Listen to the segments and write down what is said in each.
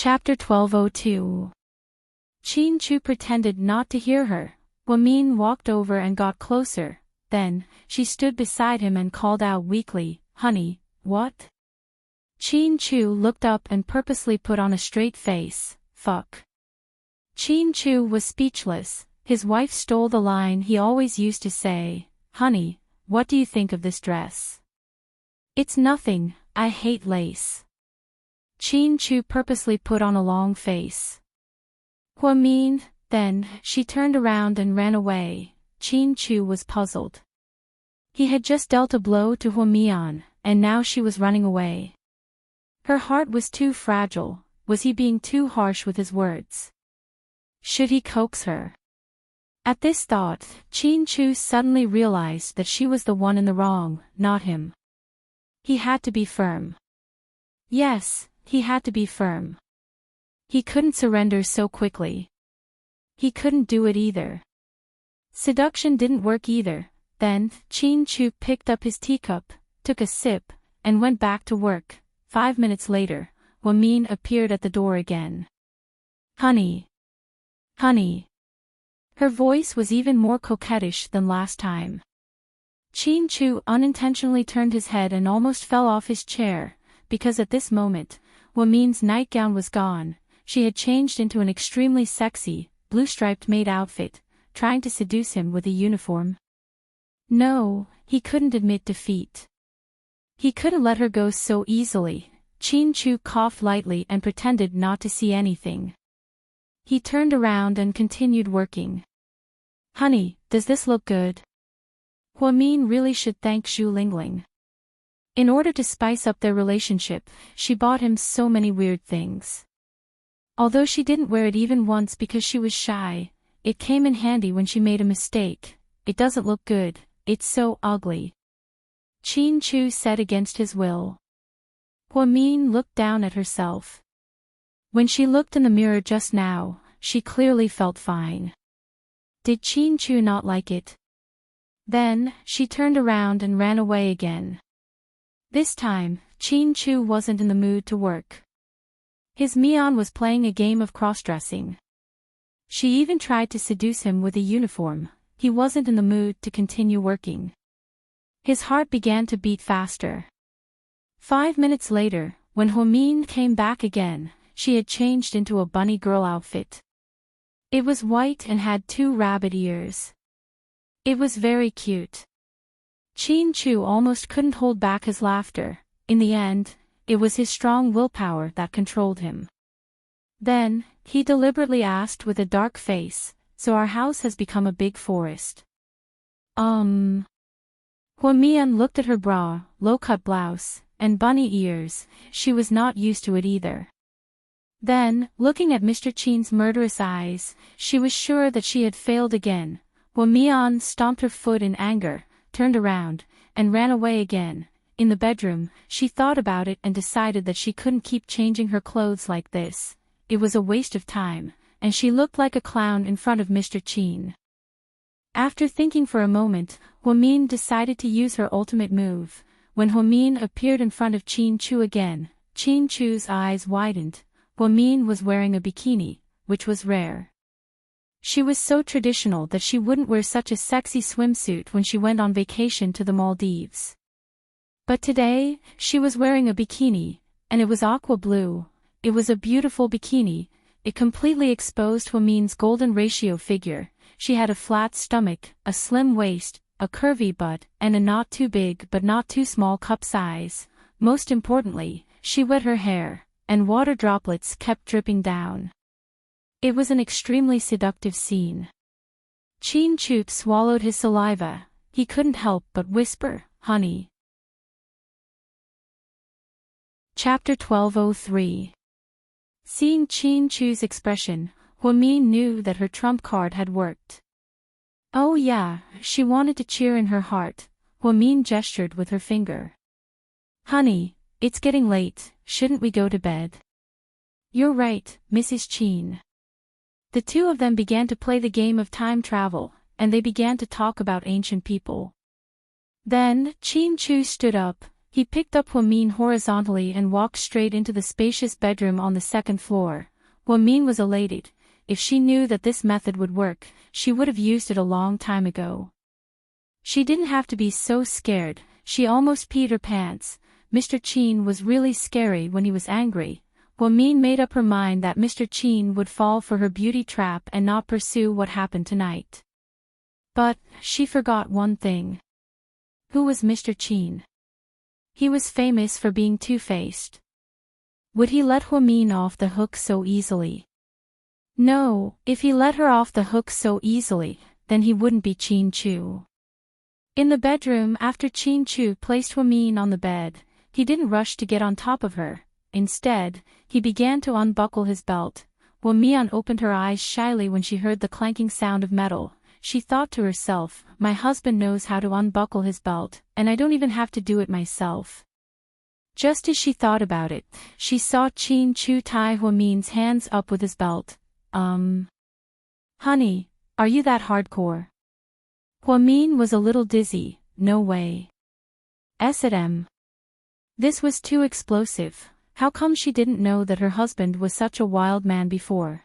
Chapter 1202. Chin Chu pretended not to hear her. Min walked over and got closer. Then, she stood beside him and called out weakly, "Honey, what?" Chin Chu looked up and purposely put on a straight face. "Fuck." Chin Chu was speechless. His wife stole the line he always used to say, "Honey, what do you think of this dress?" "It's nothing, I hate lace." Chin Chu purposely put on a long face. Min, then, she turned around and ran away. Chin Chu was puzzled. He had just dealt a blow to Min, and now she was running away. Her heart was too fragile. Was he being too harsh with his words? Should he coax her? At this thought, Chin Chu suddenly realized that she was the one in the wrong, not him. He had to be firm. Yes, he had to be firm. He couldn't surrender so quickly. He couldn't do it either. Seduction didn't work either. Then, Chin Chu picked up his teacup, took a sip, and went back to work. 5 minutes later, Min appeared at the door again. "Honey. Honey." Her voice was even more coquettish than last time. Chin Chu unintentionally turned his head and almost fell off his chair, because at this moment, Min's nightgown was gone. She had changed into an extremely sexy, blue-striped maid outfit, trying to seduce him with a uniform. No, he couldn't admit defeat. He couldn't let her go so easily. Chin Chu coughed lightly and pretended not to see anything. He turned around and continued working. "Honey, does this look good?" Min really should thank Zhu Lingling. In order to spice up their relationship, she bought him so many weird things. Although she didn't wear it even once because she was shy, it came in handy when she made a mistake. "It doesn't look good, it's so ugly," Chin Chu said against his will. Min looked down at herself. When she looked in the mirror just now, she clearly felt fine. Did Chin Chu not like it? Then, she turned around and ran away again. This time, Chin Chu wasn't in the mood to work. His Mian was playing a game of cross-dressing. She even tried to seduce him with a uniform. He wasn't in the mood to continue working. His heart began to beat faster. 5 minutes later, when Min came back again, she had changed into a bunny girl outfit. It was white and had 2 rabbit ears. It was very cute. Chin Chu almost couldn't hold back his laughter. In the end, it was his strong willpower that controlled him. Then, he deliberately asked with a dark face, "So our house has become a big forest?" Mian looked at her bra, low-cut blouse, and bunny ears. She was not used to it either. Then, looking at Mr. Chin's murderous eyes, she was sure that she had failed again. Mian stomped her foot in anger, turned around, and ran away again. In the bedroom, she thought about it and decided that she couldn't keep changing her clothes like this. It was a waste of time, and she looked like a clown in front of Mr. Chin. After thinking for a moment, Min decided to use her ultimate move. When Min appeared in front of Chin Chu again, Chin Chu's eyes widened. Min was wearing a bikini, which was rare. She was so traditional that she wouldn't wear such a sexy swimsuit when she went on vacation to the Maldives. But today, she was wearing a bikini, and it was aqua blue. It was a beautiful bikini. It completely exposed Min's golden ratio figure. She had a flat stomach, a slim waist, a curvy butt, and a not too big but not too small cup size. Most importantly, she wet her hair, and water droplets kept dripping down. It was an extremely seductive scene. Chin Chu swallowed his saliva. He couldn't help but whisper, "Honey." Chapter 1203. Seeing Chin Chu's expression, Min knew that her trump card had worked. Oh yeah, she wanted to cheer in her heart. Min gestured with her finger. "Honey, it's getting late, shouldn't we go to bed?" "You're right, Mrs. Chin." The two of them began to play the game of time travel, and they began to talk about ancient people. Then, Chin Chu stood up, He picked up Huamin horizontally and walked straight into the spacious bedroom on the second floor. Huamin was elated. If she knew that this method would work, she would have used it a long time ago. She didn't have to be so scared. She almost peed her pants. Mr. Qin was really scary when he was angry. Huamin made up her mind that Mr. Qin would fall for her beauty trap and not pursue what happened tonight. But she forgot one thing. Who was Mr. Qin? He was famous for being two-faced. Would he let Huamin off the hook so easily? No, if he let her off the hook so easily, then he wouldn't be Qin Chu. In the bedroom, after Qin Chu placed Huamin on the bed, he didn't rush to get on top of her. Instead, he began to unbuckle his belt. Huamin opened her eyes shyly when she heard the clanking sound of metal. She thought to herself, my husband knows how to unbuckle his belt, and I don't even have to do it myself. Just as she thought about it, she saw Qin Chu tie Huamin's hands up with his belt. Honey, are you that hardcore? Huamin was a little dizzy. No way. S&M. This was too explosive. How come she didn't know that her husband was such a wild man before?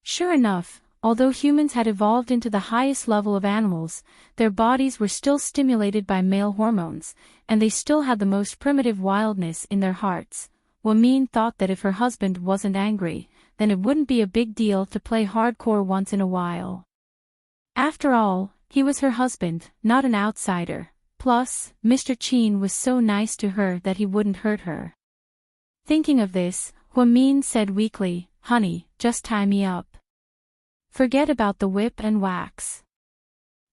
Sure enough, although humans had evolved into the highest level of animals, their bodies were still stimulated by male hormones, and they still had the most primitive wildness in their hearts. Huamin thought that if her husband wasn't angry, then it wouldn't be a big deal to play hardcore once in a while. After all, he was her husband, not an outsider. Plus, Mr. Qin was so nice to her that he wouldn't hurt her. Thinking of this, Huamin said weakly, honey, just tie me up. Forget about the whip and wax.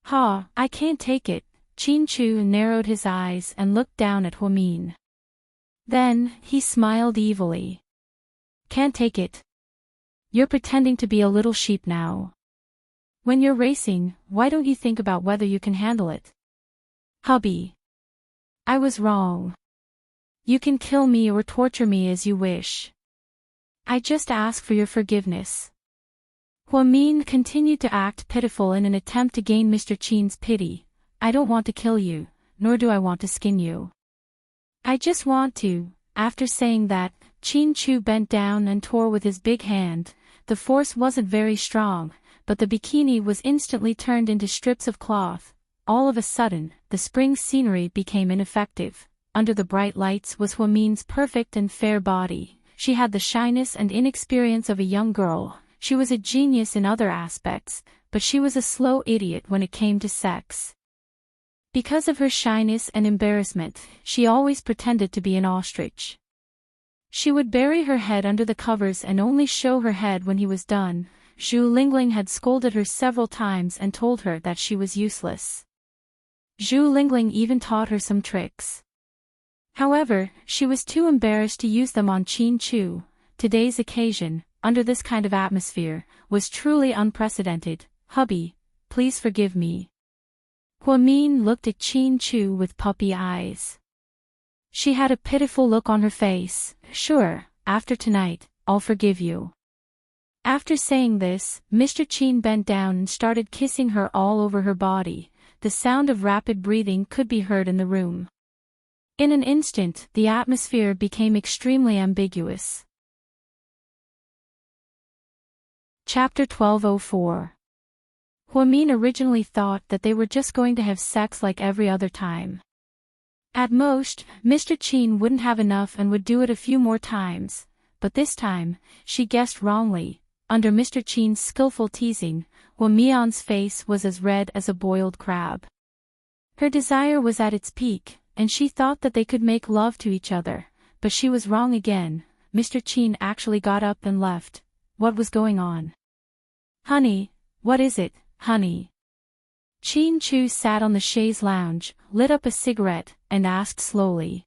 Ha, I can't take it. Qin Chu narrowed his eyes and looked down at Huamin. Then, he smiled evilly. Can't take it. You're pretending to be a little sheep now. When you're racing, why don't you think about whether you can handle it? Hubby. I was wrong. You can kill me or torture me as you wish. I just ask for your forgiveness. Huamin continued to act pitiful in an attempt to gain Mr. Qin's pity. I don't want to kill you, nor do I want to skin you. I just want to. After saying that, Qin Chu bent down and tore with his big hand. The force wasn't very strong, but the bikini was instantly turned into strips of cloth. All of a sudden, the spring scenery became ineffective. Under the bright lights was Huamin's perfect and fair body. She had the shyness and inexperience of a young girl. She was a genius in other aspects, but she was a slow idiot when it came to sex. Because of her shyness and embarrassment, she always pretended to be an ostrich. She would bury her head under the covers and only show her head when he was done. Zhu Lingling had scolded her several times and told her that she was useless. Zhu Lingling even taught her some tricks. However, she was too embarrassed to use them on Qin Chu. Today's occasion, under this kind of atmosphere, was truly unprecedented. Hubby, please forgive me. Huamin looked at Qin Chu with puppy eyes. She had a pitiful look on her face. Sure, after tonight, I'll forgive you. After saying this, Mr. Qin bent down and started kissing her all over her body. The sound of rapid breathing could be heard in the room. In an instant, the atmosphere became extremely ambiguous. Chapter 1204. Huamin originally thought that they were just going to have sex like every other time. At most, Mr. Qin wouldn't have enough and would do it a few more times, but this time, she guessed wrongly. Under Mr. Qin's skillful teasing, Huamin's face was as red as a boiled crab. Her desire was at its peak, and she thought that they could make love to each other, but she was wrong again. Mr. Qin actually got up and left. What was going on? Honey, what is it, honey? Qin Chu sat on the chaise lounge, lit up a cigarette, and asked slowly.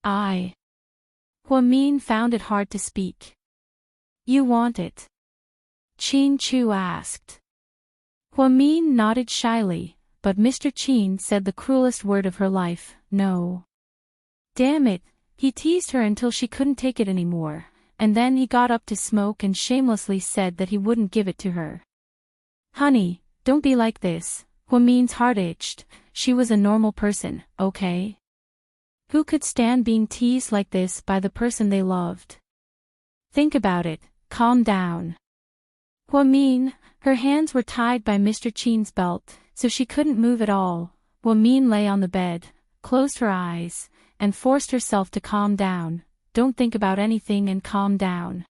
Huamin found it hard to speak. You want it? Qin Chu asked. Huamin nodded shyly, but Mr. Qin said the cruelest word of her life, no. Damn it, he teased her until she couldn't take it anymore, and then he got up to smoke and shamelessly said that he wouldn't give it to her. Honey, don't be like this. Huamin's heart itched. She was a normal person, okay? Who could stand being teased like this by the person they loved? Think about it, calm down. Min, her hands were tied by Mr. Chin's belt, so she couldn't move at all. Min lay on the bed, closed her eyes, and forced herself to calm down. Don't think about anything and calm down.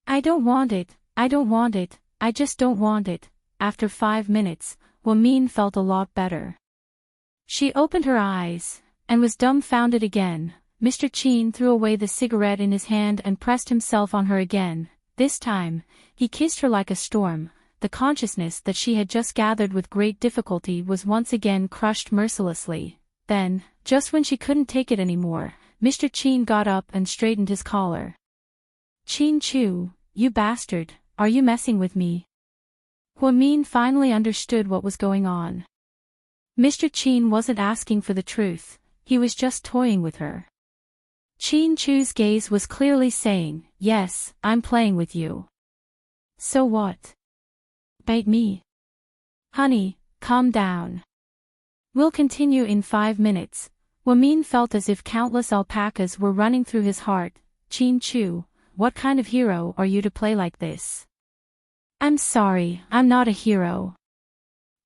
I don't want it, I just don't want it. After 5 minutes, Min felt a lot better. She opened her eyes, and was dumbfounded again. Mr. Chin threw away the cigarette in his hand and pressed himself on her again. This time, he kissed her like a storm. The consciousness that she had just gathered with great difficulty was once again crushed mercilessly. Then, just when she couldn't take it anymore, Mr. Chin got up and straightened his collar. Chin Chu, you bastard, are you messing with me? Min finally understood what was going on. Mr. Chin wasn't asking for the truth, he was just toying with her. Chin Chu's gaze was clearly saying, yes, I'm playing with you. So what? Bite me. Honey, calm down. We'll continue in 5 minutes. Min felt as if countless alpacas were running through his heart. Chin Chu, what kind of hero are you to play like this? I'm sorry, I'm not a hero.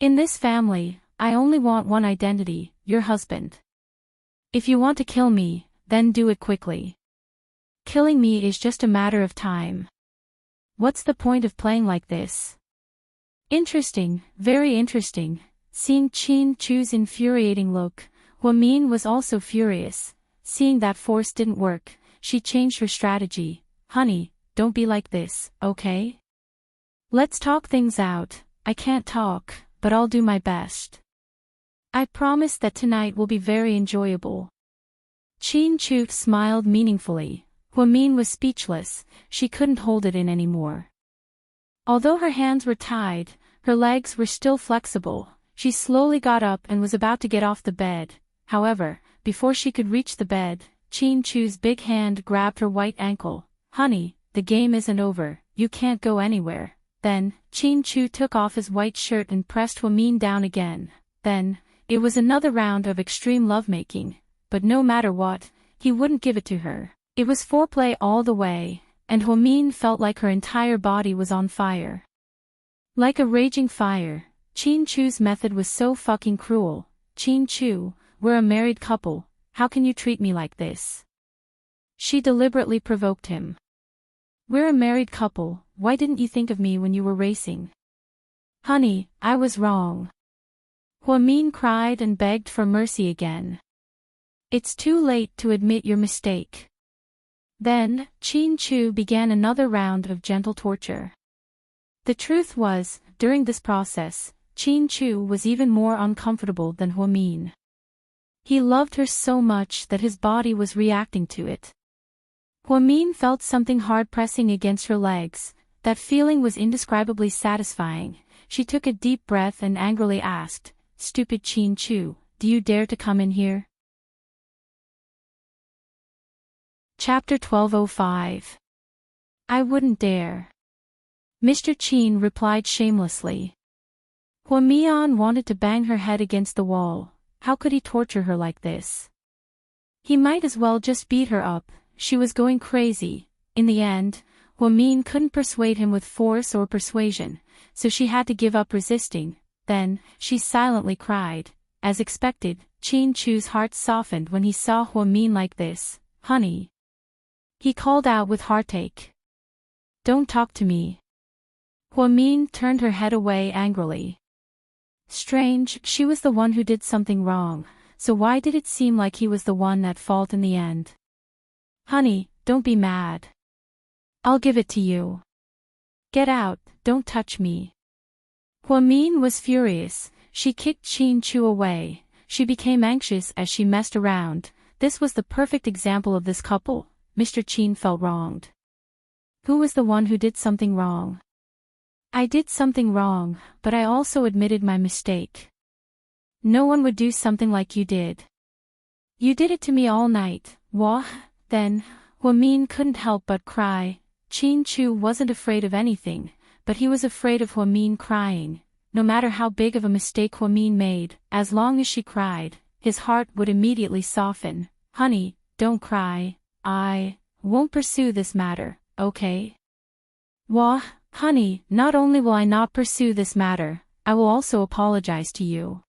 In this family, I only want one identity, your husband. If you want to kill me, then do it quickly. Killing me is just a matter of time. What's the point of playing like this? Interesting, very interesting. Seeing Chin Chu's infuriating look, Min was also furious. Seeing that force didn't work, she changed her strategy. Honey, don't be like this, okay? Let's talk things out. I can't talk, but I'll do my best. I promise that tonight will be very enjoyable. Chin Chu smiled meaningfully. Min was speechless, she couldn't hold it in anymore. Although her hands were tied, her legs were still flexible. She slowly got up and was about to get off the bed. However, before she could reach the bed, Chin Chu's big hand grabbed her white ankle. Honey, the game isn't over, you can't go anywhere. Then, Chin Chu took off his white shirt and pressed Min down again. Then, it was another round of extreme lovemaking. But no matter what, he wouldn't give it to her. It was foreplay all the way, and Min felt like her entire body was on fire. Like a raging fire. Chin Chu's method was so fucking cruel. Chin Chu, we're a married couple, how can you treat me like this? She deliberately provoked him. We're a married couple, why didn't you think of me when you were racing? Honey, I was wrong. Min cried and begged for mercy again. It's too late to admit your mistake. Then, Chin Chu began another round of gentle torture. The truth was, during this process, Chin Chu was even more uncomfortable than Min. He loved her so much that his body was reacting to it. Min felt something hard pressing against her legs. That feeling was indescribably satisfying. She took a deep breath and angrily asked, "Stupid Chin Chu, do you dare to come in here?" Chapter 1205. I wouldn't dare. Mr. Chin replied shamelessly. Min wanted to bang her head against the wall. How could he torture her like this? He might as well just beat her up. She was going crazy. In the end, Min couldn't persuade him with force or persuasion, so she had to give up resisting. Then, she silently cried. As expected, Chin Chu's heart softened when he saw Min like this. Honey. He called out with heartache. Don't talk to me. Min turned her head away angrily. Strange, she was the one who did something wrong, so why did it seem like he was the one at fault in the end? Honey, don't be mad. I'll give it to you. Get out, don't touch me. Min was furious. She kicked Chin Chu away. She became anxious as she messed around. This was the perfect example of this couple. Mr. Chin felt wronged. Who was the one who did something wrong? I did something wrong, but I also admitted my mistake. No one would do something like you did. You did it to me all night. Wah? Then, Min couldn't help but cry. Chin Chu wasn't afraid of anything, but he was afraid of Min crying. No matter how big of a mistake Min made, as long as she cried, his heart would immediately soften. honey, don't cry. I won't pursue this matter, okay? Wah, honey, not only will I not pursue this matter, I will also apologize to you.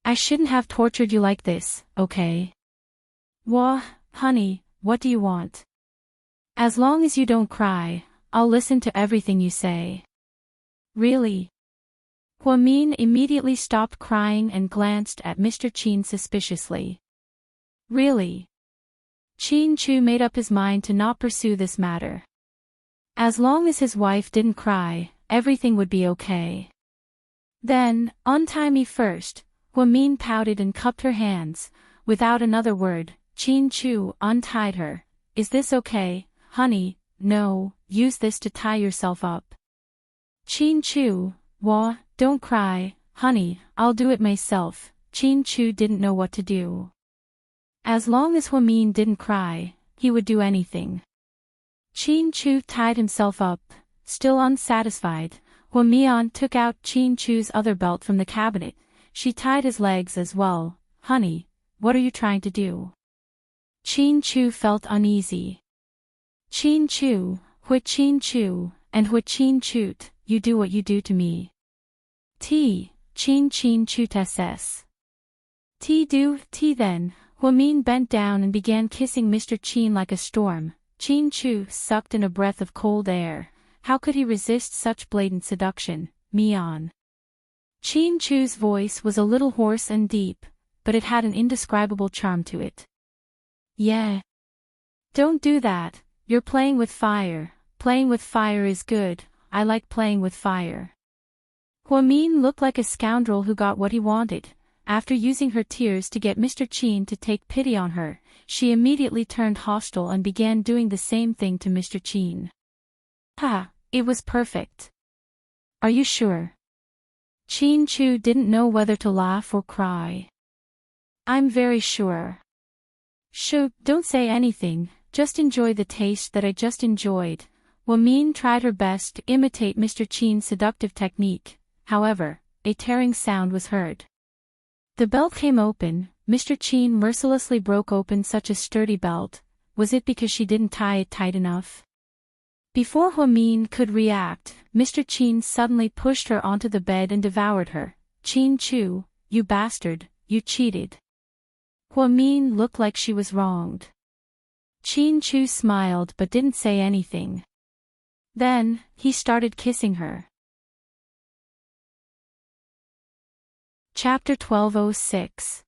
I shouldn't have tortured you like this, okay? Wah, honey, what do you want? As long as you don't cry, I'll listen to everything you say. Really? Hua-min immediately stopped crying and glanced at Mr. Qin suspiciously. Really? Qin Chu made up his mind to not pursue this matter. As long as his wife didn't cry, everything would be okay. Then, untie me first. Hua-min pouted and cupped her hands. Without another word, Qin Chu untied her. Is this okay, honey? No, use this to tie yourself up. Qin Chu, wah, don't cry, honey, I'll do it myself. Qin Chu didn't know what to do. As long as Hua-min didn't cry, he would do anything. Qin Chu tied himself up. Still unsatisfied, Hua-min took out Qin Chu's other belt from the cabinet. She tied his legs as well. Honey, what are you trying to do? Qin Chu felt uneasy. Qin Chu, Hui Qin Chu, and Hui Qin Chut, you do what you do to me. T, Qin Qin Chut ss. T do, T then. Hua-min bent down and began kissing Mr. Qin like a storm. Qin Chu sucked in a breath of cold air. How could he resist such blatant seduction? Mian. Qin Chu's voice was a little hoarse and deep, but it had an indescribable charm to it. Yeah. Don't do that, you're playing with fire. Playing with fire is good, I like playing with fire. Hua-min looked like a scoundrel who got what he wanted. After using her tears to get Mr. Qin to take pity on her, she immediately turned hostile and began doing the same thing to Mr. Qin. Ha, it was perfect. Are you sure? Qin Chu didn't know whether to laugh or cry. I'm very sure. Shoo, don't say anything, just enjoy the taste that I just enjoyed. Hua-min tried her best to imitate Mr. Qin's seductive technique, however, a tearing sound was heard. The belt came open. Mr. Qin mercilessly broke open such a sturdy belt. Was it because she didn't tie it tight enough? Before Hua-min could react, Mr. Qin suddenly pushed her onto the bed and devoured her. Qin Chu, you bastard, you cheated. Hua-min looked like she was wronged. Qin Chu smiled but didn't say anything. Then, he started kissing her. Chapter 1206.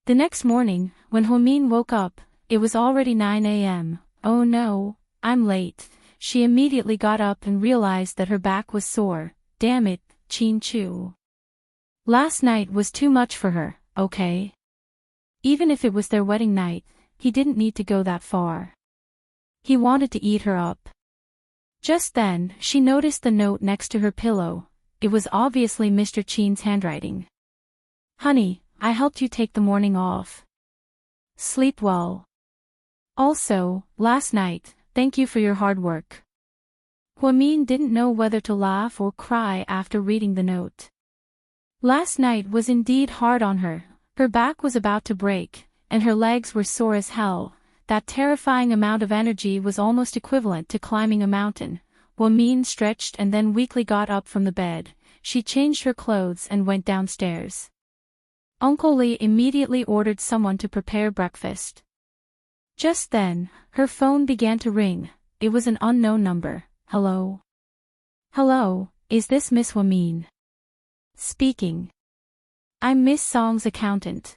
The next morning, when Hua-min woke up, it was already 9 a.m. Oh no, I'm late. She immediately got up and realized that her back was sore. Damn it, Qin Chu. Last night was too much for her, okay? Even if it was their wedding night, he didn't need to go that far. He wanted to eat her up. Just then, she noticed the note next to her pillow. It was obviously Mr. Qin's handwriting. Honey, I helped you take the morning off. Sleep well. Also, last night, thank you for your hard work. Hua-min didn't know whether to laugh or cry after reading the note. Last night was indeed hard on her. Her back was about to break, and her legs were sore as hell. That terrifying amount of energy was almost equivalent to climbing a mountain. Hua-min stretched and then weakly got up from the bed. She changed her clothes and went downstairs. Uncle Li immediately ordered someone to prepare breakfast. Just then, her phone began to ring. It was an unknown number. Hello? Hello, is this Miss Hua-min? Speaking. I'm Miss Song's accountant.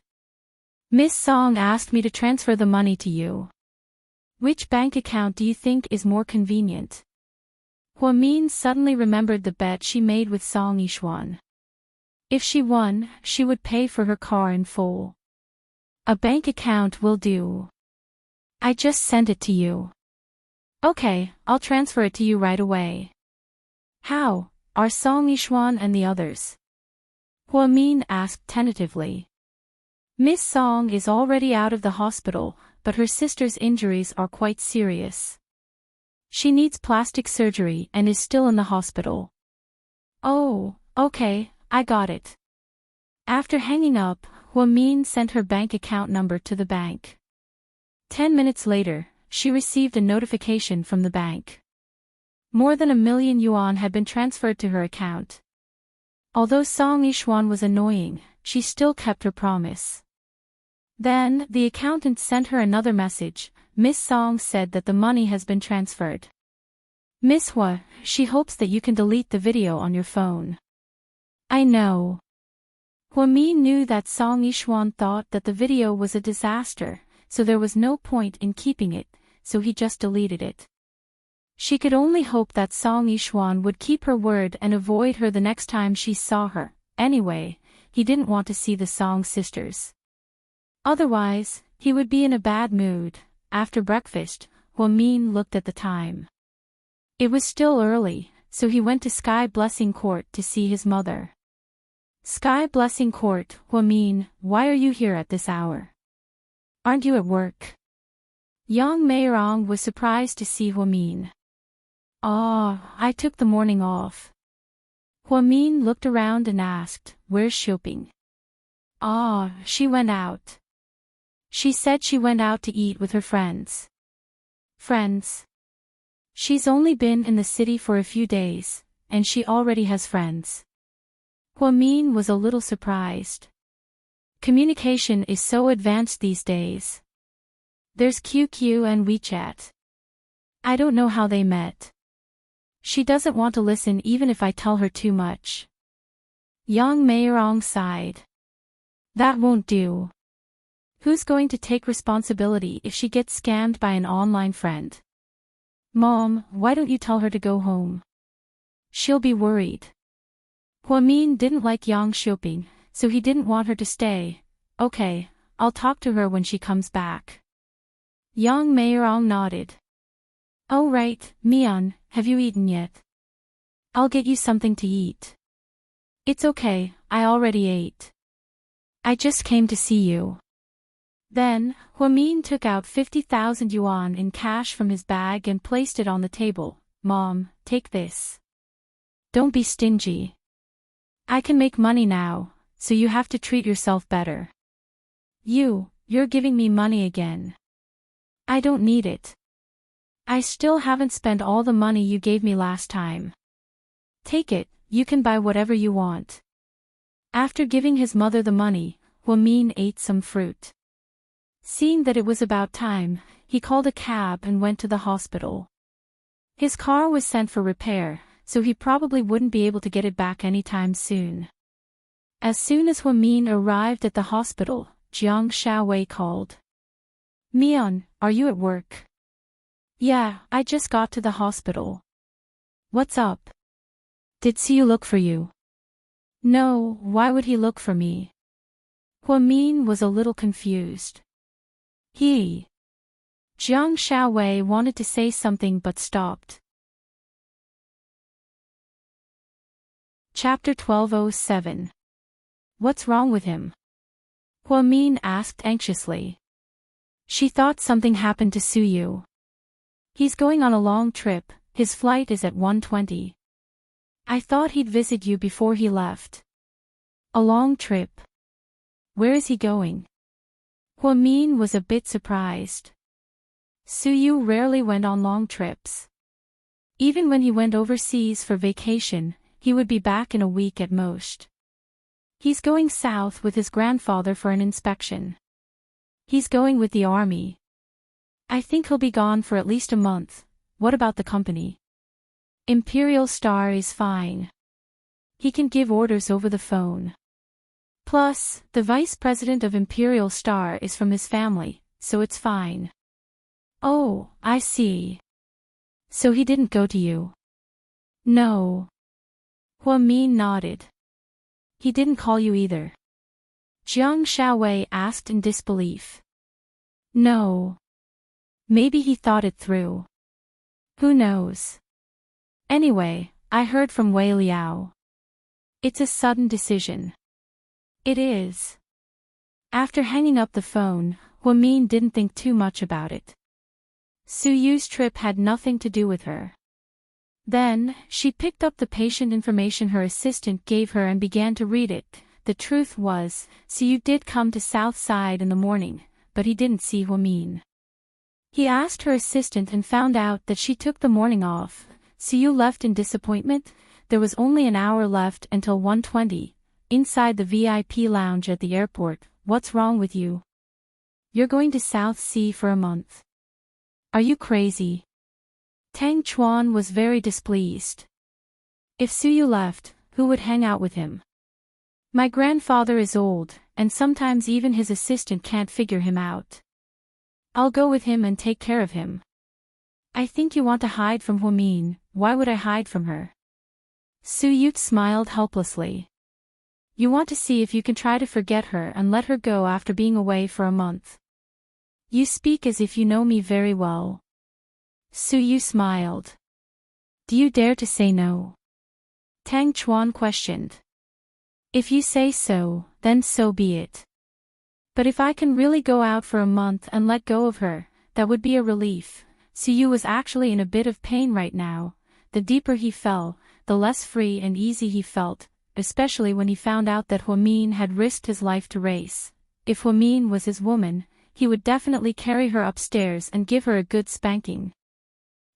Miss Song asked me to transfer the money to you. Which bank account do you think is more convenient? Hua-min suddenly remembered the bet she made with Song Yishuan. If she won, she would pay for her car in full. A bank account will do. I just sent it to you. Okay, I'll transfer it to you right away. How are Song Yishuan and the others? Hua-min asked tentatively. Miss Song is already out of the hospital, but her sister's injuries are quite serious. She needs plastic surgery and is still in the hospital. Oh, okay, I got it. After hanging up, Hua-min sent her bank account number to the bank. 10 minutes later, she received a notification from the bank. More than 1,000,000 yuan had been transferred to her account. Although Song Yishuan was annoying, she still kept her promise. Then, the accountant sent her another message. Miss Song said that the money has been transferred. Miss Hua, she hopes that you can delete the video on your phone. I know. Hua Mi knew that Song Yishuan thought that the video was a disaster, so there was no point in keeping it, so he just deleted it. She could only hope that Song Yishuan would keep her word and avoid her the next time she saw her. Anyway, he didn't want to see the Song sisters. Otherwise, he would be in a bad mood. After breakfast, Hua Min looked at the time. It was still early, so he went to Sky Blessing Court to see his mother. Sky Blessing Court, Hua Min, why are you here at this hour? Aren't you at work? Yang Meirong was surprised to see Hua Min. I took the morning off. Hua Min looked around and asked, where's Xiuping? She went out. She said she went out to eat with her friends. Friends? She's only been in the city for a few days, and she already has friends. Hua Min was a little surprised. Communication is so advanced these days. There's QQ and WeChat. I don't know how they met. She doesn't want to listen even if I tell her too much. Yang Meirong sighed. That won't do. Who's going to take responsibility if she gets scammed by an online friend? Mom, why don't you tell her to go home? She'll be worried. Hua Min didn't like Yang Xiuping, so he didn't want her to stay. Okay, I'll talk to her when she comes back. Yang Meirong nodded. Oh right, Mian, have you eaten yet? I'll get you something to eat. It's okay, I already ate. I just came to see you. Then, Hua Min took out 50,000 yuan in cash from his bag and placed it on the table. Mom, take this. Don't be stingy. I can make money now, so you have to treat yourself better. You're giving me money again. I don't need it. I still haven't spent all the money you gave me last time. Take it, you can buy whatever you want. After giving his mother the money, Hua Min ate some fruit. Seeing that it was about time, he called a cab and went to the hospital. His car was sent for repair, so he probably wouldn't be able to get it back anytime soon. As soon as Hua Min arrived at the hospital, Jiang Xiaowei called. Mian, are you at work? Yeah, I just got to the hospital. What's up? Did Siu look for you? No, why would he look for me? Hua Min was a little confused. Jiang Xiaowei wanted to say something but stopped. Chapter 1207. What's wrong with him? Hua Min asked anxiously. She thought something happened to Suyu. He's going on a long trip, his flight is at 1:20. I thought he'd visit you before he left. A long trip? Where is he going? Hua Min was a bit surprised. Suyu rarely went on long trips. Even when he went overseas for vacation, he would be back in a week at most. He's going south with his grandfather for an inspection. He's going with the army. I think he'll be gone for at least a month. What about the company? Imperial Star is fine. He can give orders over the phone. Plus, the vice president of Imperial Star is from his family, so it's fine. Oh, I see. So he didn't go to you? No. Hua Min nodded. He didn't call you either? Jiang Xiaowei asked in disbelief. No. Maybe he thought it through. Who knows? Anyway, I heard from Wei Liao. It's a sudden decision. It is. After hanging up the phone, Hua Min didn't think too much about it. Suyu's trip had nothing to do with her. Then, she picked up the patient information her assistant gave her and began to read it. The truth was, Suyu did come to South Side in the morning, but he didn't see Hua Min. He asked her assistant and found out that she took the morning off. Su left in disappointment. There was only an hour left until 1:20. Inside the VIP lounge at the airport. What's wrong with you? You're going to South Sea for a month. Are you crazy? Tang Chuan was very displeased. If Su left, who would hang out with him? My grandfather is old, and sometimes even his assistant can't figure him out. I'll go with him and take care of him. I think you want to hide from Huamin. Why would I hide from her? Su smiled helplessly. You want to see if you can try to forget her and let her go after being away for a month. You speak as if you know me very well. Su smiled. Do you dare to say no? Tang Chuan questioned. If you say so, then so be it. But if I can really go out for a month and let go of her, that would be a relief. Su was actually in a bit of pain right now. The deeper he fell, the less free and easy he felt, especially when he found out that Huamin had risked his life to race. If Huamin was his woman, he would definitely carry her upstairs and give her a good spanking.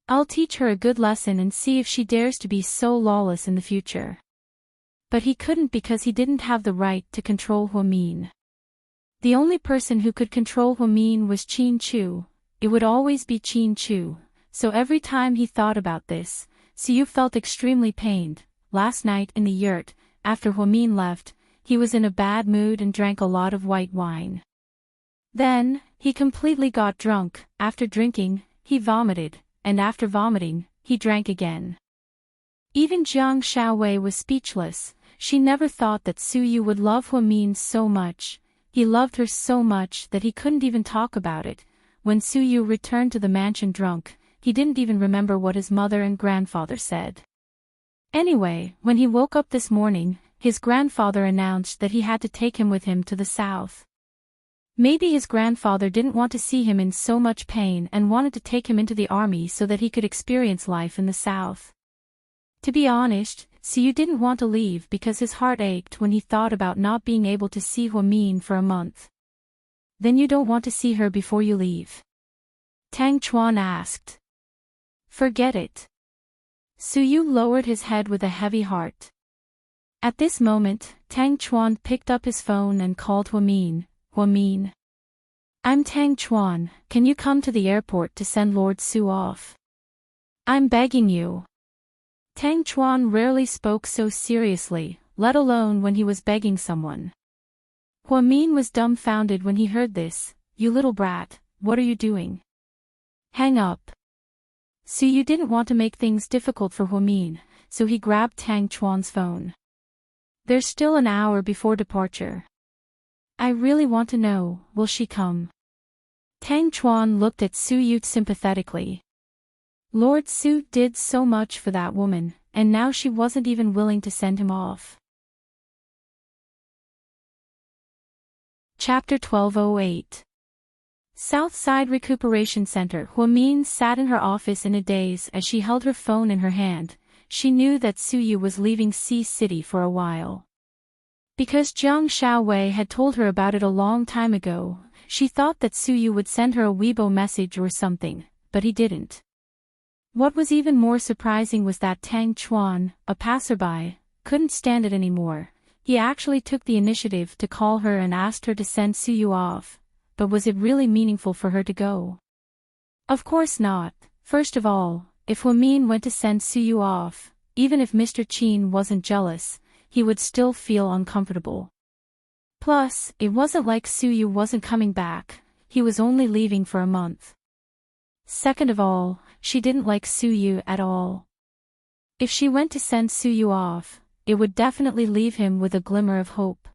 I'll teach her a good lesson and see if she dares to be so lawless in the future. But he couldn't because he didn't have the right to control Huamin. The only person who could control Huamin was Qin Chu. It would always be Qin Chu. So every time he thought about this, Su felt extremely pained. Last night in the yurt, after Huamin left, he was in a bad mood and drank a lot of white wine. Then, he completely got drunk. After drinking, he vomited, and after vomiting, he drank again. Even Jiang Shaowei was speechless. She never thought that Su would love Huamin so much. He loved her so much that he couldn't even talk about it. When Su returned to the mansion drunk, he didn't even remember what his mother and grandfather said. Anyway, when he woke up this morning, his grandfather announced that he had to take him with him to the south. Maybe his grandfather didn't want to see him in so much pain and wanted to take him into the army so that he could experience life in the south. To be honest, Su didn't want to leave because his heart ached when he thought about not being able to see Huamin for a month. Then you don't want to see her before you leave? Tang Chuan asked. Forget it. Su lowered his head with a heavy heart. At this moment, Tang Chuan picked up his phone and called Huamin. Huamin. I'm Tang Chuan, can you come to the airport to send Lord Su off? I'm begging you. Tang Chuan rarely spoke so seriously, let alone when he was begging someone. Huamin was dumbfounded when he heard this. You little brat, what are you doing? Hang up. Su didn't want to make things difficult for Huamin, so he grabbed Tang Chuan's phone. There's still an hour before departure. I really want to know, will she come? Tang Chuan looked at Su sympathetically. Lord Su did so much for that woman, and now she wasn't even willing to send him off. Chapter 1208. Southside Recuperation Center. Huamin sat in her office in a daze as she held her phone in her hand. She knew that Su was leaving Sea City for a while. Because Jiang Shaowei had told her about it a long time ago, she thought that Su would send her a Weibo message or something, but he didn't. What was even more surprising was that Tang Chuan, a passerby, couldn't stand it anymore. He actually took the initiative to call her and asked her to send Su off. But was it really meaningful for her to go? Of course not. First of all, if Huamin went to send Su off, even if Mr. Qin wasn't jealous, he would still feel uncomfortable. Plus, it wasn't like Su wasn't coming back, he was only leaving for a month. Second of all, she didn't like Su at all. If she went to send Su off, it would definitely leave him with a glimmer of hope.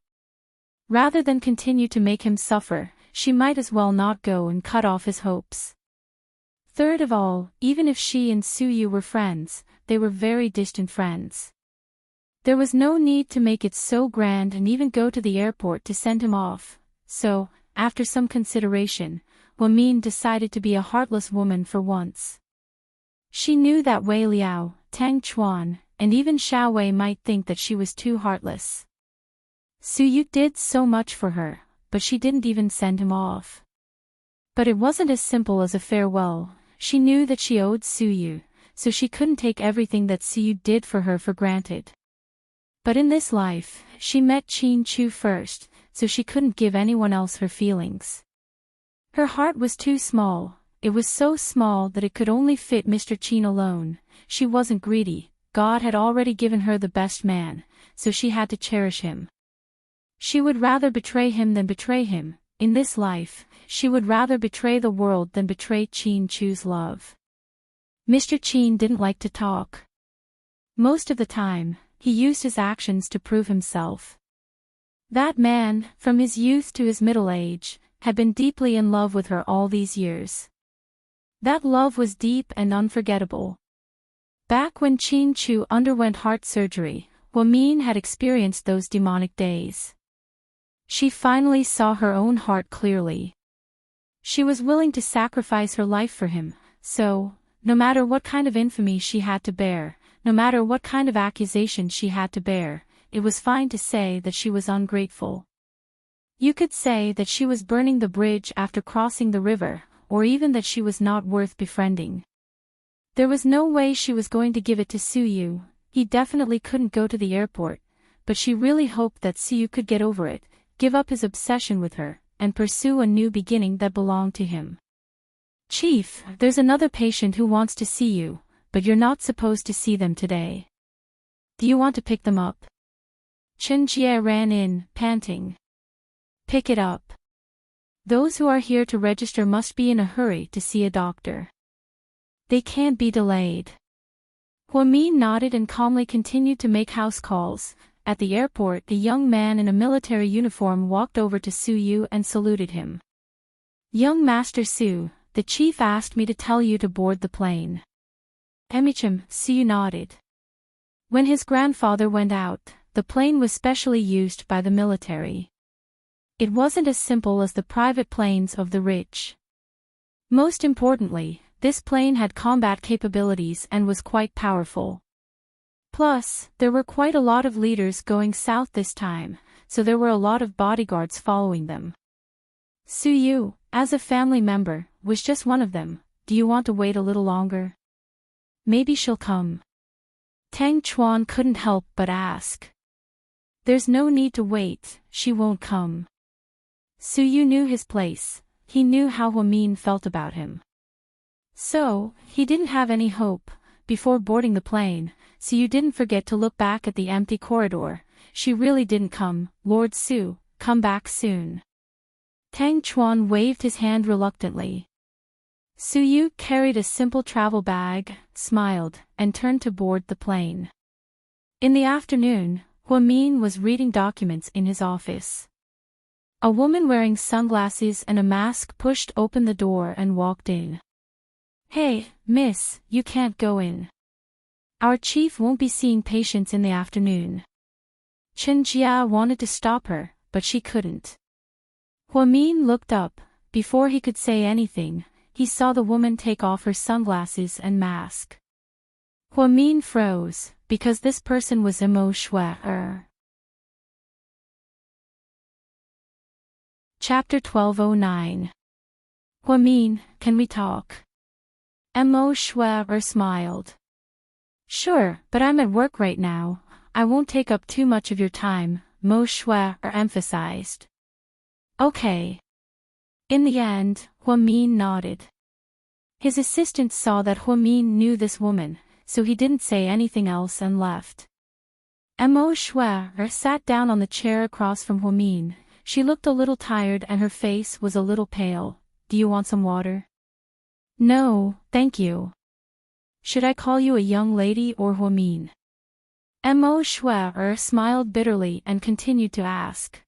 Rather than continue to make him suffer, she might as well not go and cut off his hopes. Third of all, even if she and Su were friends, they were very distant friends. There was no need to make it so grand and even go to the airport to send him off, so, after some consideration, Huamin decided to be a heartless woman for once. She knew that Wei Liao, Tang Chuan, and even Shaowei might think that she was too heartless. Su did so much for her, but she didn't even send him off. But it wasn't as simple as a farewell. She knew that she owed Suyu, so she couldn't take everything that Suyu did for her for granted. But in this life, she met Chin-Chu first, so she couldn't give anyone else her feelings. Her heart was too small. It was so small that it could only fit Mr. Chin alone. She wasn't greedy. God had already given her the best man, so she had to cherish him. She would rather betray him than betray him. In this life, she would rather betray the world than betray Chin-Chu's love. Mr. Chin didn't like to talk. Most of the time, he used his actions to prove himself. That man, from his youth to his middle age, had been deeply in love with her all these years. That love was deep and unforgettable. Back when Chin-Chu underwent heart surgery, Min had experienced those demonic days. She finally saw her own heart clearly. She was willing to sacrifice her life for him, so, no matter what kind of infamy she had to bear, no matter what kind of accusation she had to bear, it was fine to say that she was ungrateful. You could say that she was burning the bridge after crossing the river, or even that she was not worth befriending. There was no way she was going to give it to Suyu. He definitely couldn't go to the airport, but she really hoped that Suyu could get over it, give up his obsession with her, and pursue a new beginning that belonged to him. "Chief, there's another patient who wants to see you, but you're not supposed to see them today. Do you want to pick them up?" Chen Jie ran in, panting. "Pick it up. Those who are here to register must be in a hurry to see a doctor. They can't be delayed." Min nodded and calmly continued to make house calls. At the airport, a young man in a military uniform walked over to Suyu and saluted him. "Young Master Su, the chief asked me to tell you to board the plane." "Emichim," Suyu nodded. When his grandfather went out, the plane was specially used by the military. It wasn't as simple as the private planes of the rich. Most importantly, this plane had combat capabilities and was quite powerful. Plus, there were quite a lot of leaders going south this time, so there were a lot of bodyguards following them. Suyu, as a family member, was just one of them. "Do you want to wait a little longer? Maybe she'll come." Tang Chuan couldn't help but ask. "There's no need to wait, she won't come." Suyu knew his place. He knew how Min felt about him. So, he didn't have any hope. Before boarding the plane, Suyu didn't forget to look back at the empty corridor. She really didn't come. "Lord Su, come back soon." Tang Chuan waved his hand reluctantly. Suyu carried a simple travel bag, smiled, and turned to board the plane. In the afternoon, Min was reading documents in his office. A woman wearing sunglasses and a mask pushed open the door and walked in. "Hey, miss, you can't go in. Our chief won't be seeing patients in the afternoon." Chen Jia wanted to stop her, but she couldn't. Min looked up. Before he could say anything, he saw the woman take off her sunglasses and mask. Min froze, because this person was Emo Shui. Chapter 1209. Min, can we talk? Emo Shui smiled. "Sure, but I'm at work right now. I won't take up too much of your time," Mo Shui emphasized. "Okay." In the end, Min nodded. His assistant saw that Min knew this woman, so he didn't say anything else and left. Mo Shui sat down on the chair across from Min. She looked a little tired and her face was a little pale. "Do you want some water?" "No, thank you." "Should I call you a young lady or Min?" Mo Shui smiled bitterly and continued to ask.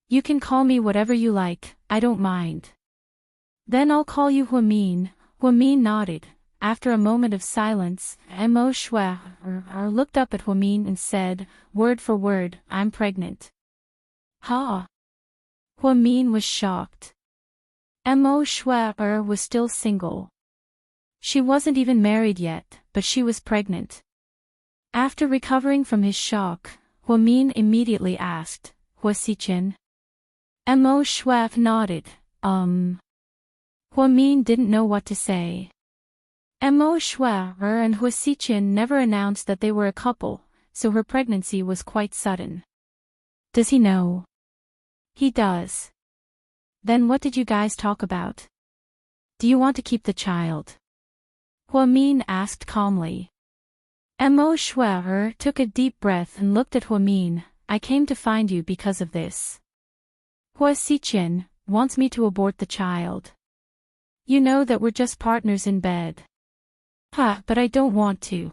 "You can call me whatever you like, I don't mind." "Then I'll call you Min." Min nodded. After a moment of silence, Mo Shui looked up at Min and said, word for word, "I'm pregnant." "Huh?" Min was shocked. Mo Shui was still single. She wasn't even married yet, but she was pregnant. After recovering from his shock, Min immediately asked, "Huasichen?" Mo Shui nodded, Huamin didn't know what to say. Mo Shuai and Hua Xiqian never announced that they were a couple, so her pregnancy was quite sudden. Does he know? He does. Then what did you guys talk about? Do you want to keep the child? Huamin asked calmly. Mo Shuai took a deep breath and looked at Huamin. I came to find you because of this. Hua Xiqian wants me to abort the child. You know that we're just partners in bed. But I don't want to.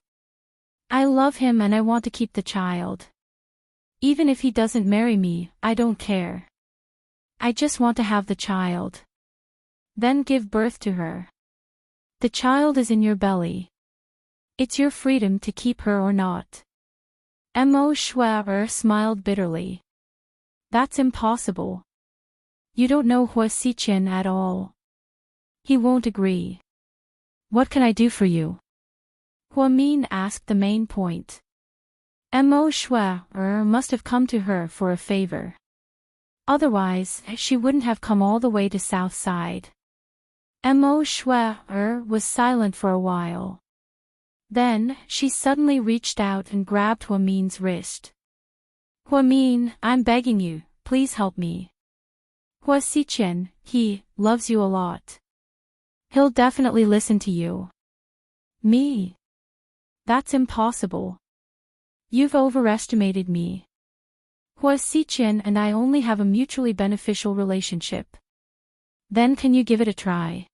I love him and I want to keep the child. Even if he doesn't marry me, I don't care. I just want to have the child. Then give birth to her. The child is in your belly. It's your freedom to keep her or not. Mo Shuai smiled bitterly. That's impossible. You don't know Hua Xiqian at all. He won't agree. What can I do for you? Huamin asked the main point. Mo Shuai must have come to her for a favor. Otherwise, she wouldn't have come all the way to South Side. Mo Shuai was silent for a while. Then, she suddenly reached out and grabbed Huamin's wrist. Huamin, I'm begging you, please help me. Hua Xiqian, he loves you a lot. He'll definitely listen to you. Me? That's impossible. You've overestimated me. Hua Xiqian and I only have a mutually beneficial relationship. Then can you give it a try?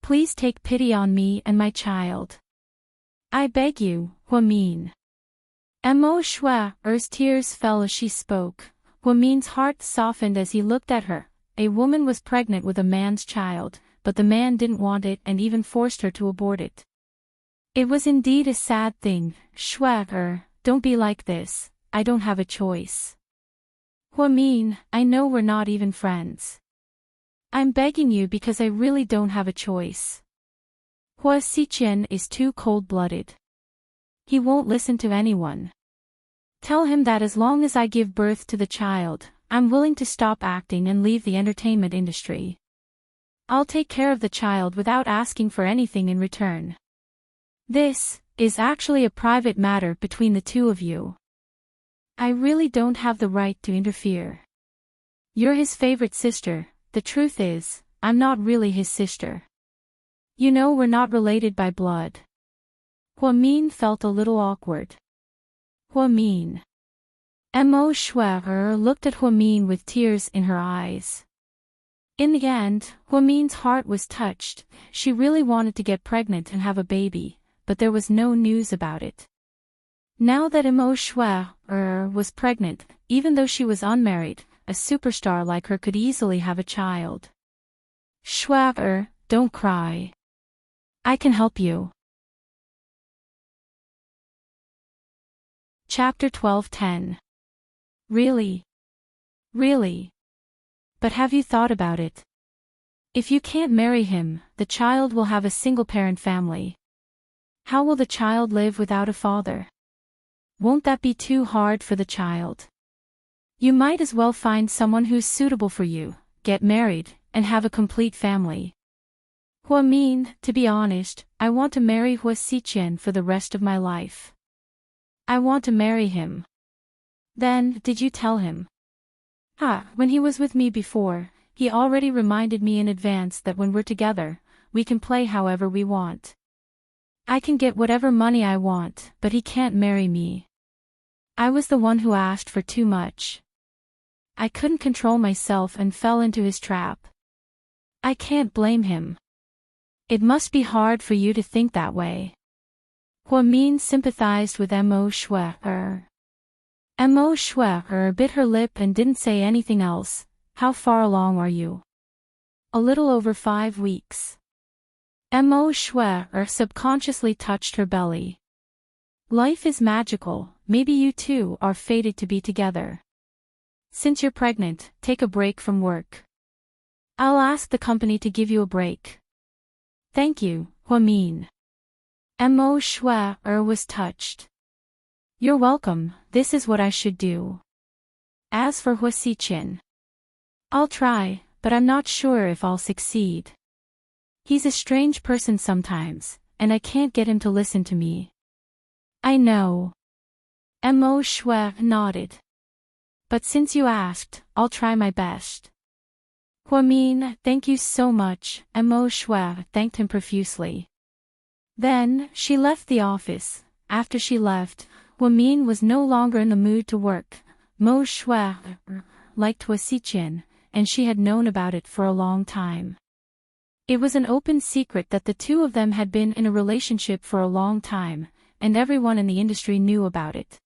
Please take pity on me and my child. I beg you, Huamin. Mo Shuai's tears fell as she spoke. Huamin's heart softened as he looked at her. A woman was pregnant with a man's child, but the man didn't want it and even forced her to abort it. It was indeed a sad thing. Shuai, don't be like this, I don't have a choice. Huamin, I know we're not even friends. I'm begging you because I really don't have a choice. Hua Xiqian is too cold-blooded. He won't listen to anyone. Tell him that as long as I give birth to the child, I'm willing to stop acting and leave the entertainment industry. I'll take care of the child without asking for anything in return. This is actually a private matter between the two of you. I really don't have the right to interfere. You're his favorite sister. The truth is, I'm not really his sister. You know we're not related by blood. Huamin felt a little awkward. Huamin. Mo Shuai looked at Huamin with tears in her eyes. In the end, Huamin's heart was touched. She really wanted to get pregnant and have a baby, but there was no news about it. Now that Mo Shuai was pregnant, even though she was unmarried, a superstar like her could easily have a child. Shuai, don't cry. I can help you. Chapter 12:10. Really? Really? But have you thought about it? If you can't marry him, the child will have a single-parent family. How will the child live without a father? Won't that be too hard for the child? You might as well find someone who's suitable for you, get married, and have a complete family. Huamin, to be honest, I want to marry Hua Xiqian for the rest of my life. I want to marry him. Then, did you tell him? When he was with me before, he already reminded me in advance that when we're together, we can play however we want. I can get whatever money I want, but he can't marry me. I was the one who asked for too much. I couldn't control myself and fell into his trap. I can't blame him. It must be hard for you to think that way. Huamin sympathized with Mo Shuai. Mo Shuai bit her lip and didn't say anything else. How far along are you? A little over 5 weeks. Mo Shuai subconsciously touched her belly. Life is magical, maybe you two are fated to be together. Since you're pregnant, take a break from work. I'll ask the company to give you a break. Thank you, Huamin. Mo Shuai was touched. You're welcome, this is what I should do. As for Hua Xiqian, I'll try, but I'm not sure if I'll succeed. He's a strange person sometimes, and I can't get him to listen to me. I know. Mo Shui nodded. But since you asked, I'll try my best. Huamin, thank you so much, Mo Shui thanked him profusely. Then, she left the office. After she left, Huamin was no longer in the mood to work. Mo Shui liked Hua Xiqian, and she had known about it for a long time. It was an open secret that the two of them had been in a relationship for a long time, and everyone in the industry knew about it.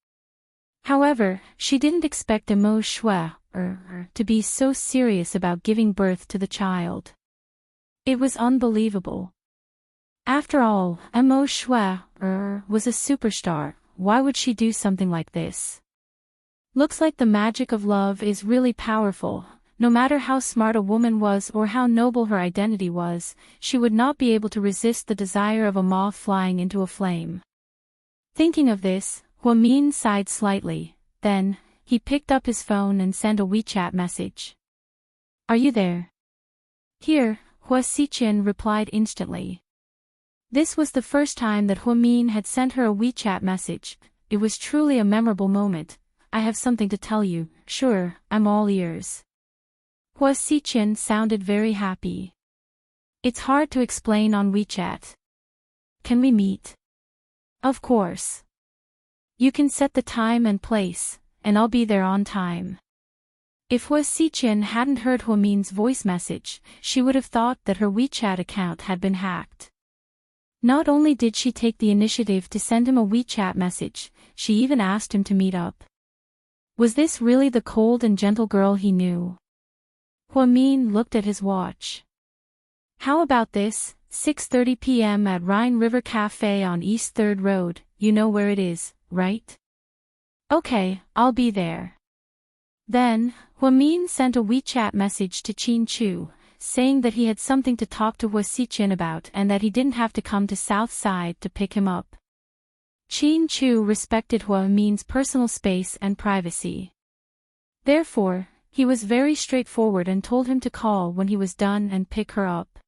However, she didn't expect Mo Shui to be so serious about giving birth to the child. It was unbelievable. After all, Mo Shui was a superstar. Why would she do something like this? Looks like the magic of love is really powerful. No matter how smart a woman was or how noble her identity was, she would not be able to resist the desire of a moth flying into a flame. Thinking of this, Huamin sighed slightly. Then, he picked up his phone and sent a WeChat message. Are you there? Here, Hua Xiqian replied instantly. This was the first time that Huamin had sent her a WeChat message. It was truly a memorable moment. I have something to tell you. Sure, I'm all ears. Hua Xiqian sounded very happy. It's hard to explain on WeChat. Can we meet? Of course. You can set the time and place, and I'll be there on time. If Hua Xiqian hadn't heard Huamin's voice message, she would have thought that her WeChat account had been hacked. Not only did she take the initiative to send him a WeChat message, she even asked him to meet up. Was this really the cold and gentle girl he knew? Huamin looked at his watch. How about this, 6:30 p.m. at Rhine River Cafe on East 3rd Road, you know where it is, right? Okay, I'll be there. Then, Huamin sent a WeChat message to Qin Chu, saying that he had something to talk to Hua Xiqian about and that he didn't have to come to South Side to pick him up. Qin Chu respected Huamin's personal space and privacy. Therefore, he was very straightforward and told him to call when he was done and pick her up.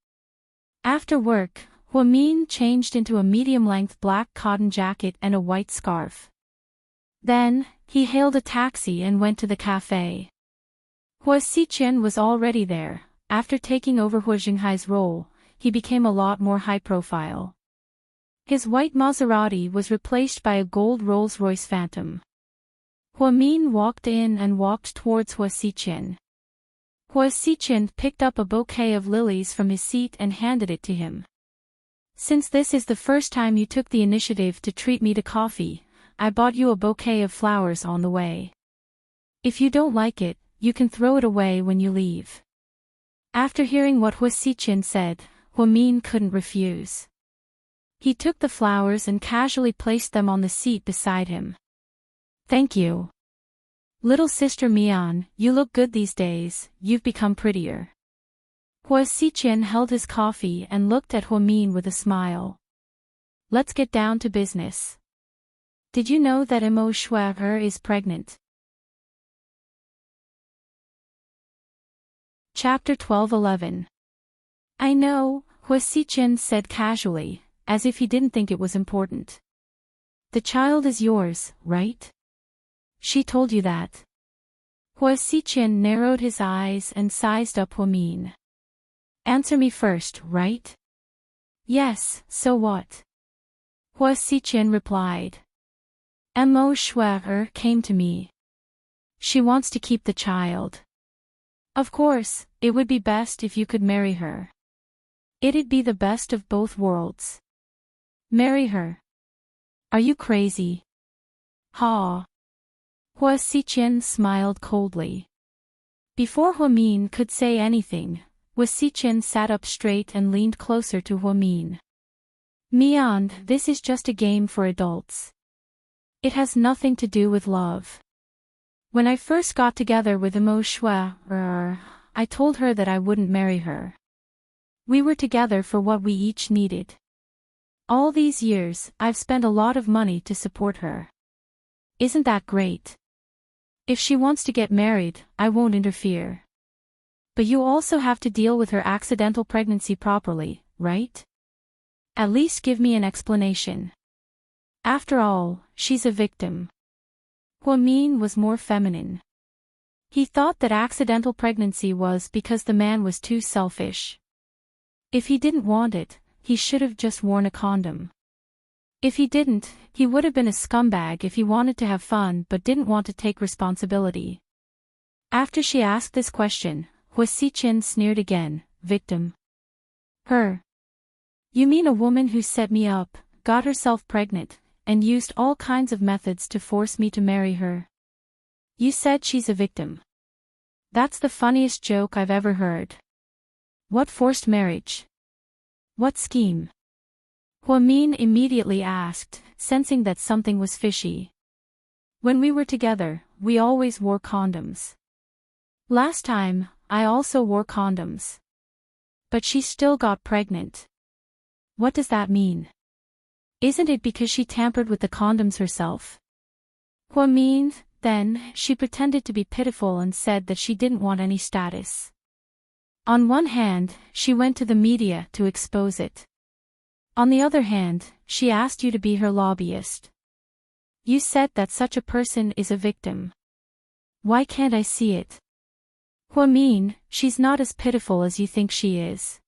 After work, Huamin changed into a medium-length black cotton jacket and a white scarf. Then, he hailed a taxi and went to the cafe. Hua Xiqian was already there. After taking over Hua Xinghai's role, he became a lot more high-profile. His white Maserati was replaced by a gold Rolls-Royce Phantom. Huamin walked in and walked towards Hua Xiqian. Hua Xiqian picked up a bouquet of lilies from his seat and handed it to him. Since this is the first time you took the initiative to treat me to coffee, I bought you a bouquet of flowers on the way. If you don't like it, you can throw it away when you leave. After hearing what Hua Xiqian said, Huamin couldn't refuse. He took the flowers and casually placed them on the seat beside him. Thank you. Little sister Mian, you look good these days, you've become prettier. Hua Xiqian held his coffee and looked at Huamin with a smile. Let's get down to business. Did you know that Mo Shui is pregnant? Chapter 12:11. I know, Hua Xiqian said casually, as if he didn't think it was important. The child is yours, right? She told you that. Hua Xiqian narrowed his eyes and sized up Huamin. Answer me first, right? Yes, so what? Hua Xiqian replied. Mo Shui came to me. She wants to keep the child. Of course, it would be best if you could marry her. It'd be the best of both worlds. Marry her. Are you crazy? Ha. Hua Xiqian smiled coldly. Before Huamin could say anything, Hua Xiqian sat up straight and leaned closer to Huamin. Mian, this is just a game for adults. It has nothing to do with love. When I first got together with Mo Shui, I told her that I wouldn't marry her. We were together for what we each needed. All these years, I've spent a lot of money to support her. Isn't that great? If she wants to get married, I won't interfere. But you also have to deal with her accidental pregnancy properly, right? At least give me an explanation. After all, she's a victim. Huamin was more feminine. He thought that accidental pregnancy was because the man was too selfish. If he didn't want it, he should have just worn a condom. If he didn't, he would have been a scumbag if he wanted to have fun but didn't want to take responsibility. After she asked this question, Hua Xiqin sneered again. Victim. Her. You mean a woman who set me up, got herself pregnant, and used all kinds of methods to force me to marry her? You said she's a victim. That's the funniest joke I've ever heard. What forced marriage? What scheme? Huamin immediately asked, sensing that something was fishy. When we were together, we always wore condoms. Last time, I also wore condoms. But she still got pregnant. What does that mean? Isn't it because she tampered with the condoms herself? Huamin, then, she pretended to be pitiful and said that she didn't want any status. On one hand, she went to the media to expose it. On the other hand, she asked you to be her lobbyist. You said that such a person is a victim. Why can't I see it? Huamin, she's not as pitiful as you think she is.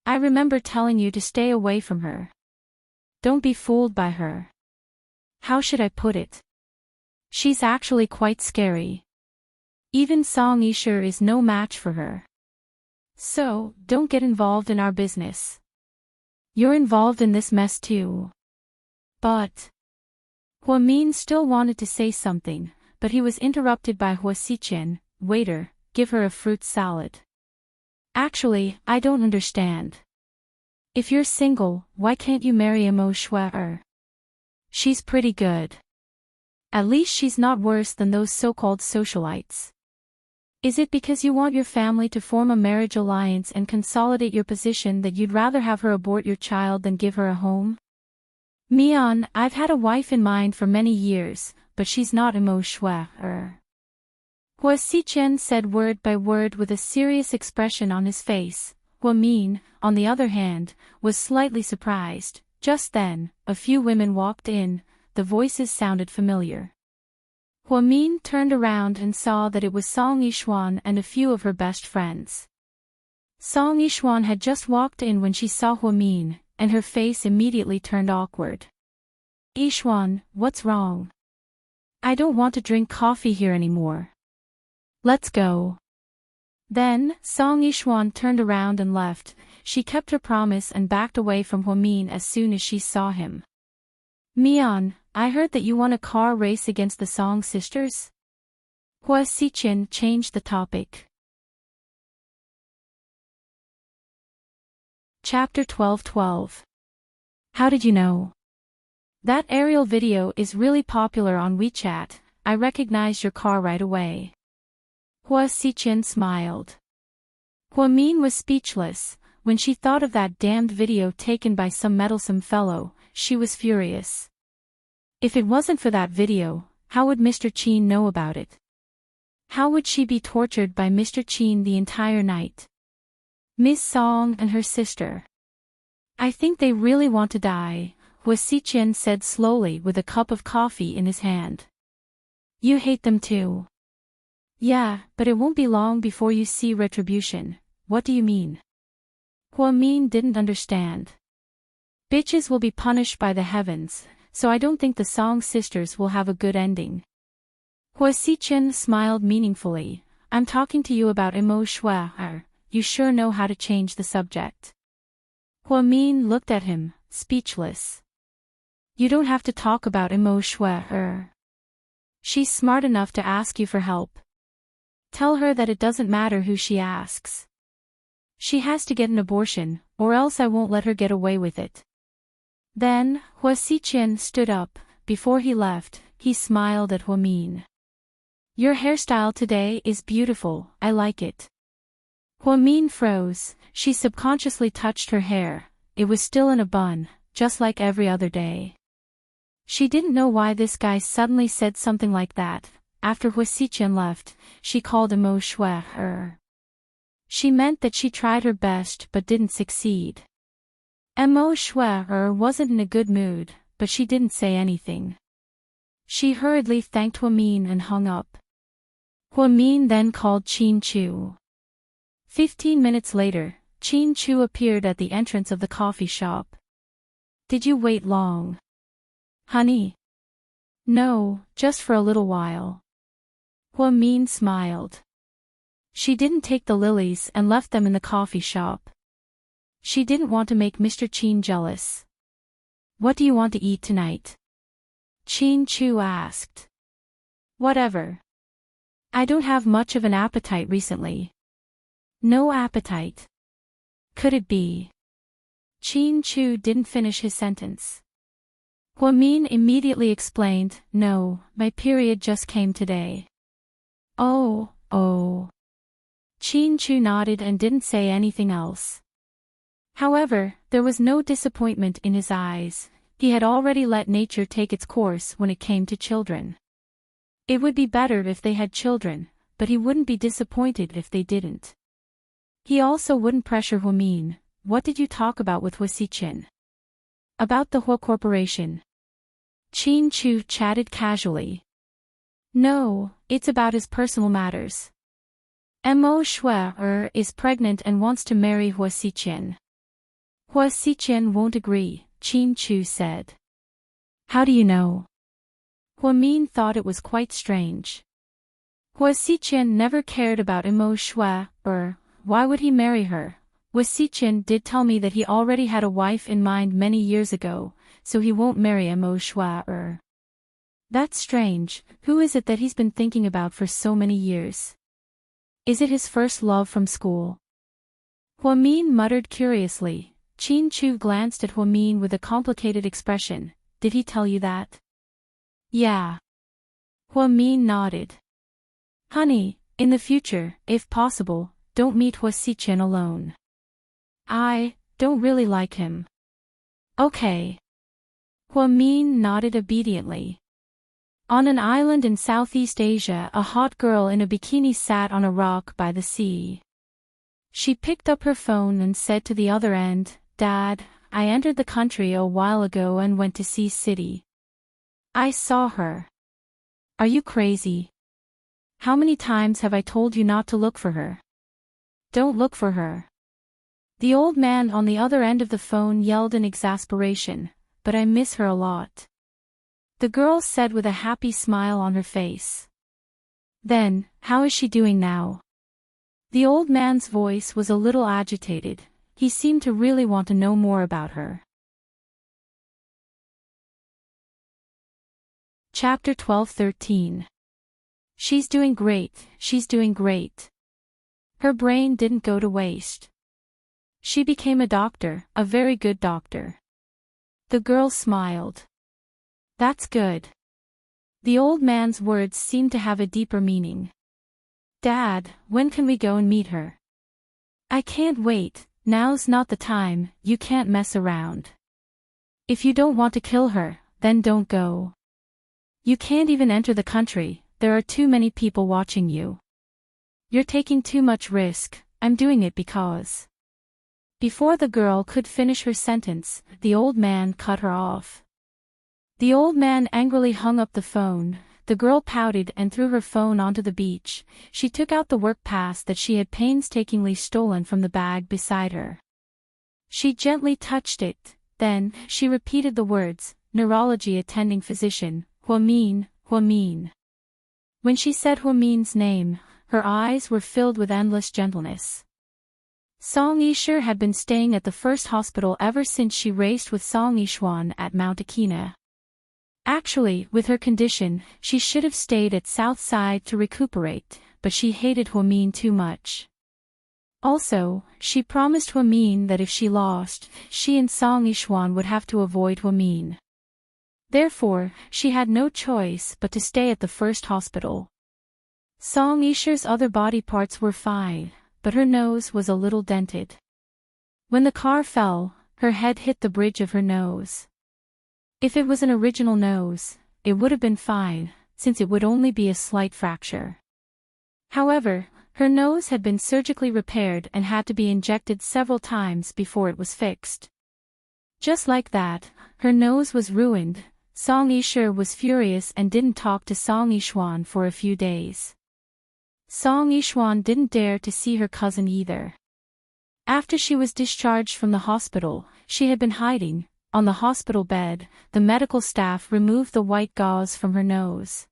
I remember telling you to stay away from her. Don't be fooled by her. How should I put it? She's actually quite scary. Even Song Yisher is no match for her. So, don't get involved in our business. You're involved in this mess too. But... Huamin still wanted to say something, but he was interrupted by Hua Xiqin. Waiter, give her a fruit salad. Actually, I don't understand. If you're single, why can't you marry Mo Shuer? She's pretty good. At least she's not worse than those so-called socialites. Is it because you want your family to form a marriage alliance and consolidate your position that you'd rather have her abort your child than give her a home? Mian, I've had a wife in mind for many years, but she's not a Mo Shuer. Hua Xiqin said word by word with a serious expression on his face. Huamin, on the other hand, was slightly surprised. Just then, a few women walked in. The voices sounded familiar. Huamin turned around and saw that it was Song Yishuan and a few of her best friends. Song Yishuan had just walked in when she saw Huamin, and her face immediately turned awkward. Yishuan, what's wrong? I don't want to drink coffee here anymore. Let's go. Then, Song Yishuan turned around and left. She kept her promise and backed away from Huamin as soon as she saw him. Mian, I heard that you won a car race against the Song sisters? Hua Xiqin changed the topic. Chapter 12:12. How did you know? That aerial video is really popular on WeChat. I recognized your car right away. Hua Xiqin smiled. Huamin was speechless. When she thought of that damned video taken by some meddlesome fellow, she was furious. If it wasn't for that video, how would Mr. Qin know about it? How would she be tortured by Mr. Qin the entire night? Miss Song and her sister. I think they really want to die, Hua Xiqin said slowly with a cup of coffee in his hand. You hate them too. Yeah, but it won't be long before you see retribution. What do you mean? Huamin didn't understand. Bitches will be punished by the heavens, so I don't think the Song sisters will have a good ending. Hua Xiqin smiled meaningfully. I'm talking to you about Mo Shuer. You sure know how to change the subject. Huamin looked at him, speechless. You don't have to talk about Mo Shuer. She's smart enough to ask you for help. Tell her that it doesn't matter who she asks. She has to get an abortion, or else I won't let her get away with it. Then, Hua Xiqin stood up. Before he left, he smiled at Huamin. Your hairstyle today is beautiful, I like it. Huamin froze. She subconsciously touched her hair. It was still in a bun, just like every other day. She didn't know why this guy suddenly said something like that. After Hua Xiqin left, she called Mo Shuer. She meant that she tried her best but didn't succeed. Mo Shui wasn't in a good mood, but she didn't say anything. She hurriedly thanked Huamin and hung up. Huamin then called Qin Chu. 15 minutes later, Qin Chu appeared at the entrance of the coffee shop. Did you wait long? Honey? No, just for a little while. Huamin smiled. She didn't take the lilies and left them in the coffee shop. She didn't want to make Mr. Qin jealous. What do you want to eat tonight? Qin Chu asked. Whatever. I don't have much of an appetite recently. No appetite. Could it be? Qin Chu didn't finish his sentence. Huamin immediately explained, no, my period just came today. Oh. Qin Chu nodded and didn't say anything else. However, there was no disappointment in his eyes. He had already let nature take its course when it came to children. It would be better if they had children, but he wouldn't be disappointed if they didn't. He also wouldn't pressure Huamin. What did you talk about with Hua Xiqin? About the Hua Corporation. Qin Chu chatted casually. No, it's about his personal matters. Mo Shui is pregnant and wants to marry Hua Xiqin. Hua Xiqin won't agree, Qin Chu said. How do you know? Huamin thought it was quite strange. Hua Xiqin never cared about Mo Shui, why would he marry her? Hua Xiqin did tell me that he already had a wife in mind many years ago, so he won't marry Mo Shui. That's strange. Who is it that he's been thinking about for so many years? Is it his first love from school? Huamin muttered curiously. Qin Chu glanced at Huamin with a complicated expression. Did he tell you that? Yeah. Huamin nodded. Honey, in the future, if possible, don't meet Hua Xiqin alone. I don't really like him. Okay. Huamin nodded obediently. On an island in Southeast Asia, a hot girl in a bikini sat on a rock by the sea. She picked up her phone and said to the other end, Dad, I entered the country a while ago and went to Sea City. I saw her. Are you crazy? How many times have I told you not to look for her? Don't look for her. The old man on the other end of the phone yelled in exasperation, but I miss her a lot. The girl said with a happy smile on her face. Then, how is she doing now? The old man's voice was a little agitated. He seemed to really want to know more about her. Chapter 12-13. She's doing great, she's doing great. Her brain didn't go to waste. She became a doctor, a very good doctor. The girl smiled. That's good. The old man's words seemed to have a deeper meaning. Dad, when can we go and meet her? I can't wait, now's not the time, you can't mess around. If you don't want to kill her, then don't go. You can't even enter the country, there are too many people watching you. You're taking too much risk, I'm doing it because. Before the girl could finish her sentence, the old man cut her off. The old man angrily hung up the phone. The girl pouted and threw her phone onto the beach. She took out the work pass that she had painstakingly stolen from the bag beside her. She gently touched it, then, she repeated the words, neurology attending physician, Huamin, Huamin. When she said Huamin's name, her eyes were filled with endless gentleness. Song Yisher had been staying at the first hospital ever since she raced with Song Yishuan at Mount Akina. Actually, with her condition, she should have stayed at Southside to recuperate, but she hated Huamin too much. Also, she promised Huamin that if she lost, she and Song Yishuan would have to avoid Huamin. Therefore, she had no choice but to stay at the first hospital. Song Yisher's other body parts were fine, but her nose was a little dented. When the car fell, her head hit the bridge of her nose. If it was an original nose, it would have been fine, since it would only be a slight fracture. However, her nose had been surgically repaired and had to be injected several times before it was fixed. Just like that, her nose was ruined. Song Yisher was furious and didn't talk to Song Yishuan for a few days. Song Yishuan didn't dare to see her cousin either. After she was discharged from the hospital, she had been hiding. On the hospital bed, the medical staff removed the white gauze from her nose.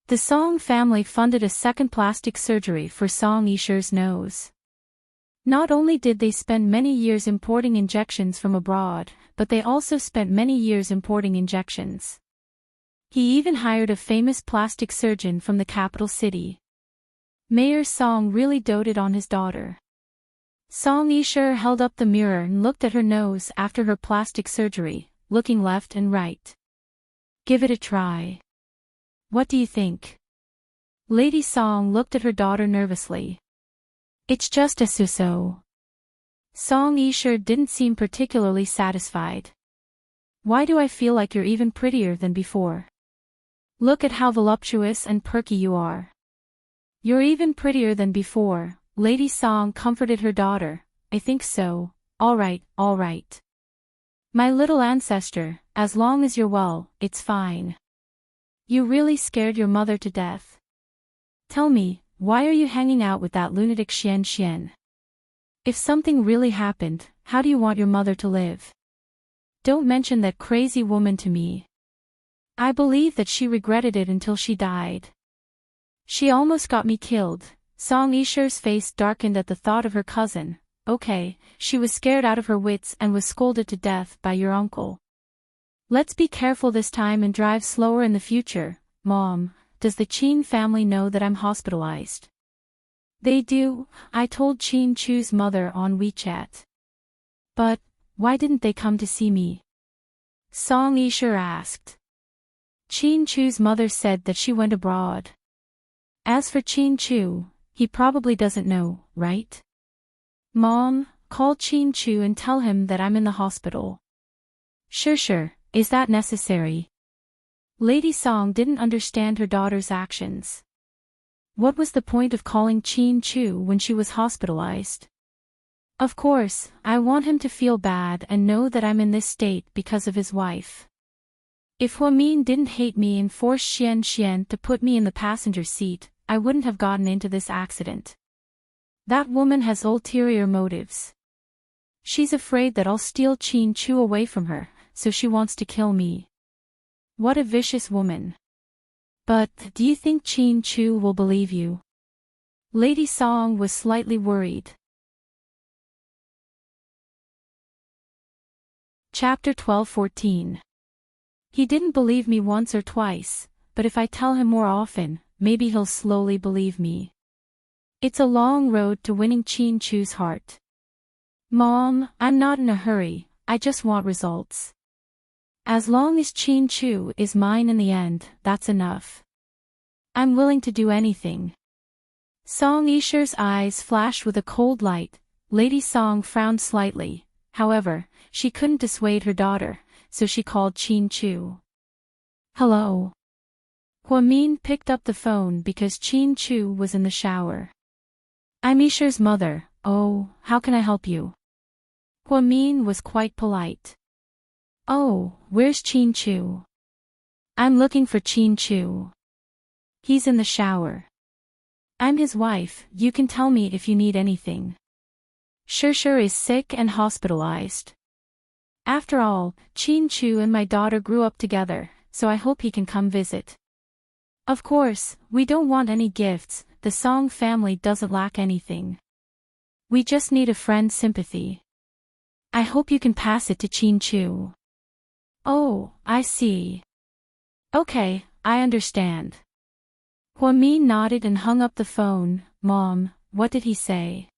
The Song family funded a second plastic surgery for Song Yisher's nose. Not only did they spend many years importing injections from abroad, but they also spent many years importing injections. He even hired a famous plastic surgeon from the capital city. Mayor Song really doted on his daughter. Song Yisher held up the mirror and looked at her nose after her plastic surgery, looking left and right. Give it a try. What do you think? Lady Song looked at her daughter nervously. It's just a so-so. Song Yisher didn't seem particularly satisfied. Why do I feel like you're even prettier than before? Look at how voluptuous and perky you are. You're even prettier than before. Lady Song comforted her daughter. I think so. All right, all right. My little ancestor, as long as you're well, it's fine. You really scared your mother to death. Tell me, why are you hanging out with that lunatic Xian Xian? If something really happened, how do you want your mother to live? Don't mention that crazy woman to me. I believe that she regretted it until she died. She almost got me killed. Song Yisher's face darkened at the thought of her cousin. Okay, she was scared out of her wits and was scolded to death by your uncle. Let's be careful this time and drive slower in the future. Mom, does the Qin family know that I'm hospitalized? They do. I told Qin Chu's mother on WeChat. But, why didn't they come to see me? Song Yisher asked. Qin Chu's mother said that she went abroad. As for Qin Chu, he probably doesn't know, right? Mom, call Qin Chu and tell him that I'm in the hospital. Sure, is that necessary? Lady Song didn't understand her daughter's actions. What was the point of calling Qin Chu when she was hospitalized? Of course, I want him to feel bad and know that I'm in this state because of his wife. If Huamin didn't hate me and forced Xian Xian to put me in the passenger seat, I wouldn't have gotten into this accident. That woman has ulterior motives. She's afraid that I'll steal Qin Chu away from her, so she wants to kill me. What a vicious woman. But, do you think Qin Chu will believe you? Lady Song was slightly worried. Chapter 12-14. He didn't believe me once or twice, but if I tell him more often, maybe he'll slowly believe me. It's a long road to winning Qin Chu's heart. Mom, I'm not in a hurry, I just want results. As long as Qin Chu is mine in the end, that's enough. I'm willing to do anything. Song Yisher's eyes flashed with a cold light. Lady Song frowned slightly. However, she couldn't dissuade her daughter, so she called Qin Chu. Hello. Huamin picked up the phone because Qin Chu was in the shower. I'm Yisher's mother. Oh, how can I help you? Huamin was quite polite. Oh, where's Qin Chu? I'm looking for Qin Chu. He's in the shower. I'm his wife, you can tell me if you need anything. Sure is sick and hospitalized. After all, Qin Chu and my daughter grew up together, so I hope he can come visit. Of course, we don't want any gifts, the Song family doesn't lack anything. We just need a friend's sympathy. I hope you can pass it to Qin Chu. Oh, I see. Okay, I understand. Huamin nodded and hung up the phone. Mom, what did he say?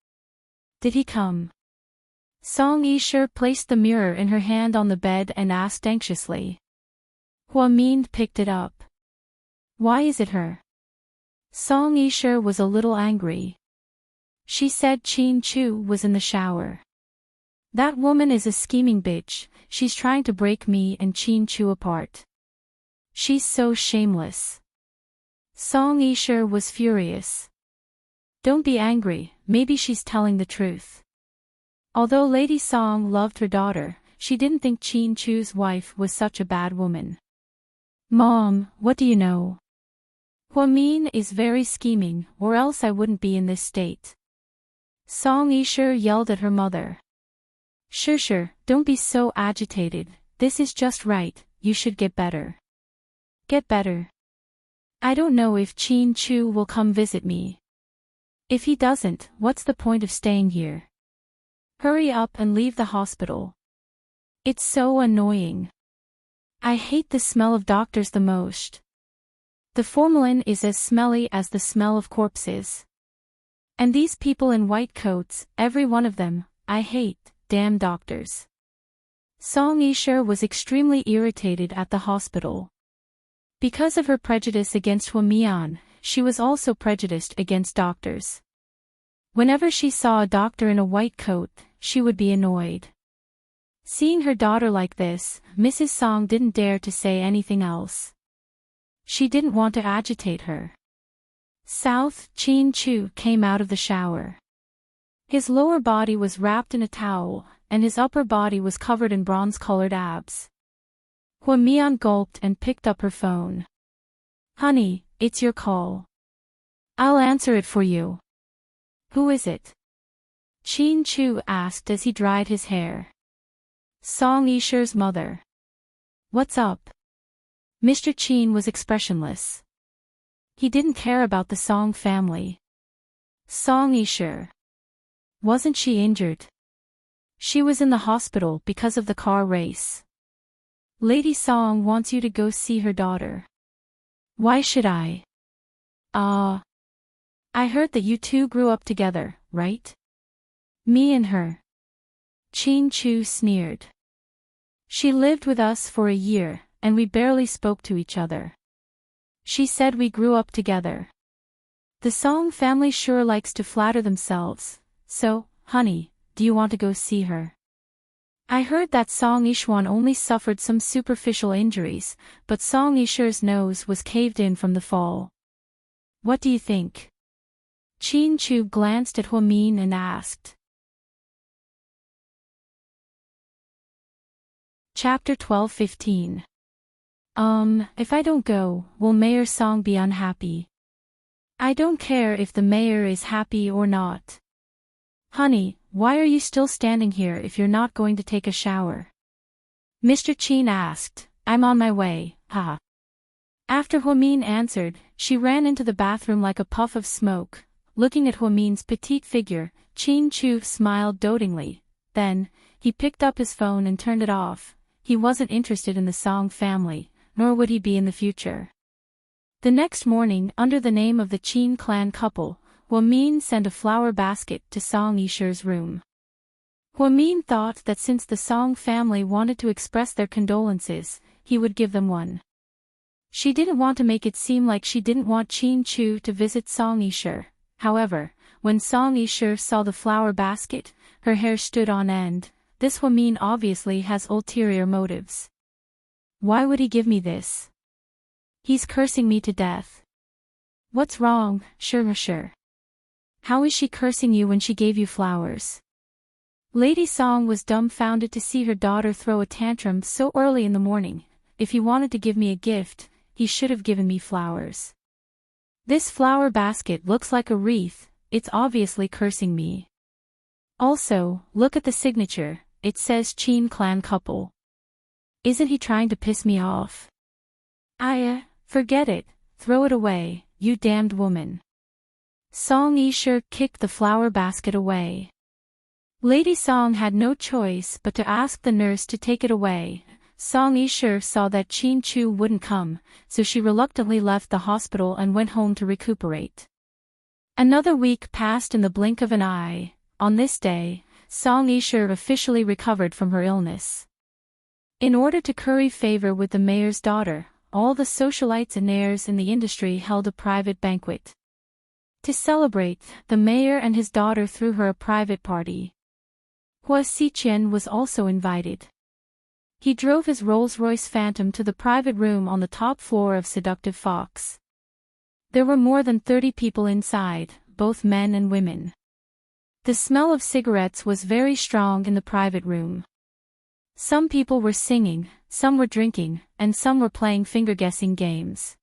Did he come? Song Yisher placed the mirror in her hand on the bed and asked anxiously. Huamin picked it up. Why is it her? Song Yisher was a little angry. She said Qin Chu was in the shower. That woman is a scheming bitch, she's trying to break me and Qin Chu apart. She's so shameless. Song Yisher was furious. Don't be angry, maybe she's telling the truth. Although Lady Song loved her daughter, she didn't think Chin Chu's wife was such a bad woman. Mom, what do you know? Huamin is very scheming, or else I wouldn't be in this state. Song Yisher yelled at her mother. Sure, don't be so agitated, this is just right, you should get better. Get better? I don't know if Chin Chu will come visit me. If he doesn't, what's the point of staying here? Hurry up and leave the hospital. It's so annoying. I hate the smell of doctors the most. The formalin is as smelly as the smell of corpses. And these people in white coats, every one of them, I hate, damn doctors. Song Yisher was extremely irritated at the hospital. Because of her prejudice against Huamian, she was also prejudiced against doctors. Whenever she saw a doctor in a white coat, she would be annoyed. Seeing her daughter like this, Mrs. Song didn't dare to say anything else. She didn't want to agitate her. South Chin Chu came out of the shower. His lower body was wrapped in a towel, and his upper body was covered in bronze-colored abs. Huamian gulped and picked up her phone. Honey, it's your call. I'll answer it for you. Who is it? Chin Chu asked as he dried his hair. Song Yisher's mother. What's up? Mr. Chin was expressionless. He didn't care about the Song family. Song Yisher. Wasn't she injured? She was in the hospital because of the car race. Lady Song wants you to go see her daughter. Why should I? I heard that you two grew up together, right? Me and her. Chin Chu sneered. She lived with us for a year, and we barely spoke to each other. She said we grew up together. The Song family sure likes to flatter themselves, so, honey, do you want to go see her? I heard that Song Yishuan only suffered some superficial injuries, but Song Yisher's nose was caved in from the fall. What do you think? Chin Chu glanced at Huamin and asked. Chapter 12:15. If I don't go, will Mayor Song be unhappy? I don't care if the mayor is happy or not. Honey, why are you still standing here if you're not going to take a shower? Mr. Chin asked. I'm on my way, haha. After Huamin answered, she ran into the bathroom like a puff of smoke. Looking at Huamin's petite figure, Chin Chu smiled dotingly. Then, he picked up his phone and turned it off. He wasn't interested in the Song family, nor would he be in the future. The next morning, under the name of the Chin clan couple, Huamin sent a flower basket to Song Yisher's room. Huamin thought that since the Song family wanted to express their condolences, he would give them one. She didn't want to make it seem like she didn't want Chin Chu to visit Song Yisher. However, when Song Yisher saw the flower basket, her hair stood on end. This Huamin obviously has ulterior motives. Why would he give me this? He's cursing me to death. What's wrong, sure. How is she cursing you when she gave you flowers? Lady Song was dumbfounded to see her daughter throw a tantrum so early in the morning. If he wanted to give me a gift, he should have given me flowers. This flower basket looks like a wreath, it's obviously cursing me. Also, look at the signature, it says Chin clan couple. Isn't he trying to piss me off? Forget it, throw it away, you damned woman. Song Yisher kicked the flower basket away. Lady Song had no choice but to ask the nurse to take it away. Song Yisher saw that Chin Chu wouldn't come, so she reluctantly left the hospital and went home to recuperate. Another week passed in the blink of an eye. On this day, Song Yisher officially recovered from her illness. In order to curry favor with the mayor's daughter, all the socialites and heirs in the industry held a private banquet. To celebrate, the mayor and his daughter threw her a private party. Hua Xiqian was also invited. He drove his Rolls-Royce Phantom to the private room on the top floor of Seductive Fox. There were more than 30 people inside, both men and women. The smell of cigarettes was very strong in the private room. Some people were singing, some were drinking, and some were playing finger-guessing games.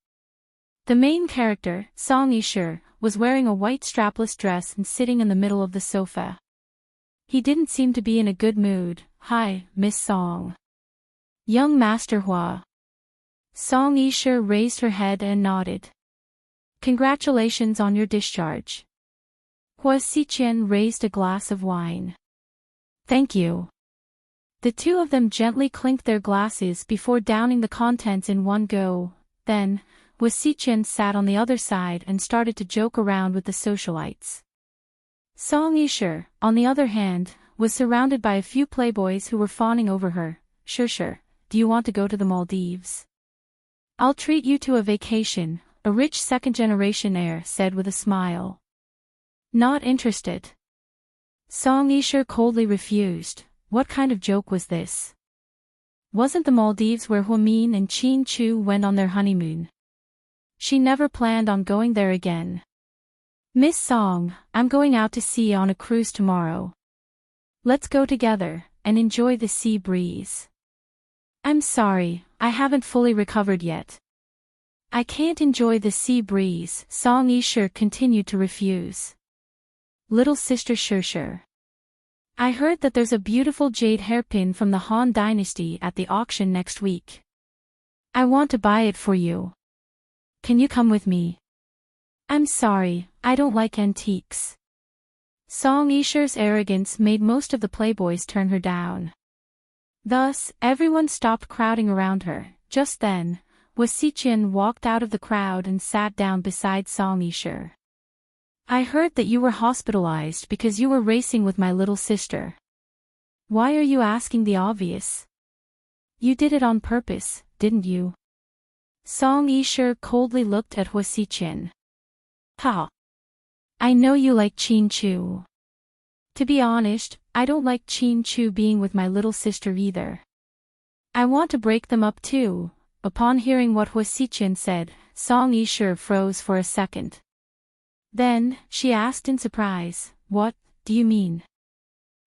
The main character, Song Yishur, was wearing a white strapless dress and sitting in the middle of the sofa. He didn't seem to be in a good mood. "Hi, Miss Song." "Young Master Hua." Song Yishur raised her head and nodded. "Congratulations on your discharge." Hua Xiqian raised a glass of wine. "Thank you." The two of them gently clinked their glasses before downing the contents in one go. Then, Hua Xiqian sat on the other side and started to joke around with the socialites. Song Yishur, on the other hand, was surrounded by a few playboys who were fawning over her. Sure, do you want to go to the Maldives? I'll treat you to a vacation," a rich second-generation heir said with a smile. "Not interested." Song Yishur coldly refused. What kind of joke was this? Wasn't the Maldives where Huamin and Qin Chu went on their honeymoon? She never planned on going there again. "Miss Song, I'm going out to sea on a cruise tomorrow. Let's go together, and enjoy the sea breeze." "I'm sorry, I haven't fully recovered yet. I can't enjoy the sea breeze," Song Yishur continued to refuse. "Little sister Shur. I heard that there's a beautiful jade hairpin from the Han Dynasty at the auction next week. I want to buy it for you. Can you come with me?" "I'm sorry, I don't like antiques." Song Yishur's arrogance made most of the playboys turn her down. Thus, everyone stopped crowding around her. Just then, Hua Xiqian walked out of the crowd and sat down beside Song Yishur. "I heard that you were hospitalized because you were racing with my little sister. Why are you asking the obvious? You did it on purpose, didn't you?" Song Yishur coldly looked at Hua Xiqian. "Ha! I know you like Qin Chu. To be honest, I don't like Qin Chu being with my little sister either. I want to break them up too." Upon hearing what Hua Xiqian said, Song Yishur froze for a second. Then, she asked in surprise, "What do you mean?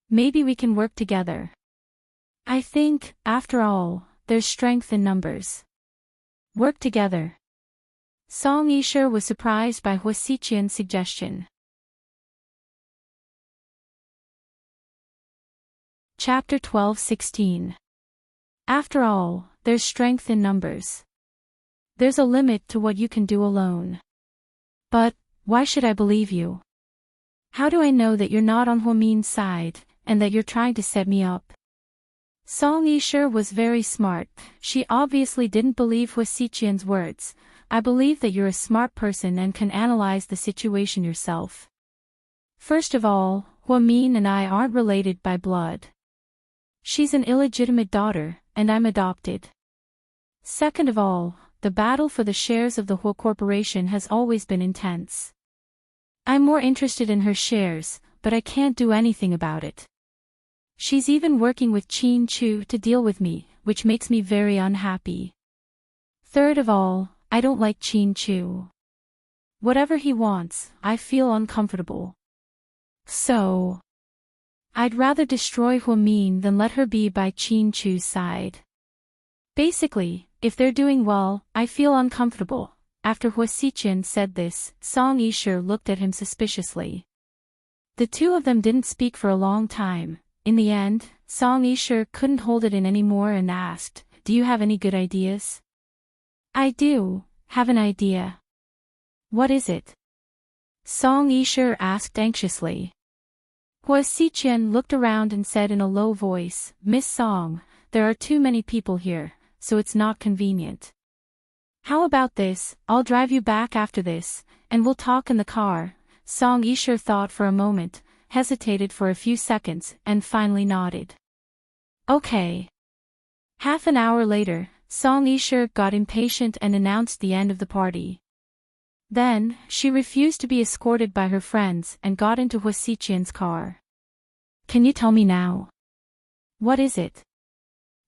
Maybe we can work together. I think, after all, there's strength in numbers. Work together." Song Yishur was surprised by Hua Xiqian's suggestion. Chapter 12:16. After all, there's strength in numbers. There's a limit to what you can do alone. But, why should I believe you? How do I know that you're not on Huamin's side, and that you're trying to set me up? Song Yishur was very smart. She obviously didn't believe Hua Xiqian's words. "I believe that you're a smart person and can analyze the situation yourself. First of all, Huamin and I aren't related by blood. She's an illegitimate daughter, and I'm adopted. Second of all, the battle for the shares of the Hua Corporation has always been intense. I'm more interested in her shares, but I can't do anything about it. She's even working with Qin Chu to deal with me, which makes me very unhappy. Third of all, I don't like Qin Chu. Whatever he wants, I feel uncomfortable. So, I'd rather destroy Huamin than let her be by Qin Chu's side. Basically, if they're doing well, I feel uncomfortable." After Hua Xiqian said this, Song Yishur looked at him suspiciously. The two of them didn't speak for a long time. In the end, Song Yishur couldn't hold it in anymore and asked, "Do you have any good ideas?" "I do have an idea." "What is it?" Song Yishur asked anxiously. Hua Xiqian looked around and said in a low voice, "Miss Song, there are too many people here, so it's not convenient. How about this, I'll drive you back after this, and we'll talk in the car." Song Yishur thought for a moment, hesitated for a few seconds, and finally nodded. "Okay." Half an hour later, Song Yishur got impatient and announced the end of the party. Then, she refused to be escorted by her friends and got into Hua Xiqian's car. "Can you tell me now? What is it?"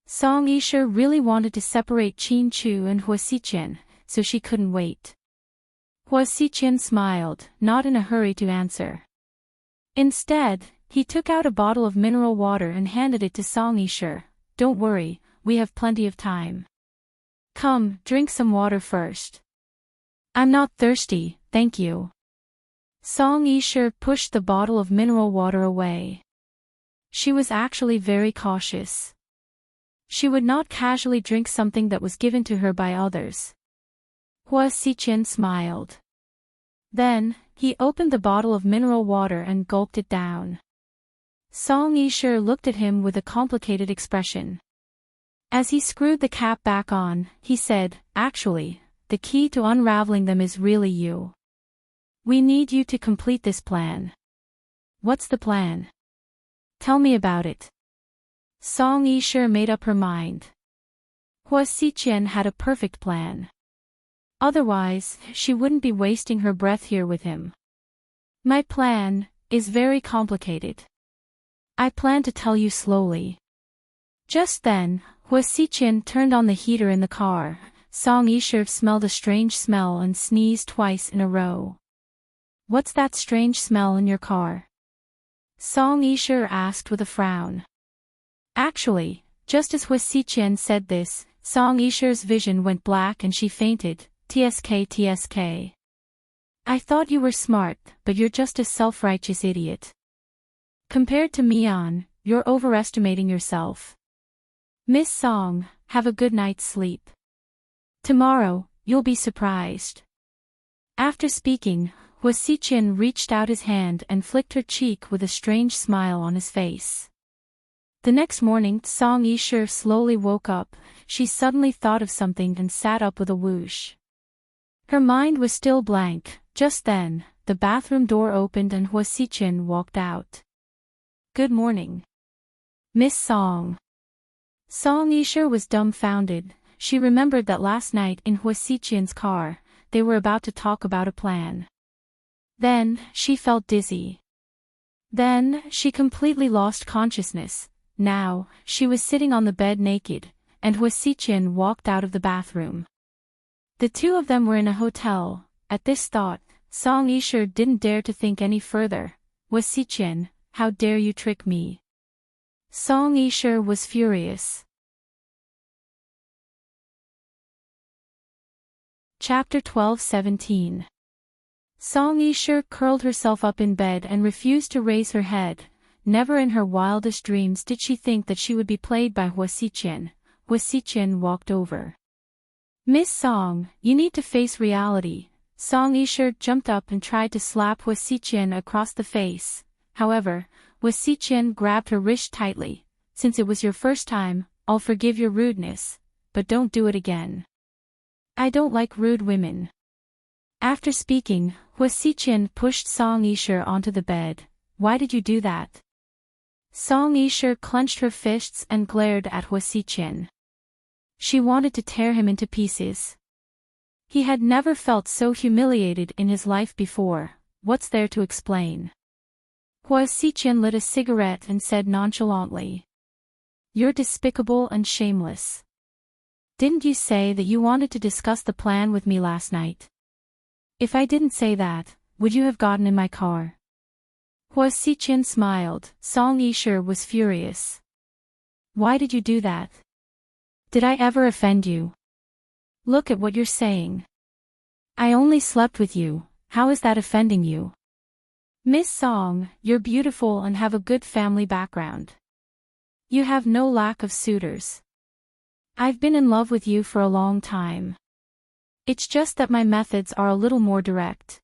Song Yishur really wanted to separate Qin Chu and Hua Xiqian, so she couldn't wait. Hua Xiqian smiled, not in a hurry to answer. Instead, he took out a bottle of mineral water and handed it to Song Yishur. don't worry, we have plenty of time. Come, drink some water first. I'm not thirsty, thank you. Song Yisher pushed the bottle of mineral water away. She was actually very cautious. She would not casually drink something that was given to her by others. Hua Xiqian smiled. Then, he opened the bottle of mineral water and gulped it down. Song Yisher looked at him with a complicated expression. As he screwed the cap back on, he said, actually, the key to unraveling them is really you. We need you to complete this plan. What's the plan? Tell me about it. Song Yisher made up her mind. Hua Xiqian had a perfect plan. Otherwise, she wouldn't be wasting her breath here with him. My plan is very complicated. I plan to tell you slowly. Just then, Hua Xiqian turned on the heater in the car. Song Yisher smelled a strange smell and sneezed twice in a row. What's that strange smell in your car? Song Yisher asked with a frown. Actually, just as Hua Xiqian said this, Song Yisher's vision went black and she fainted. TSK. I thought you were smart, but you're just a self-righteous idiot. Compared to Mian, you're overestimating yourself. Miss Song, have a good night's sleep. Tomorrow, you'll be surprised. After speaking, Hua Xiqian reached out his hand and flicked her cheek with a strange smile on his face. The next morning, Song Yisher slowly woke up. She suddenly thought of something and sat up with a whoosh. Her mind was still blank. Just then, the bathroom door opened and Hua Xiqian walked out. Good morning. Miss Song. Song Yisher was dumbfounded. She remembered that last night in Hua Xiqian's car, they were about to talk about a plan. Then, she felt dizzy. Then, she completely lost consciousness. Now, she was sitting on the bed naked, and Hua Xiqian walked out of the bathroom. The two of them were in a hotel. At this thought, Song Yisher didn't dare to think any further. Hua Xiqian, how dare you trick me? Song Yisher was furious. Chapter 12:17. Song Yisher curled herself up in bed and refused to raise her head. Never in her wildest dreams did she think that she would be played by Hua Xiqian. Hua Xiqian walked over. Miss Song, you need to face reality. Song Yisher jumped up and tried to slap Hua Xiqian across the face. However, Hua Xiqian grabbed her wrist tightly. Since it was your first time, I'll forgive your rudeness, but don't do it again. I don't like rude women. After speaking, Hua Xiqian pushed Song Yisher onto the bed. Why did you do that? Song Yisher clenched her fists and glared at Hua Xiqian. She wanted to tear him into pieces. He had never felt so humiliated in his life before. What's there to explain? Hua Xiqian lit a cigarette and said nonchalantly. You're despicable and shameless. Didn't you say that you wanted to discuss the plan with me last night? If I didn't say that, would you have gotten in my car? Hua Xiqian smiled. Song Yisher was furious. Why did you do that? Did I ever offend you? Look at what you're saying. I only slept with you. How is that offending you? Miss Song, you're beautiful and have a good family background. You have no lack of suitors. I've been in love with you for a long time. It's just that my methods are a little more direct.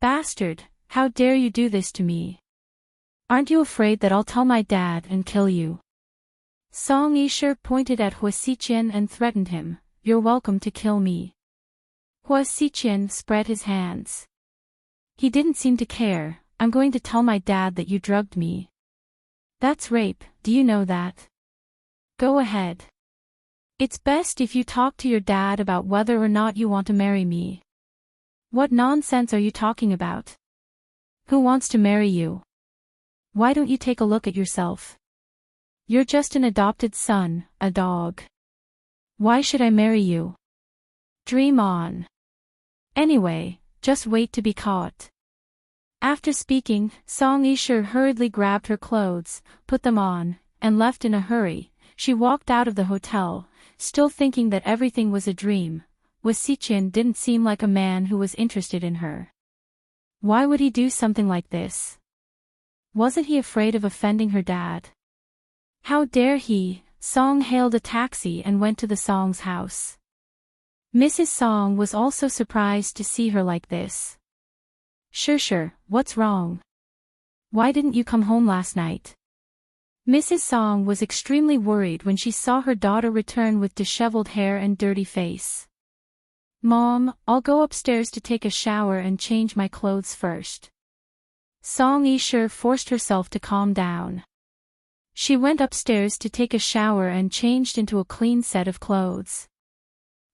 Bastard, how dare you do this to me? Aren't you afraid that I'll tell my dad and kill you? Song Yisher pointed at Hua Xiqian and threatened him. You're welcome to kill me. Hua Xiqian spread his hands. He didn't seem to care. I'm going to tell my dad that you drugged me. That's rape, do you know that? Go ahead. It's best if you talk to your dad about whether or not you want to marry me. What nonsense are you talking about? Who wants to marry you? Why don't you take a look at yourself? You're just an adopted son, a dog. Why should I marry you? Dream on. Anyway, just wait to be caught. After speaking, Song Yisher hurriedly grabbed her clothes, put them on, and left in a hurry. she walked out of the hotel, still thinking that everything was a dream. Wasichyan didn't seem like a man who was interested in her. Why would he do something like this? Wasn't he afraid of offending her dad? How dare he? Song hailed a taxi and went to the Song's house. Mrs. Song was also surprised to see her like this. Sure, what's wrong? Why didn't you come home last night? Mrs. Song was extremely worried when she saw her daughter return with disheveled hair and dirty face. Mom, I'll go upstairs to take a shower and change my clothes first. Song Yishur forced herself to calm down. She went upstairs to take a shower and changed into a clean set of clothes.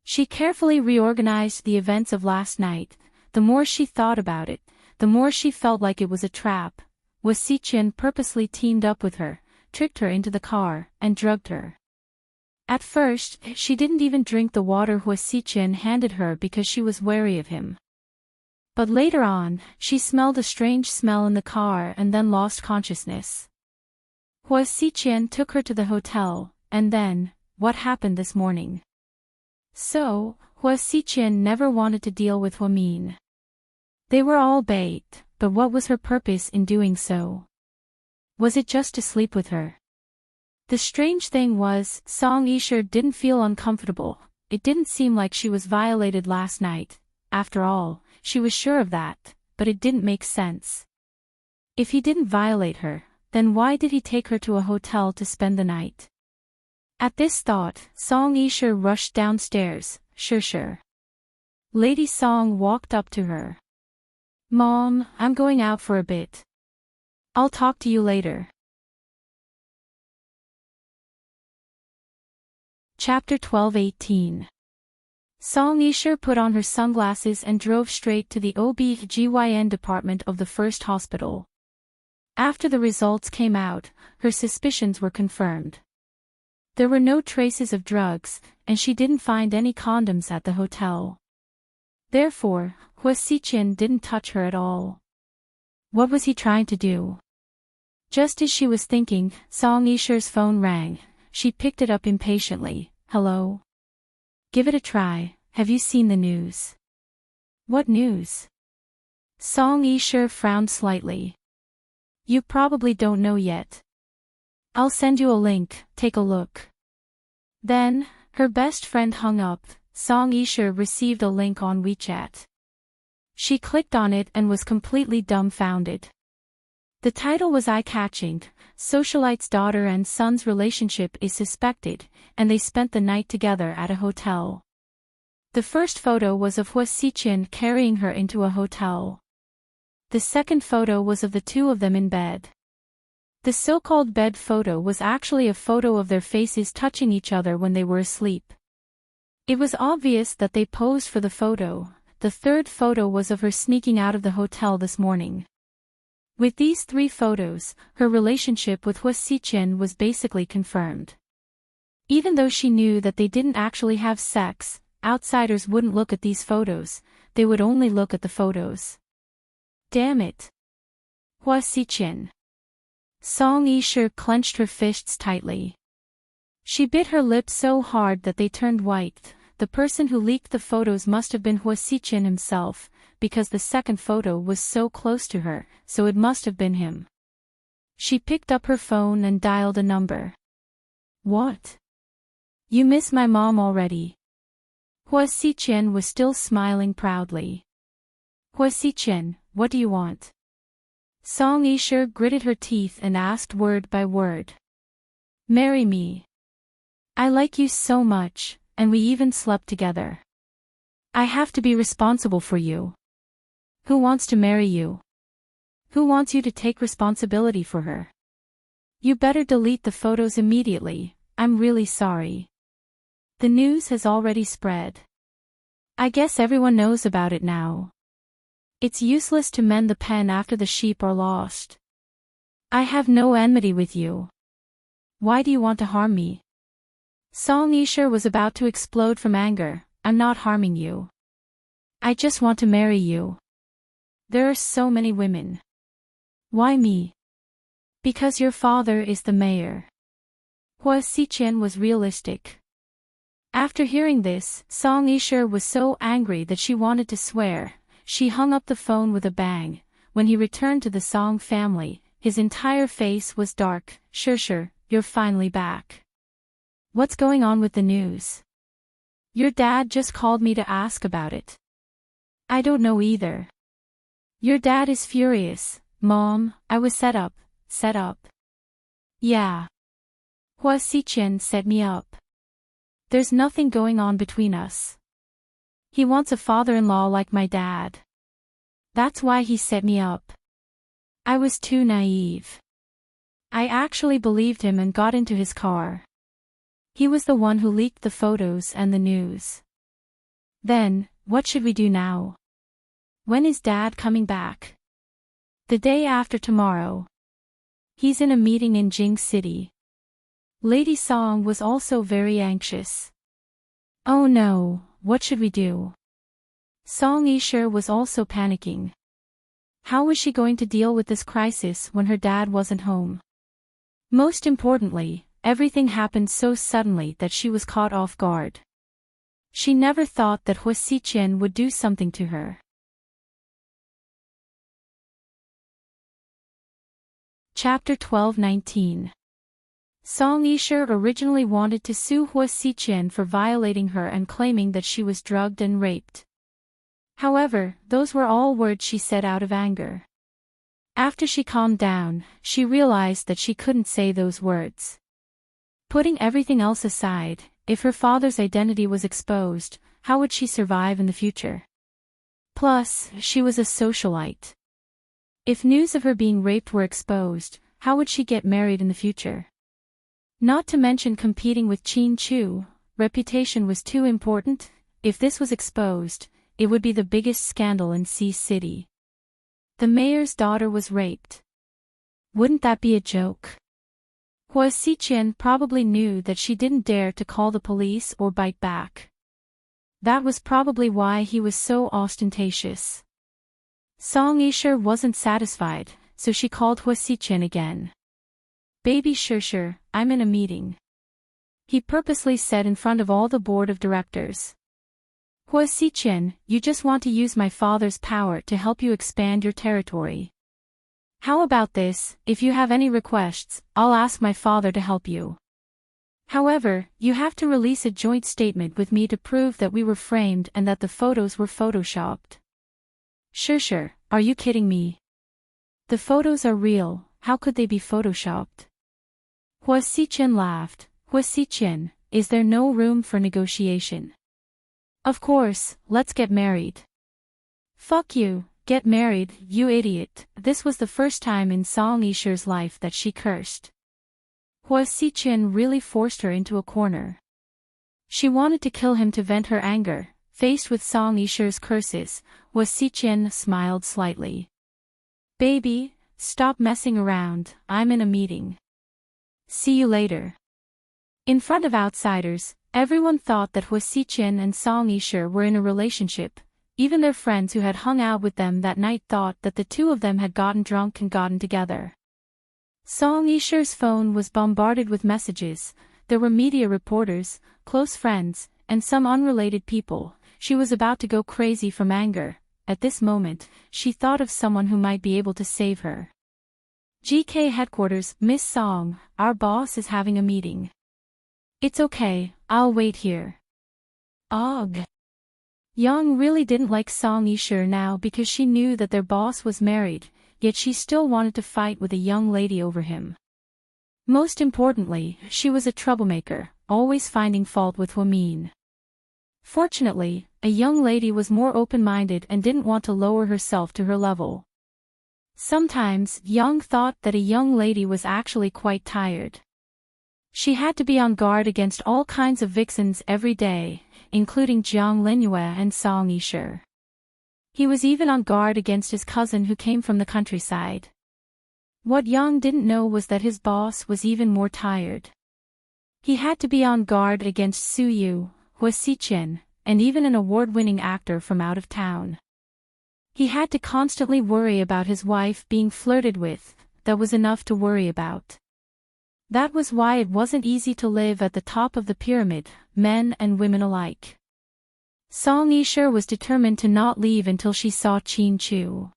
She carefully reorganized the events of last night. The more she thought about it, the more she felt like it was a trap. Wasichyan purposely teamed up with her, tricked her into the car, and drugged her. At first, she didn't even drink the water Wasichyan handed her because she was wary of him. But later on, she smelled a strange smell in the car and then lost consciousness. Wasichyan took her to the hotel, and then, what happened this morning? So, Wasichyan never wanted to deal with Hwamin. They were all bait, but what was her purpose in doing so? Was it just to sleep with her? The strange thing was, Song Yishur didn't feel uncomfortable. It didn't seem like she was violated last night. After all, she was sure of that, but it didn't make sense. If he didn't violate her, then why did he take her to a hotel to spend the night? At this thought, Song Yishur rushed downstairs. Sure. Lady Song walked up to her. Mom, I'm going out for a bit. I'll talk to you later. Chapter 12-18. Song Yishur put on her sunglasses and drove straight to the OB/GYN department of the first hospital. After the results came out, her suspicions were confirmed. There were no traces of drugs, and she didn't find any condoms at the hotel. Therefore, Wasichyan didn't touch her at all. What was he trying to do? Just as she was thinking, Song Yishur's phone rang. She picked it up impatiently. Hello? Give it a try. Have you seen the news? What news? Song Yishur frowned slightly. You probably don't know yet. I'll send you a link, take a look. Then, her best friend hung up. Song Yishur received a link on WeChat. She clicked on it and was completely dumbfounded. The title was eye-catching. Socialite's daughter and son's relationship is suspected, and they spent the night together at a hotel. The first photo was of Wasichyan carrying her into a hotel. The second photo was of the two of them in bed. The so-called bed photo was actually a photo of their faces touching each other when they were asleep. It was obvious that they posed for the photo. The third photo was of her sneaking out of the hotel this morning. With these three photos, her relationship with Wasichyan was basically confirmed. Even though she knew that they didn't actually have sex, outsiders wouldn't look at these photos, they would only look at the photos. Damn it. Wasichyan. Song Yishur clenched her fists tightly. She bit her lips so hard that they turned white. The person who leaked the photos must have been Wasichyan himself, because the second photo was so close to her, so it must have been him. She picked up her phone and dialed a number. What? You miss my mom already? Wasichyan was still smiling proudly. Wasichyan, what do you want? Song Yishur gritted her teeth and asked word by word. Marry me. I like you so much, and we even slept together. I have to be responsible for you. Who wants to marry you? Who wants you to take responsibility for her? You better delete the photos immediately. I'm really sorry. The news has already spread. I guess everyone knows about it now. It's useless to mend the pen after the sheep are lost. I have no enmity with you. Why do you want to harm me? Song Yishur was about to explode from anger. I'm not harming you. I just want to marry you. There are so many women. Why me? Because your father is the mayor. Hua Xiqian was realistic. After hearing this, Song Yishe was so angry that she wanted to swear. She hung up the phone with a bang. When he returned to the Song family, his entire face was dark. Sure, you're finally back. What's going on with the news? Your dad just called me to ask about it. I don't know either. Your dad is furious. Mom, I was set up. Yeah. Hua Xiqian set me up. There's nothing going on between us. He wants a father-in-law like my dad. That's why he set me up. I was too naive. I actually believed him and got into his car. He was the one who leaked the photos and the news. Then, what should we do now? When is Dad coming back? The day after tomorrow. He's in a meeting in Jing City. Lady Song was also very anxious. Oh no, what should we do? Song Yishe was also panicking. How was she going to deal with this crisis when her dad wasn't home? Most importantly, everything happened so suddenly that she was caught off guard. She never thought that Hua Xiqian would do something to her. Chapter 12-19. Song Yishe originally wanted to sue Hua Xiqian for violating her and claiming that she was drugged and raped. However, those were all words she said out of anger. After she calmed down, she realized that she couldn't say those words. Putting everything else aside, if her father's identity was exposed, how would she survive in the future? Plus, she was a socialite. If news of her being raped were exposed, how would she get married in the future? Not to mention competing with Qin Chu, reputation was too important. If this was exposed, it would be the biggest scandal in Sea City. The mayor's daughter was raped. Wouldn't that be a joke? Hua Xiqian probably knew that she didn't dare to call the police or bite back. That was probably why he was so ostentatious. Song Yishe wasn't satisfied, so she called Hua Xiqian again. Baby sure, I'm in a meeting. He purposely said in front of all the board of directors. Hua Xiqian, you just want to use my father's power to help you expand your territory. How about this, if you have any requests, I'll ask my father to help you. However, you have to release a joint statement with me to prove that we were framed and that the photos were photoshopped. Sure, are you kidding me? The photos are real, how could they be photoshopped? Hua Xiqian laughed. Hua Xiqian, is there no room for negotiation? Of course, let's get married. Fuck you, get married, you idiot. This was the first time in Song Yishe's life that she cursed. Hua Xiqian really forced her into a corner. She wanted to kill him to vent her anger. Faced with Song Yishe's curses, Hua Xiqian smiled slightly. Baby, stop messing around, I'm in a meeting. See you later. In front of outsiders, everyone thought that Hua Xiqian and Song Yishe were in a relationship. Even their friends who had hung out with them that night thought that the two of them had gotten drunk and gotten together. Song Yishe's phone was bombarded with messages. There were media reporters, close friends, and some unrelated people. She was about to go crazy from anger. At this moment, she thought of someone who might be able to save her. GK headquarters, Miss Song, our boss is having a meeting. It's okay, I'll wait here. Ugh. Young really didn't like Song Yishe now because she knew that their boss was married, yet she still wanted to fight with a young lady over him. Most importantly, she was a troublemaker, always finding fault with Huamin. Fortunately, a young lady was more open-minded and didn't want to lower herself to her level. Sometimes, Yang thought that a young lady was actually quite tired. She had to be on guard against all kinds of vixens every day, including Jiang Linyue and Song Yishe. He was even on guard against his cousin who came from the countryside. What Yang didn't know was that his boss was even more tired. He had to be on guard against Su Yu, Hua Xiqian, and even an award-winning actor from out of town. He had to constantly worry about his wife being flirted with. That was enough to worry about. That was why it wasn't easy to live at the top of the pyramid, men and women alike. Song Yisher was determined to not leave until she saw Chin Chu.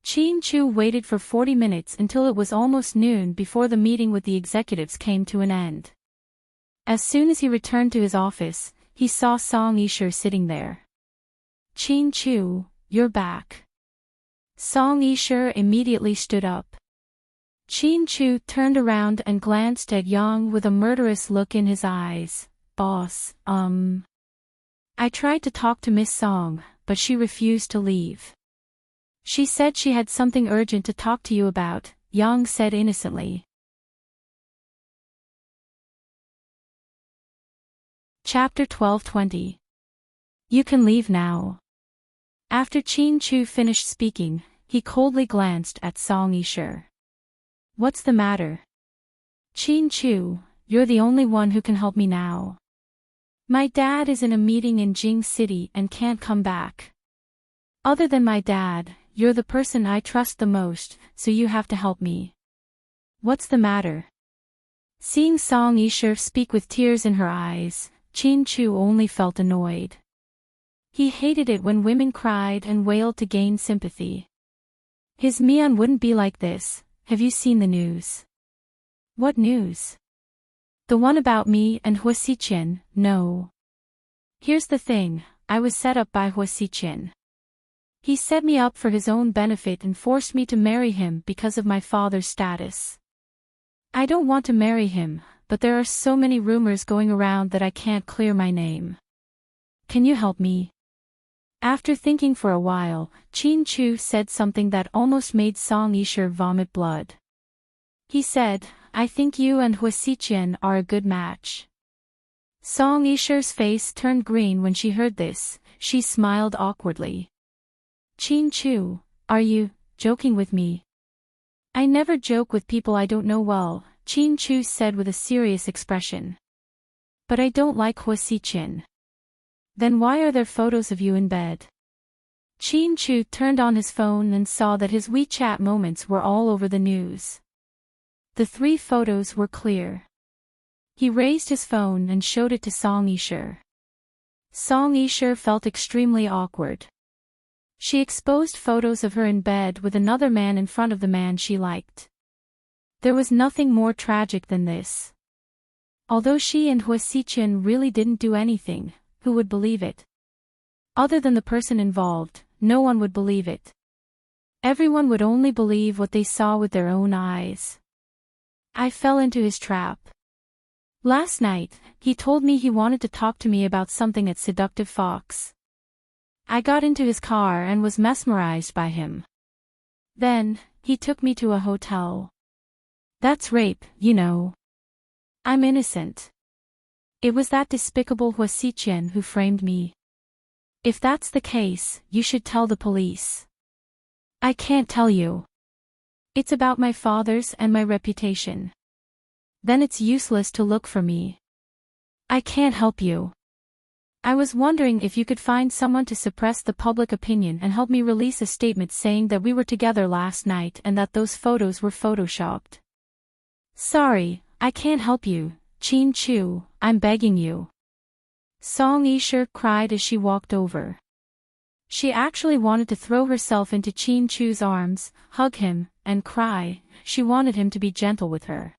Chin Chu waited for 40 minutes until it was almost noon before the meeting with the executives came to an end. As soon as he returned to his office, he saw Song Yisher sitting there. Chin Chu, you're back. Song Yisher immediately stood up. Chin Chu turned around and glanced at Yang with a murderous look in his eyes. Boss, I tried to talk to Miss Song, but she refused to leave. She said she had something urgent to talk to you about, Yang said innocently. Chapter 12:20. You can leave now. After Chin Chu finished speaking, he coldly glanced at Song Yisher. What's the matter? Chin Chu, you're the only one who can help me now. My dad is in a meeting in Jing City and can't come back. Other than my dad, you're the person I trust the most, so you have to help me. What's the matter? Seeing Song Yisher speak with tears in her eyes, Chin Chu only felt annoyed. He hated it when women cried and wailed to gain sympathy. His Mian wouldn't be like this. Have you seen the news? What news? The one about me and Hua Xiqian, no. Here's the thing, I was set up by Hua Xiqian. He set me up for his own benefit and forced me to marry him because of my father's status. I don't want to marry him, but there are so many rumors going around that I can't clear my name. Can you help me? After thinking for a while, Chin Chu said something that almost made Song Yisher vomit blood. He said, I think you and Hua Xiqian are a good match. Song Yisher's face turned green when she heard this. She smiled awkwardly. Chin Chu, are you joking with me? I never joke with people I don't know well, Chin Chu said with a serious expression. But I don't like Hua Xiqian. Then why are there photos of you in bed? Chin Chu turned on his phone and saw that his WeChat moments were all over the news. The 3 photos were clear. He raised his phone and showed it to Song Yisher. Song Yisher felt extremely awkward. She exposed photos of her in bed with another man in front of the man she liked. There was nothing more tragic than this. Although she and Hua Xiqian really didn't do anything, who would believe it? Other than the person involved, no one would believe it. Everyone would only believe what they saw with their own eyes. I fell into his trap. Last night, he told me he wanted to talk to me about something at Seductive Fox. I got into his car and was mesmerized by him. Then, he took me to a hotel. That's rape, you know. I'm innocent. It was that despicable Hua Xiqian who framed me. If that's the case, you should tell the police. I can't tell you. It's about my father's and my reputation. Then it's useless to look for me. I can't help you. I was wondering if you could find someone to suppress the public opinion and help me release a statement saying that we were together last night and that those photos were photoshopped. Sorry, I can't help you, Chin Chu, I'm begging you. Song Yisher cried as she walked over. She actually wanted to throw herself into Chin Chu's arms, hug him, and cry. She wanted him to be gentle with her.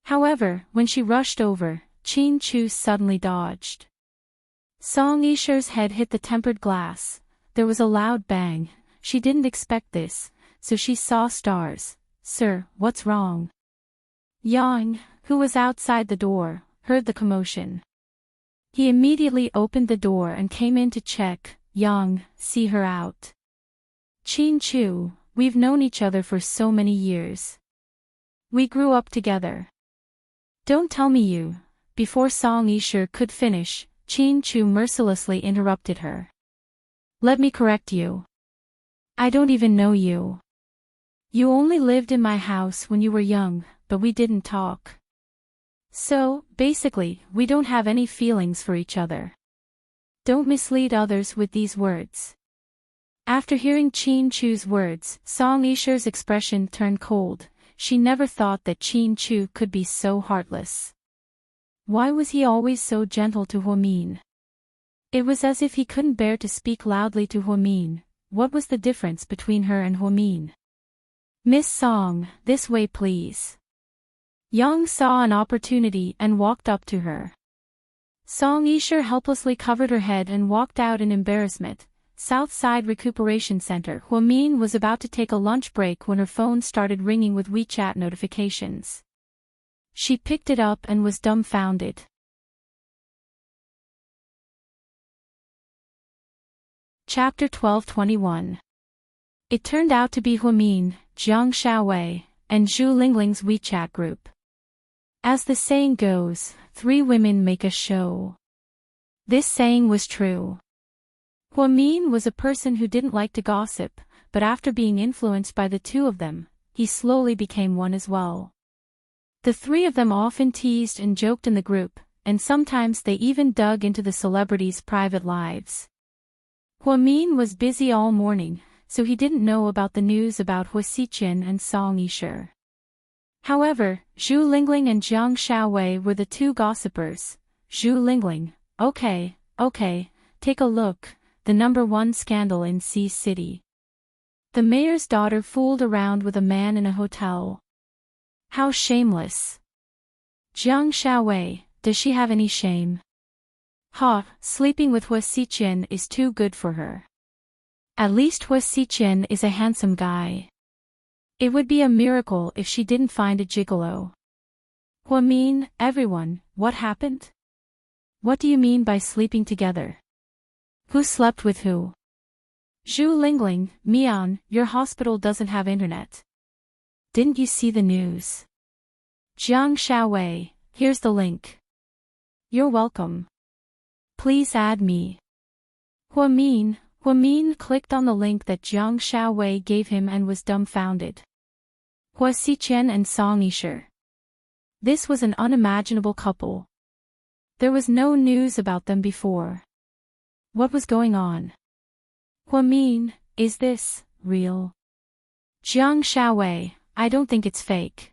However, when she rushed over, Chin Chu suddenly dodged. Song Yisher's head hit the tempered glass. There was a loud bang. She didn't expect this, so she saw stars. Sir, what's wrong? Yang, who was outside the door, heard the commotion. He immediately opened the door and came in to check. Yang, see her out. Chin Chu, we've known each other for so many years. We grew up together. Don't tell me you. Before Song Yisher could finish, Chin Chu mercilessly interrupted her. Let me correct you. I don't even know you. You only lived in my house when you were young, but we didn't talk. So, basically, we don't have any feelings for each other. Don't mislead others with these words. After hearing Chin Chu's words, Song Yisher's expression turned cold. she never thought that Chin Chu could be so heartless. Why was he always so gentle to Huamin? It was as if he couldn't bear to speak loudly to Huamin. What was the difference between her and Huamin? "Miss Song, this way please." Yang saw an opportunity and walked up to her. Song Yisher helplessly covered her head and walked out in embarrassment. Southside Recuperation Center. Huamin was about to take a lunch break when her phone started ringing with WeChat notifications. She picked it up and was dumbfounded. Chapter 12:21. It turned out to be Huamin, Jiang Xiaowei, and Zhu Lingling's WeChat group. As the saying goes, 3 women make a show. This saying was true. Huamin was a person who didn't like to gossip, but after being influenced by the 2 of them, he slowly became one as well. The 3 of them often teased and joked in the group, and sometimes they even dug into the celebrities' private lives. Huamin was busy all morning, so he didn't know about the news about Hua Xiqian and Song Yisher. However, Zhu Lingling and Jiang Xiaowei were the 2 gossipers. Zhu Lingling, okay, take a look, the #1 scandal in C City. The mayor's daughter fooled around with a man in a hotel. How shameless. Jiang Xiaowei, does she have any shame? Sleeping with Hua Xiqian is too good for her. At least Hua Xiqian is a handsome guy. It would be a miracle if she didn't find a gigolo. Huamin, everyone, what happened? What do you mean by sleeping together? Who slept with who? Zhu Lingling, Mian, your hospital doesn't have internet. Didn't you see the news? Jiang Xiaowei, here's the link. You're welcome. Please add me. Huamin clicked on the link that Jiang Xiaowei gave him and was dumbfounded. Hua Xiqian and Song Yisher. This was an unimaginable couple. There was no news about them before. What was going on? Huamin, is this real? Jiang Xiaowei, I don't think it's fake.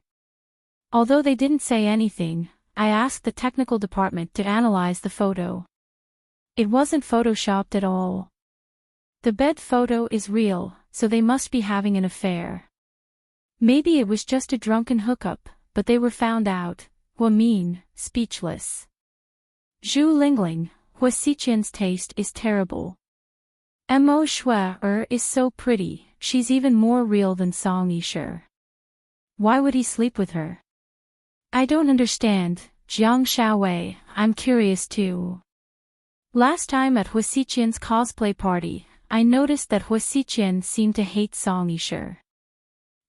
Although they didn't say anything, I asked the technical department to analyze the photo. It wasn't photoshopped at all. The bed photo is real, so they must be having an affair. Maybe it was just a drunken hookup, but they were found out. Huamin, speechless. Zhu Lingling, Hua Xiqian's taste is terrible. Mo Shui is so pretty, she's even more real than Song Yisher. Why would he sleep with her? I don't understand, Jiang Xiaowei, I'm curious too. Last time at Hua Xiqian's cosplay party, I noticed that Hua Xiqian seemed to hate Song Yisher.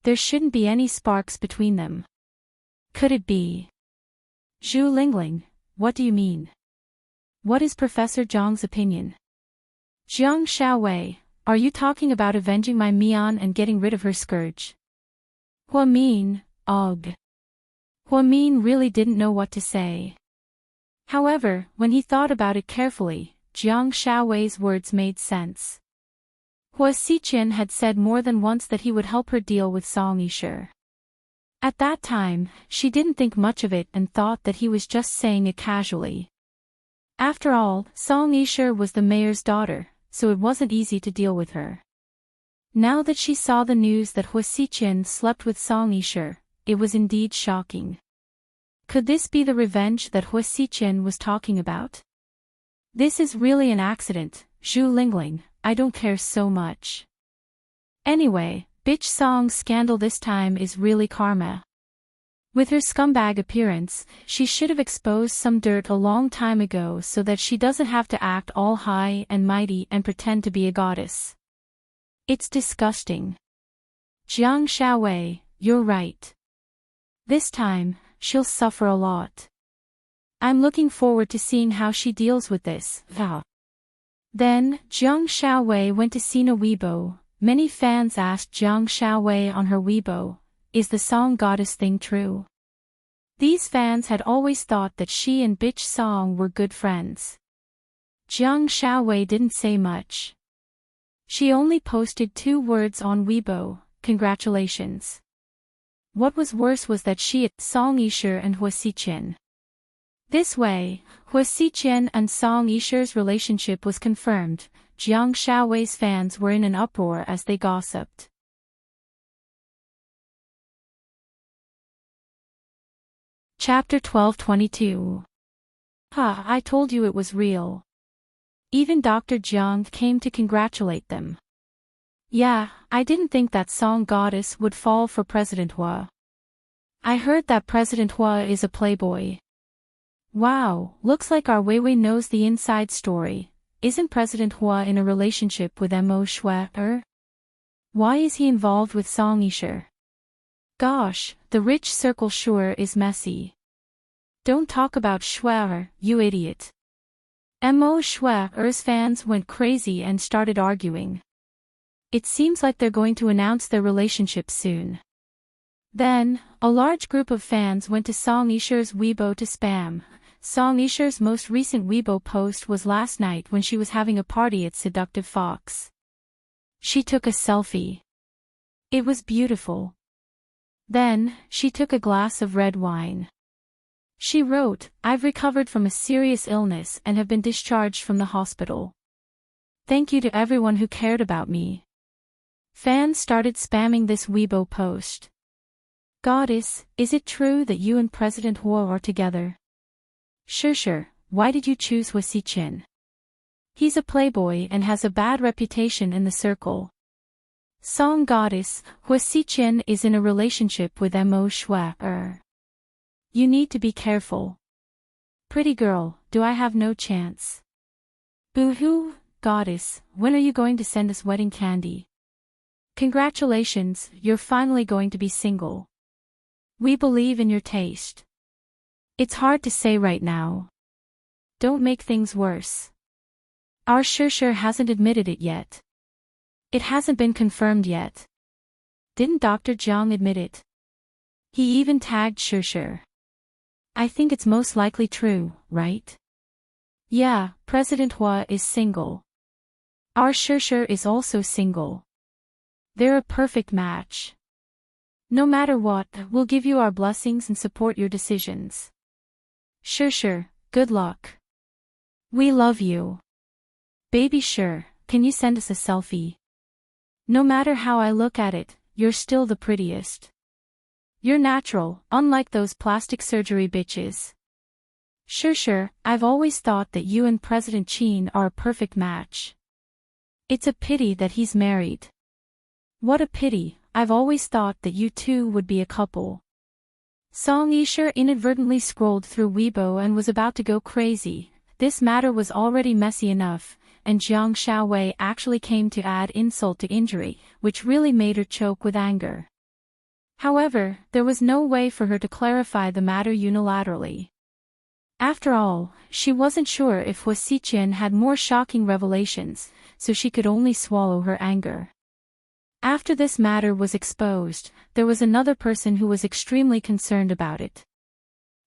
There shouldn't be any sparks between them. Could it be? Zhu Lingling, what do you mean? What is Professor Zhang's opinion? Jiang Xiaowei, are you talking about avenging my Mian and getting rid of her scourge? Huamin, ugh. Huamin really didn't know what to say. However, when he thought about it carefully, Jiang Xiaowei's words made sense. Hua Xiqian had said more than once that he would help her deal with Song Yisher. At that time, she didn't think much of it and thought that he was just saying it casually. After all, Song Yisher was the mayor's daughter, so it wasn't easy to deal with her. Now that she saw the news that Hua Xiqian slept with Song Yisher, it was indeed shocking. Could this be the revenge that Hua Xiqian was talking about? This is really an accident, Zhu Lingling, I don't care so much. Anyway, bitch Song's scandal this time is really karma. With her scumbag appearance, she should have exposed some dirt a long time ago so that she doesn't have to act all high and mighty and pretend to be a goddess. It's disgusting. Jiang Xiaowei, you're right. This time, she'll suffer a lot. I'm looking forward to seeing how she deals with this. Then, Jiang Xiaowei went to Sina Weibo. Many fans asked Jiang Xiaowei on her Weibo, is the Song goddess thing true? These fans had always thought that she and bitch Song were good friends. Jiang Xiaowei didn't say much. She only posted 2 words on Weibo, congratulations. what was worse was that she, Song Yisher and Hua Xiqian. This way, Hua Xiqian and Song Yisher's relationship was confirmed. Jiang Shaowei's fans were in an uproar as they gossiped. Chapter 12:22. Ha, I told you it was real. Even Dr. Jiang came to congratulate them. Yeah, I didn't think that Song Goddess would fall for President Hua. I heard that President Hua is a playboy. Wow, looks like our Weiwei knows the inside story. Isn't President Hua in a relationship with Mo Shui? Why is he involved with Song Yisher? Gosh, the rich circle sure is messy. Don't talk about Shui, you idiot. Mo Shui's fans went crazy and started arguing. It seems like they're going to announce their relationship soon. Then, a large group of fans went to Song Yisher's Weibo to spam. Song Yisher's most recent Weibo post was last night when she was having a party at Seductive Fox. She took a selfie. It was beautiful. Then, she took a glass of red wine. She wrote, "I've recovered from a serious illness and have been discharged from the hospital. Thank you to everyone who cared about me." Fans started spamming this Weibo post. Goddess, is it true that you and President Hua are together? Sure, why did you choose Hua Xiqian? He's a playboy and has a bad reputation in the circle. Song Goddess, Hua Xiqian is in a relationship with Mo Shui. You need to be careful. Pretty girl, do I have no chance? Boo-hoo, Goddess, when are you going to send us wedding candy? Congratulations, you're finally going to be single. We believe in your taste. It's hard to say right now. Don't make things worse. Our Sure hasn't admitted it yet. It hasn't been confirmed yet. Didn't Dr. Jiang admit it? He even tagged Sure. I think it's most likely true, right? Yeah, President Hua is single. Our Sure is also single. They're a perfect match. No matter what, we'll give you our blessings and support your decisions. Sure, good luck. We love you. Baby Sure, can you send us a selfie? No matter how I look at it, you're still the prettiest. You're natural, unlike those plastic surgery bitches. Sure, I've always thought that you and President Qin are a perfect match. It's a pity that he's married. What a pity, I've always thought that you two would be a couple. Song Yisher inadvertently scrolled through Weibo and was about to go crazy. This matter was already messy enough, and Jiang Shaowei actually came to add insult to injury, which really made her choke with anger. However, there was no way for her to clarify the matter unilaterally. After all, she wasn't sure if Hua Xiqian had more shocking revelations, so she could only swallow her anger. After this matter was exposed, there was another person who was extremely concerned about it.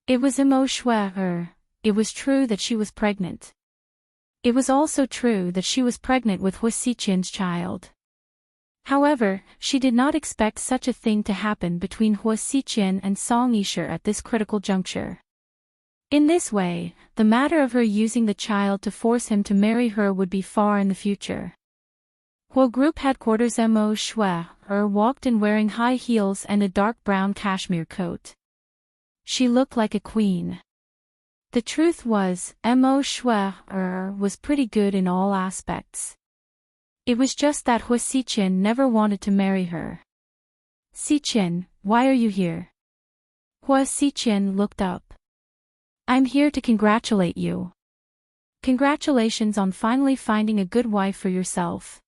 It was Mo Shui. It was true that she was pregnant. It was also true that she was pregnant with Hua Xiqian's child. However, she did not expect such a thing to happen between Hua Xiqian and Song Yisher at this critical juncture. In this way, the matter of her using the child to force him to marry her would be far in the future. Hua Group headquarters Mo Shui walked in wearing high heels and a dark brown cashmere coat. She looked like a queen. The truth was, Mo Shui was pretty good in all aspects. It was just that Hua Xiqian never wanted to marry her. Xiqian, why are you here? Hua Xiqian looked up. I'm here to congratulate you. Congratulations on finally finding a good wife for yourself.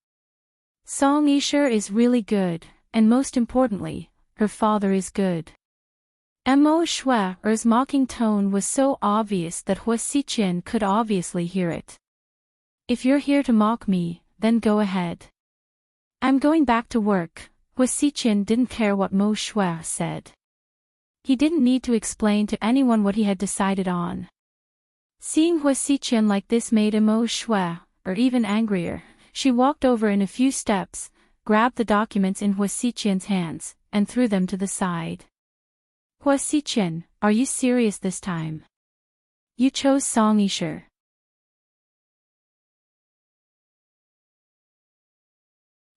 Song Yisher is really good, and most importantly, her father is good. Mo Shui's mocking tone was so obvious that Hua Xiqian could obviously hear it. If you're here to mock me, then go ahead. I'm going back to work. Hua Xiqian didn't care what Mo Shui said. He didn't need to explain to anyone what he had decided on. Seeing Hua Xiqian like this made Mo Shui even angrier. She walked over in a few steps, grabbed the documents in Hua Xiqian's hands, and threw them to the side. Hua Xichen, are you serious this time? You chose Song Yisher.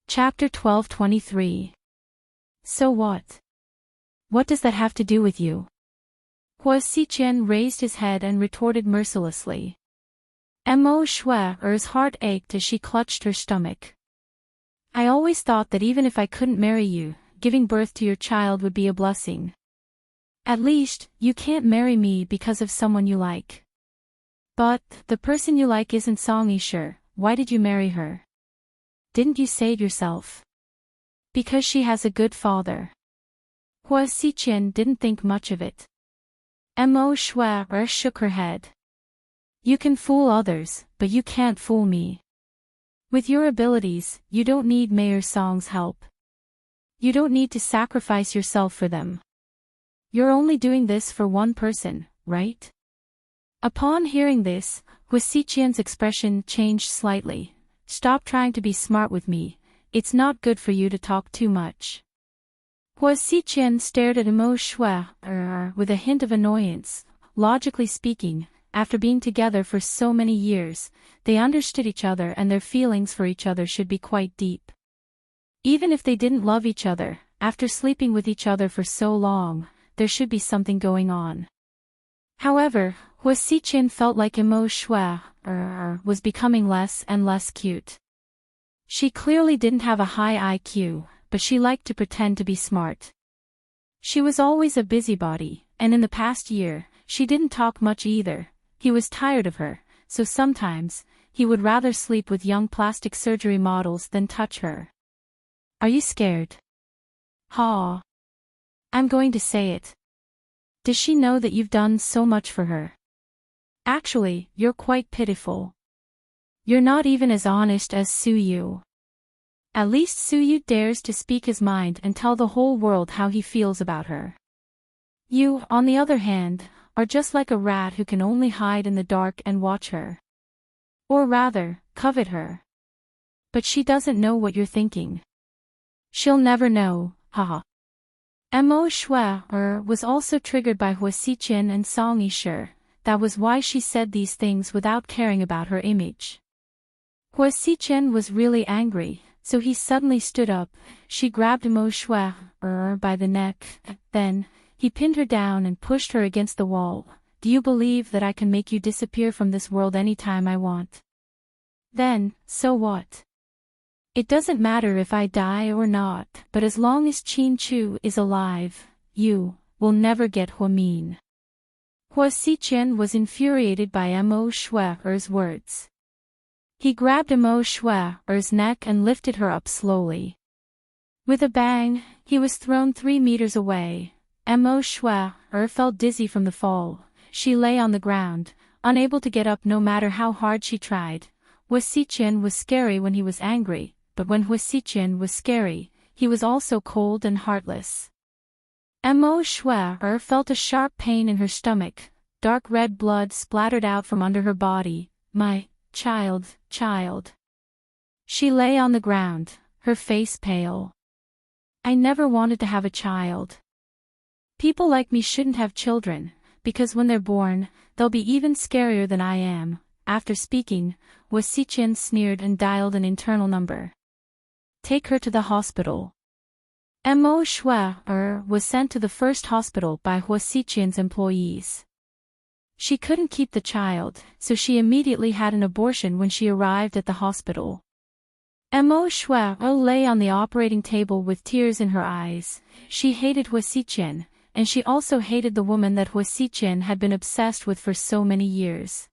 Chapter 12:23. So what? What does that have to do with you? Hua Xichen raised his head and retorted mercilessly. Mo Shue's heart ached as she clutched her stomach. I always thought that even if I couldn't marry you, giving birth to your child would be a blessing. At least, you can't marry me because of someone you like. But, the person you like isn't Song Yisher. Why did you marry her? Didn't you save yourself? Because she has a good father. Hua Xichen didn't think much of it. Mo Shui shook her head. You can fool others, but you can't fool me. With your abilities, you don't need Mayor Song's help. You don't need to sacrifice yourself for them. You're only doing this for one person, right? Upon hearing this, Hua Xiqian's expression changed slightly. Stop trying to be smart with me, it's not good for you to talk too much. Hua Xiqian stared at Mo Shui with a hint of annoyance. Logically speaking, after being together for so many years, they understood each other and their feelings for each other should be quite deep. Even if they didn't love each other, after sleeping with each other for so long, there should be something going on. However, Hua Xiqian felt like Mo Shui was becoming less and less cute. She clearly didn't have a high IQ, but she liked to pretend to be smart. She was always a busybody, and in the past year, she didn't talk much either. He was tired of her, so sometimes, he would rather sleep with young plastic surgery models than touch her. Are you scared? Ha! I'm going to say it. Does she know that you've done so much for her? Actually, you're quite pitiful. You're not even as honest as Su Yu. At least Su Yu dares to speak his mind and tell the whole world how he feels about her. You, on the other hand, are just like a rat who can only hide in the dark and watch her. Or rather, covet her. But she doesn't know what you're thinking. She'll never know, haha. Mo Shui was also triggered by Hua Xiqian and Song Yisher. That was why she said these things without caring about her image. Hua Xiqian was really angry, so he suddenly stood up. She grabbed Mo Shui by the neck, then, he pinned her down and pushed her against the wall. Do you believe that I can make you disappear from this world anytime I want? Then, so what? It doesn't matter if I die or not, but as long as Qin Chu is alive, you will never get Huamin. Hua Xiqian was infuriated by Mo Shui's words. He grabbed Mo Shui's neck and lifted her up slowly. With a bang, he was thrown 3 meters away. Mo Shui felt dizzy from the fall. She lay on the ground, unable to get up no matter how hard she tried. Hua Xiqian was scary when he was angry, but when Hua Xiqian was scary, he was also cold and heartless. Mo Shui felt a sharp pain in her stomach. Dark red blood splattered out from under her body. My child. She lay on the ground, her face pale. I never wanted to have a child. People like me shouldn't have children, because when they're born, they'll be even scarier than I am. After speaking, Hua Xiqian sneered and dialed an internal number. Take her to the hospital. Mo Shui was sent to the first hospital by Hua Xiqian's employees. She couldn't keep the child, so she immediately had an abortion when she arrived at the hospital. Mo Shui lay on the operating table with tears in her eyes. She hated Hua Xiqian, and she also hated the woman that Hua Xiqian had been obsessed with for so many years.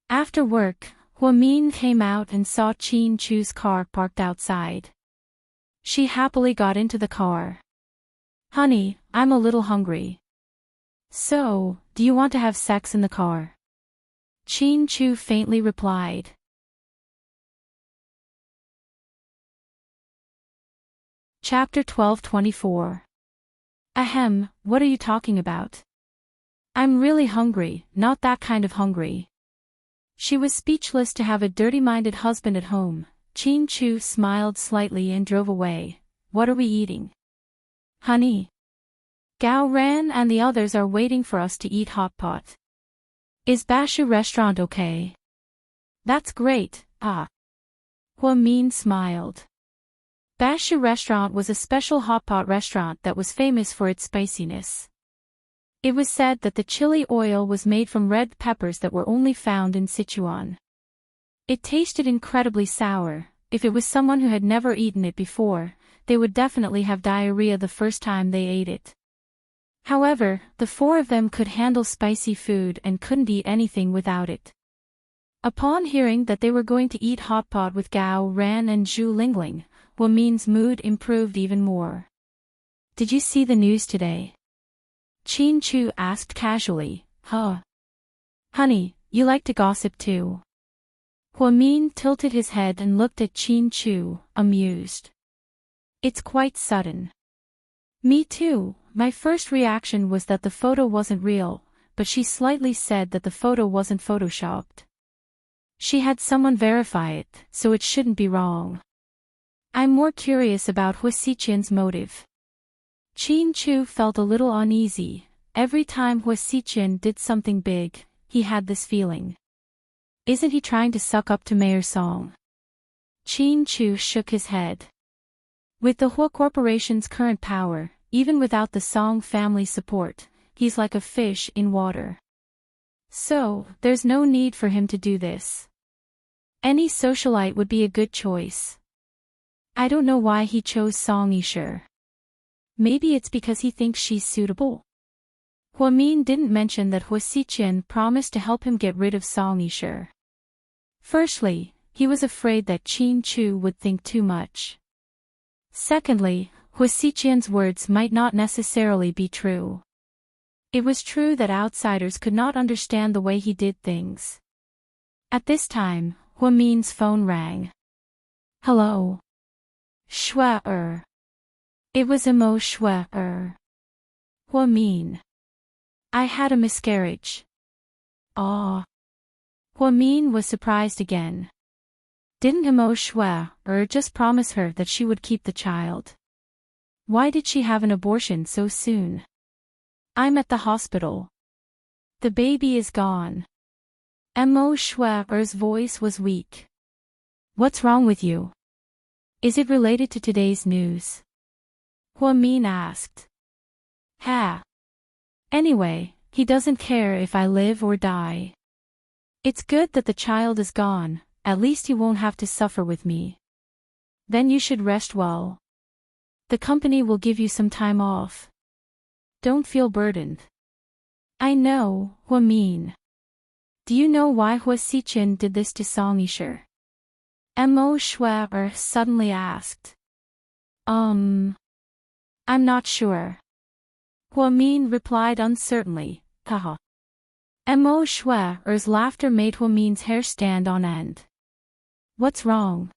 After work, Huamin came out and saw Qin Chu's car parked outside. She happily got into the car. Honey, I'm a little hungry. So, do you want to have sex in the car? Qin Chu faintly replied. Chapter 12:24. Ahem, what are you talking about? I'm really hungry, not that kind of hungry. She was speechless to have a dirty-minded husband at home. Qin Chu smiled slightly and drove away. What are we eating? Honey. Gao Ran and the others are waiting for us to eat hot pot. Is Bashu restaurant okay? That's great, ah. Hua Min smiled. Bashu restaurant was a special hot pot restaurant that was famous for its spiciness. It was said that the chili oil was made from red peppers that were only found in Sichuan. It tasted incredibly sour. If it was someone who had never eaten it before, they would definitely have diarrhea the first time they ate it. However, the four of them could handle spicy food and couldn't eat anything without it. Upon hearing that they were going to eat hot pot with Gao Ran and Zhu Lingling, Hua Min's mood improved even more. Did you see the news today? Qin Chu asked casually. Huh? Honey, you like to gossip too. Hua Min tilted his head and looked at Qin Chu, amused. It's quite sudden. Me too. My first reaction was that the photo wasn't real, but she slightly said that the photo wasn't photoshopped. She had someone verify it, so it shouldn't be wrong. I'm more curious about Hua Xiqian's motive. Qin Chu felt a little uneasy. Every time Hua Xiqian did something big, he had this feeling. Isn't he trying to suck up to Mayor Song? Qin Chu shook his head. With the Hua Corporation's current power, even without the Song family support, he's like a fish in water. So, there's no need for him to do this. Any socialite would be a good choice. I don't know why he chose Song Yisher. Maybe it's because he thinks she's suitable? Hua Min didn't mention that Hua Xiqian promised to help him get rid of Song Yisher. Firstly, he was afraid that Qin Chu would think too much. Secondly, Hua Xiqian's words might not necessarily be true. It was true that outsiders could not understand the way he did things. At this time, Hua Min's phone rang. Hello. Shue. It was Imo Shue. Hua Min. I had a miscarriage. Ah. Hua Min was surprised again. Didn't Imo Shue just promise her that she would keep the child? Why did she have an abortion so soon? I'm at the hospital. The baby is gone. Imo Shue's voice was weak. What's wrong with you? Is it related to today's news? Hua Min asked. Ha. Anyway, he doesn't care if I live or die. It's good that the child is gone, at least he won't have to suffer with me. Then you should rest well. The company will give you some time off. Don't feel burdened. I know, Hua Min. Do you know why Hua Xiqian did this to Song Yisher? Mo Shue suddenly asked. I'm not sure. Hua Min replied uncertainly, haha. Mo Shue's laughter made Hua Min's hair stand on end. What's wrong?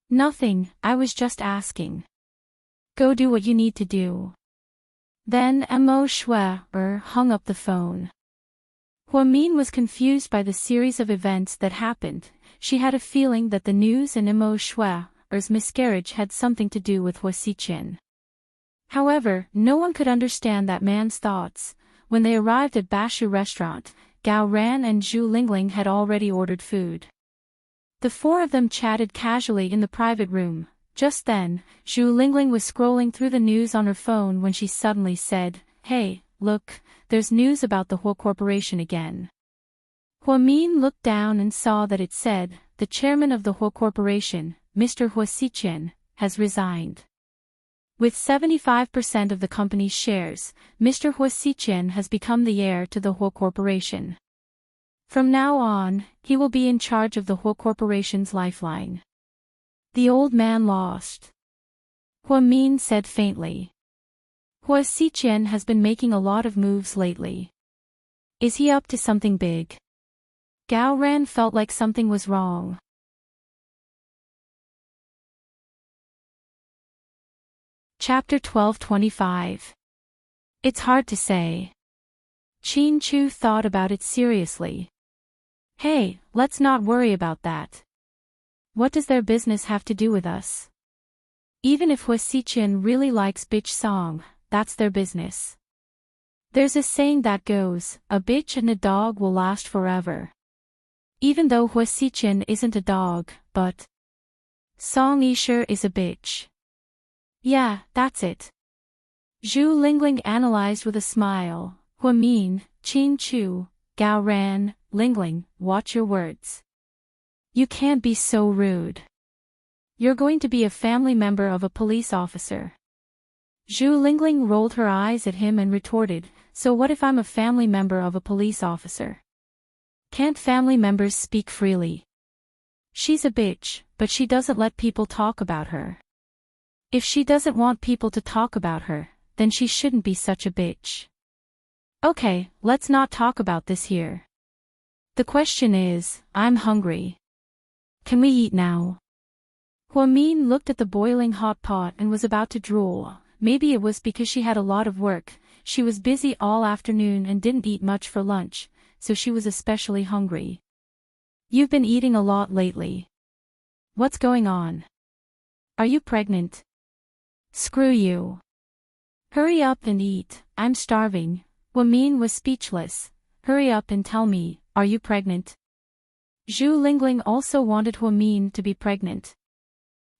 Nothing, I was just asking. Go do what you need to do. Then Mo Shue hung up the phone. Hua Min was confused by the series of events that happened. She had a feeling that the news and Mo Shue's miscarriage had something to do with Hua Xiqian. However, no one could understand that man's thoughts. When they arrived at Bashu restaurant, Gao Ran and Zhu Lingling had already ordered food. The four of them chatted casually in the private room. Just then, Zhu Lingling was scrolling through the news on her phone when she suddenly said, Hey, look, there's news about the Hua Corporation again. Hua Min looked down and saw that it said, the chairman of the Hua Corporation, Mr. Hua Xiqian, has resigned. With 75% of the company's shares, Mr. Hua Xiqian has become the heir to the Hua Corporation. From now on, he will be in charge of the Hua Corporation's lifeline. The old man lost. Hua Min said faintly. Hua Xiqian has been making a lot of moves lately. Is he up to something big? Gao Ran felt like something was wrong. Chapter 12:25. It's hard to say. Qin Chu thought about it seriously. Hey, let's not worry about that. What does their business have to do with us? Even if Hua Xiqian really likes bitch song, that's their business. There's a saying that goes, a bitch and a dog will last forever. Even though Hua Xichen isn't a dog, but Song Yisher is a bitch. Yeah, that's it. Zhu Lingling analyzed with a smile. Hua Min, Qin Chu, Gao Ran, Lingling, watch your words. You can't be so rude. You're going to be a family member of a police officer. Zhu Lingling rolled her eyes at him and retorted, so what if I'm a family member of a police officer? Can't family members speak freely? She's a bitch, but she doesn't let people talk about her. If she doesn't want people to talk about her, then she shouldn't be such a bitch. Okay, let's not talk about this here. The question is, I'm hungry. Can we eat now? Hua Min looked at the boiling hot pot and was about to drool. Maybe it was because she had a lot of work, she was busy all afternoon and didn't eat much for lunch, so she was especially hungry. You've been eating a lot lately. What's going on? Are you pregnant? Screw you. Hurry up and eat, I'm starving. Hua Min was speechless. Hurry up and tell me, are you pregnant? Zhu Lingling also wanted Hua Min to be pregnant.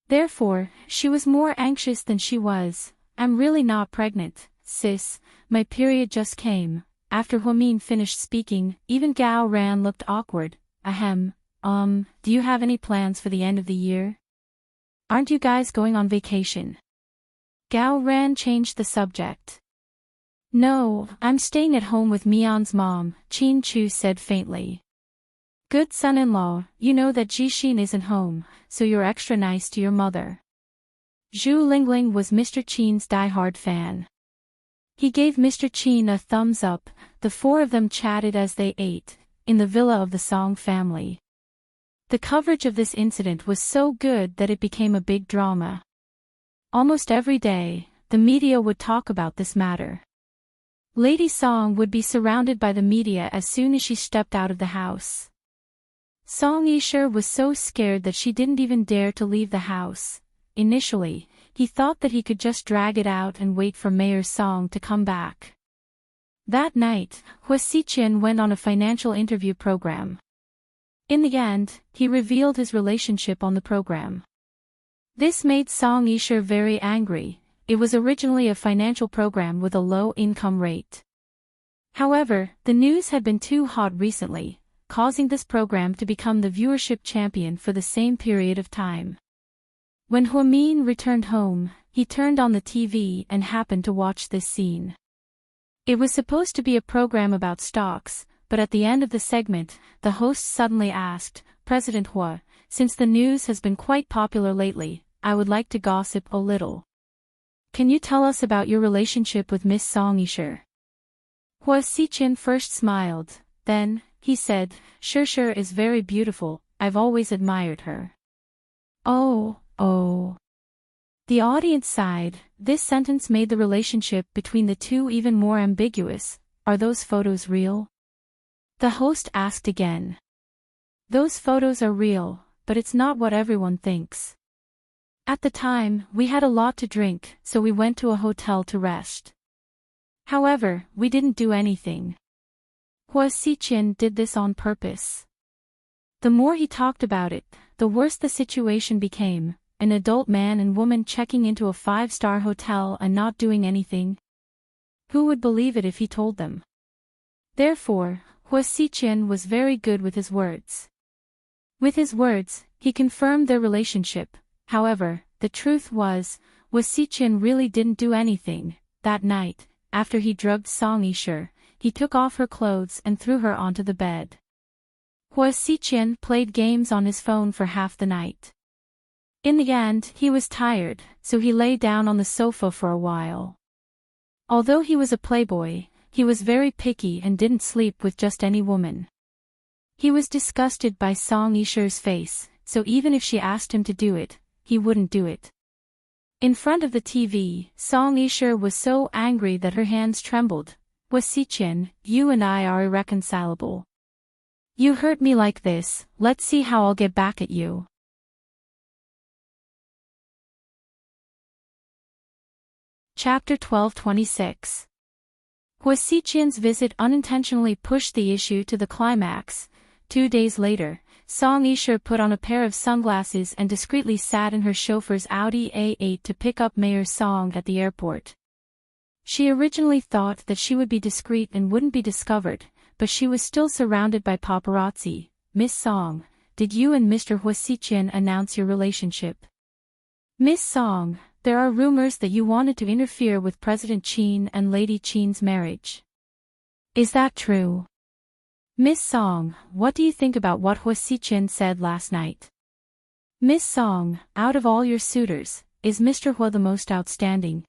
Therefore, she was more anxious than she was. I'm really not pregnant, sis, my period just came. After Hua Min finished speaking, even Gao Ran looked awkward. Ahem, do you have any plans for the end of the year? Aren't you guys going on vacation? Gao Ran changed the subject. No, I'm staying at home with Mian's mom, Qin Chu said faintly. Good son-in-law, you know that Jixin isn't home, so you're extra nice to your mother. Zhu Lingling was Mr. Qin's die-hard fan. He gave Mr. Qin a thumbs up. The four of them chatted as they ate, in the villa of the Song family. The coverage of this incident was so good that it became a big drama. Almost every day, the media would talk about this matter. Lady Song would be surrounded by the media as soon as she stepped out of the house. Song Yisher was so scared that she didn't even dare to leave the house. Initially, he thought that he could just drag it out and wait for Mayor Song to come back. That night, Hua Xichen went on a financial interview program. In the end, he revealed his relationship on the program. This made Song Yisher very angry. It was originally a financial program with a low income rate. However, the news had been too hot recently, causing this program to become the viewership champion for the same period of time. When Hua Min returned home, he turned on the TV and happened to watch this scene. It was supposed to be a program about stocks, but at the end of the segment, the host suddenly asked, President Hua, since the news has been quite popular lately, I would like to gossip a little. Can you tell us about your relationship with Miss Song Yisher? Hua Xichen first smiled, then, he said, Sure is very beautiful, I've always admired her. Oh. The audience sighed. This sentence made the relationship between the two even more ambiguous. Are those photos real? The host asked again. Those photos are real, but it's not what everyone thinks. At the time, we had a lot to drink, so we went to a hotel to rest. However, we didn't do anything. Hua Xichen did this on purpose. The more he talked about it, the worse the situation became. An adult man and woman checking into a 5-star hotel and not doing anything. Who would believe it if he told them? Therefore, Hua Xichen was very good with his words. With his words, he confirmed their relationship. However, the truth was, Hua Xichen really didn't do anything. That night, after he drugged Song Yisher, he took off her clothes and threw her onto the bed. Hua Xichen played games on his phone for half the night. In the end, he was tired, so he lay down on the sofa for a while. Although he was a playboy, he was very picky and didn't sleep with just any woman. He was disgusted by Song Yisher's face, so even if she asked him to do it, he wouldn't do it. In front of the TV, Song Yisher was so angry that her hands trembled. Hua Xichen, you and I are irreconcilable. You hurt me like this, let's see how I'll get back at you. Chapter 1226. Hua Xiqian's visit unintentionally pushed the issue to the climax. 2 days later, Song Yishe put on a pair of sunglasses and discreetly sat in her chauffeur's Audi A8 to pick up Mayor Song at the airport. She originally thought that she would be discreet and wouldn't be discovered, but she was still surrounded by paparazzi. "Miss Song, did you and Mr. Hua Xiqian announce your relationship?" "Miss Song, there are rumors that you wanted to interfere with President Qin and Lady Qin's marriage. Is that true?" "Miss Song, what do you think about what Hua Xiqian said last night?" "Miss Song, out of all your suitors, is Mr. Hua the most outstanding?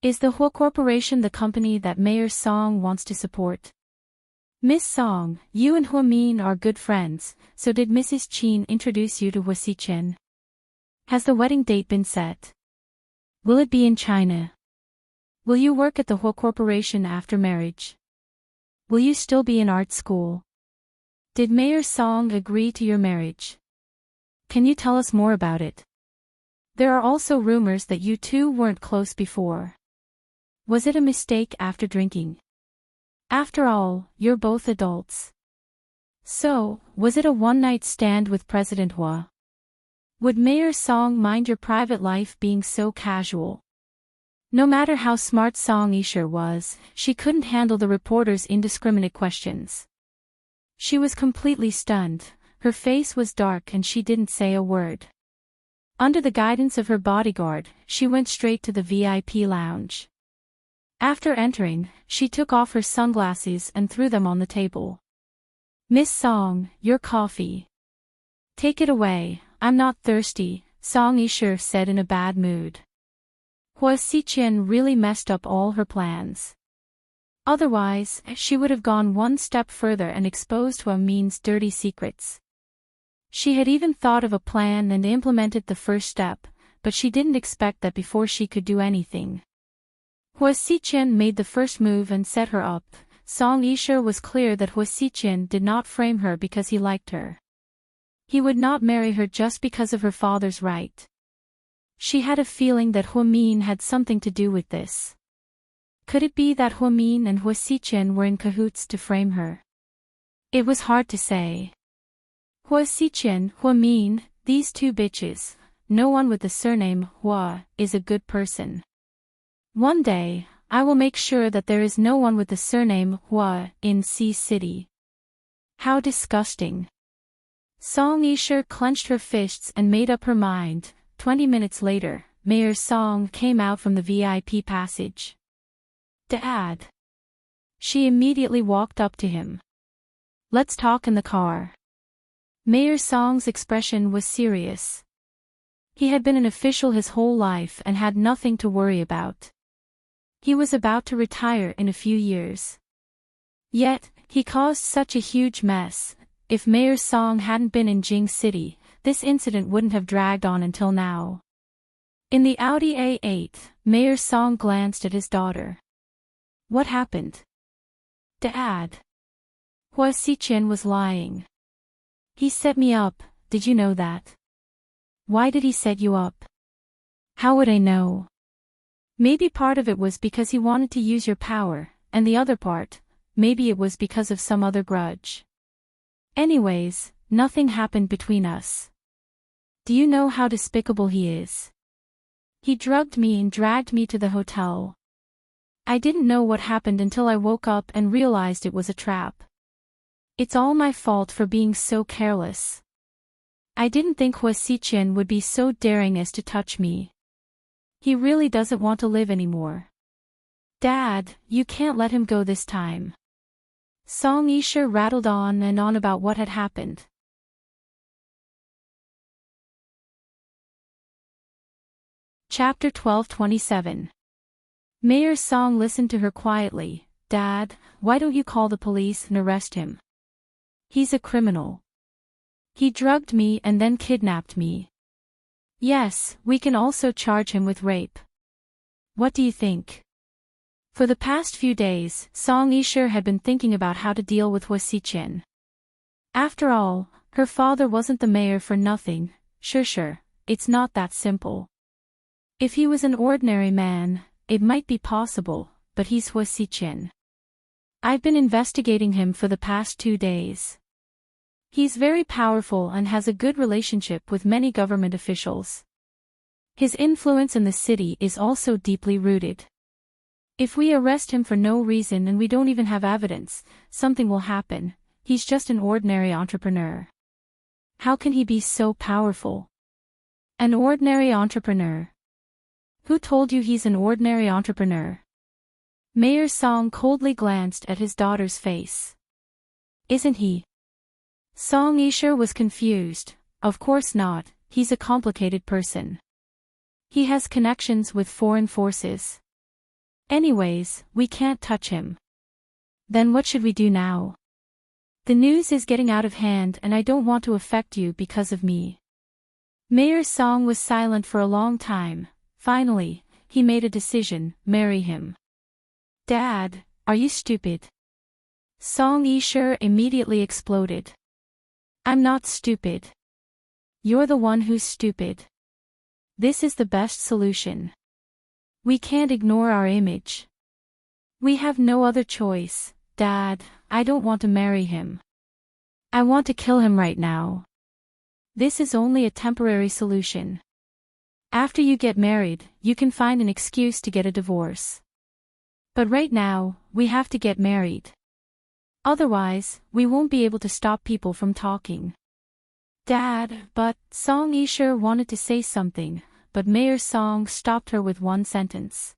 Is the Hua Corporation the company that Mayor Song wants to support?" "Miss Song, you and Hua Min are good friends, so did Mrs. Qin introduce you to Hua Xiqian? Has the wedding date been set? Will it be in China? Will you work at the Hua Corporation after marriage? Will you still be in art school? Did Mayor Song agree to your marriage? Can you tell us more about it? There are also rumors that you two weren't close before. Was it a mistake after drinking? After all, you're both adults. So, was it a one-night stand with President Hua? Would Mayor Song mind your private life being so casual?" No matter how smart Song Yishe was, she couldn't handle the reporter's indiscriminate questions. She was completely stunned, her face was dark and she didn't say a word. Under the guidance of her bodyguard, she went straight to the VIP lounge. After entering, she took off her sunglasses and threw them on the table. "Miss Song, your coffee." "Take it away, I'm not thirsty," Song Yishe said in a bad mood. Hua Xiqian really messed up all her plans. Otherwise, she would have gone one step further and exposed Hua Min's dirty secrets. She had even thought of a plan and implemented the first step, but she didn't expect that before she could do anything. Hua Xiqian made the first move and set her up. Song Yishe was clear that Hua Xiqian did not frame her because he liked her. He would not marry her just because of her father's right. She had a feeling that Hua Min had something to do with this. Could it be that Hua Min and Hua Xiqian were in cahoots to frame her? It was hard to say. Hua Xiqian, Hua Min, these two bitches, no one with the surname Hua is a good person. One day, I will make sure that there is no one with the surname Hua in C City. How disgusting. Song Yishe clenched her fists and made up her mind. 20 minutes later, Mayor Song came out from the VIP passage. "Dad." She immediately walked up to him. "Let's talk in the car." Mayor Song's expression was serious. He had been an official his whole life and had nothing to worry about. He was about to retire in a few years. Yet, he caused such a huge mess. If Mayor Song hadn't been in Jing City, this incident wouldn't have dragged on until now. In the Audi A8, Mayor Song glanced at his daughter. "What happened?" "Dad." Hua Xiqian was lying. "He set me up, did you know that?" "Why did he set you up?" "How would I know?" "Maybe part of it was because he wanted to use your power, and the other part, maybe it was because of some other grudge. Anyways, nothing happened between us. Do you know how despicable he is? He drugged me and dragged me to the hotel. I didn't know what happened until I woke up and realized it was a trap. It's all my fault for being so careless. I didn't think Hua Xiqian would be so daring as to touch me. He really doesn't want to live anymore. Dad, you can't let him go this time." Song Yishe rattled on and on about what had happened. Chapter 1227. Mayor Song listened to her quietly. "Dad, why don't you call the police and arrest him? He's a criminal. He drugged me and then kidnapped me. Yes, we can also charge him with rape. What do you think?" For the past few days, Song Yishe had been thinking about how to deal with Hua Xiqian. After all, her father wasn't the mayor for nothing. Sure, it's not that simple. If he was an ordinary man, it might be possible, but he's Hua Xichin. I've been investigating him for the past 2 days. He's very powerful and has a good relationship with many government officials. His influence in the city is also deeply rooted. If we arrest him for no reason and we don't even have evidence, something will happen. He's just an ordinary entrepreneur. How can he be so powerful? An ordinary entrepreneur? Who told you he's an ordinary entrepreneur? Mayor Song coldly glanced at his daughter's face. Isn't he? Song Yisher was confused. Of course not, he's a complicated person. He has connections with foreign forces. Anyways, we can't touch him. Then what should we do now? The news is getting out of hand and I don't want to affect you because of me. Mayor Song was silent for a long time. Finally, he made a decision: marry him. Dad, are you stupid? Song Yisher immediately exploded. I'm not stupid. You're the one who's stupid. This is the best solution. We can't ignore our image. We have no other choice. Dad, I don't want to marry him. I want to kill him right now. This is only a temporary solution. After you get married, you can find an excuse to get a divorce. But right now, we have to get married. Otherwise, we won't be able to stop people from talking. Dad, but Song Yisher wanted to say something, but Mayor Song stopped her with one sentence.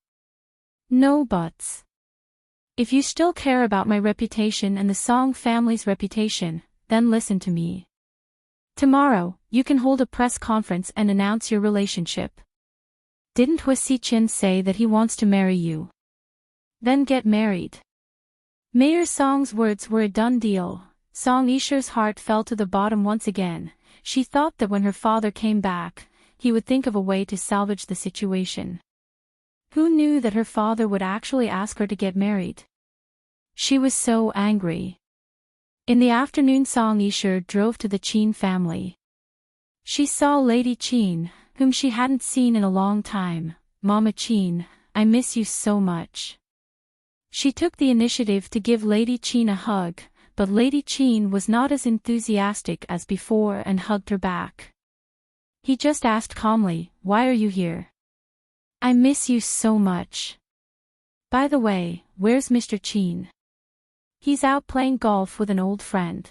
No buts. If you still care about my reputation and the Song family's reputation, then listen to me. Tomorrow, you can hold a press conference and announce your relationship. Didn't Hua Xichin say that he wants to marry you? Then get married. Mayor Song's words were a done deal. Song Yisher's heart fell to the bottom once again. She thought that when her father came back, he would think of a way to salvage the situation. Who knew that her father would actually ask her to get married? She was so angry. In the afternoon, Song Yisher drove to the Qin family. She saw Lady Qin, whom she hadn't seen in a long time. Mama Qin, I miss you so much. She took the initiative to give Lady Qin a hug, but Lady Qin was not as enthusiastic as before and hugged her back. He just asked calmly, "Why are you here?" "I miss you so much. By the way, where's Mr. Qin?" "He's out playing golf with an old friend."